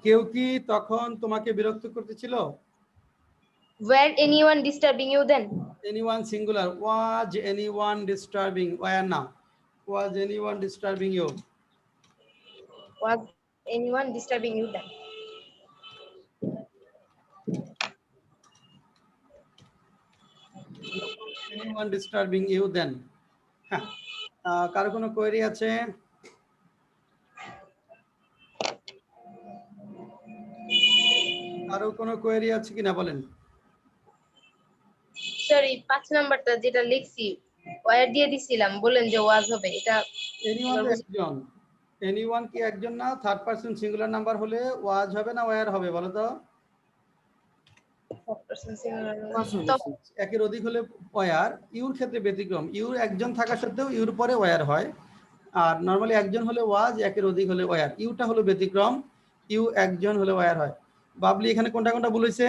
Speaker 1: কেউ কি তখন তোমাকে বিরক্ত করতেছিল?
Speaker 6: Were anyone disturbing you then?
Speaker 1: Anyone singular. Was anyone disturbing? Where now? Was anyone disturbing you?
Speaker 6: Was anyone disturbing you then?
Speaker 1: Anyone disturbing you then? হ্যাঁ, কারো কোনো কোয়েরি আছে? আরো কোনো কোয়েরি আছে কিনা বলেন?
Speaker 6: সরি 5 নাম্বারটা যেটা লিখছি ওয়ার দিয়ে দিছিলাম, বলেন যে ওয়াজ হবে, এটা
Speaker 1: এনিওয়ান তো একজন, এনিওয়ান কি একজন না? থার্ড পারসন সিঙ্গুলার নাম্বার হলে ওয়াজ হবে না ওয়ার হবে বলো তো? একের অধিক হলে ওয়ার, ইউর ক্ষেত্রে ব্যতিক্রম, ইউর একজন থাকা সত্ত্বেও ইউর পরে ওয়ার হয়, আর নরমালি একজন হলে ওয়াজ, একের অধিক হলে ওয়ার। ইউটা হলো ব্যতিক্রম, ইউ একজন হলে ওয়ার হয়। বাবলি এখানে কোনটা কোনটা বলেছে?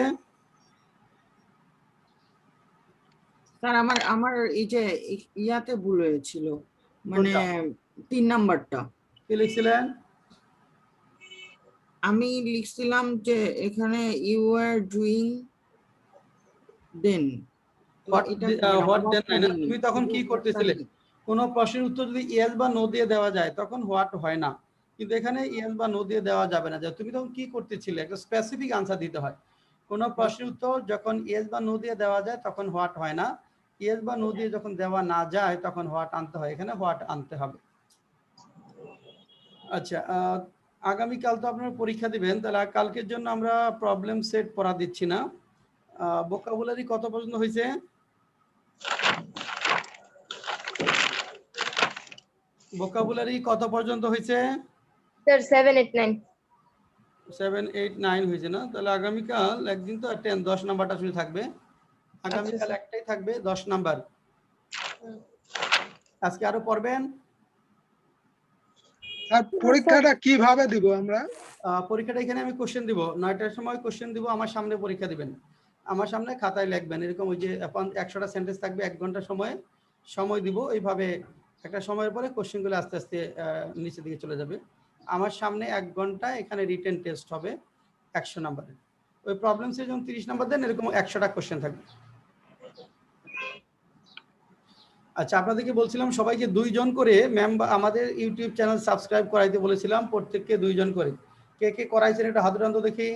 Speaker 3: স্যার আমার এই যে ইয়াতে ভুল হয়েছিল, মানে 3 নাম্বারটা
Speaker 1: কি লিখছিলেন?
Speaker 3: আমি লিখছিলাম যে এখানে ইউ আর ডুইং দেন,
Speaker 1: তুমি তখন কি করতেছিলে? কোন প্রশ্নের উত্তর যদি ইয়েস বা নো দিয়ে দেওয়া যায় তখন হোয়াট হয় না, কিন্তু এখানে ইয়েস বা নো দিয়ে দেওয়া যাবে না। তুমি তখন কি করতেছিলে? একটা স্পেসিফিক আনসার দিতে হয়। কোন প্রশ্নের উত্তর যখন ইয়েস বা নো দিয়ে দেওয়া যায় তখন হোয়াট হয় না, ইয়েস বা নো দিয়ে যখন দেওয়া না যায় তখন হোয়াট আনতে হয়, এখানে হোয়াট আনতে হবে। আচ্ছা, আগামীকাল তো আপনারা পরীক্ষা দিবেন, তাহলে কালকের জন্য আমরা প্রবলেম সেট পড়া দিচ্ছি না। ভোকাবুলারি কত পর্যন্ত হয়েছে? ভোকাবুলারি কত পর্যন্ত হয়েছে?
Speaker 6: স্যার 7 8 9
Speaker 1: 7 8 9 হয়েছে না? তাহলে আগামীকাল একদিন তো 10 নাম্বারটা শুরু থাকবে, আগামীকাল একটাই থাকবে 10 নাম্বার। আজকে আরো পড়বেন?
Speaker 5: আর পরীক্ষাটা কিভাবে দিব আমরা?
Speaker 1: পরীক্ষাটা এখানে আমি কোশ্চেন দিব, 9টার সময় কোশ্চেন দিব, আমার সামনে পরীক্ষা দিবেন, আমার সামনে খাতায় লিখবেন, এরকম ওই যে 100টা সেন্টেন্স থাকবে, 1 ঘন্টা সময় দিব, এইভাবে একটা সময়ের পরে কোশ্চেনগুলো আস্তে আস্তে নিচের দিকে চলে যাবে। আমার সামনে 1 ঘন্টা এখানে রিটেন টেস্ট হবে 100 নাম্বারের। ওই প্রবলেমসে যখন 30 নাম্বার দেন এরকম 100টা কোশ্চেন থাকবে। আচ্ছা, আপনাদেরকে বলছিলাম সবাইকে 2 জন করে ম্যাম আমাদের ইউটিউব চ্যানেল সাবস্ক্রাইব করাইতে বলেছিলাম, প্রত্যেককে 2 জন করে। কে কে করাইছেন এটা হাত উঠান তো দেখি।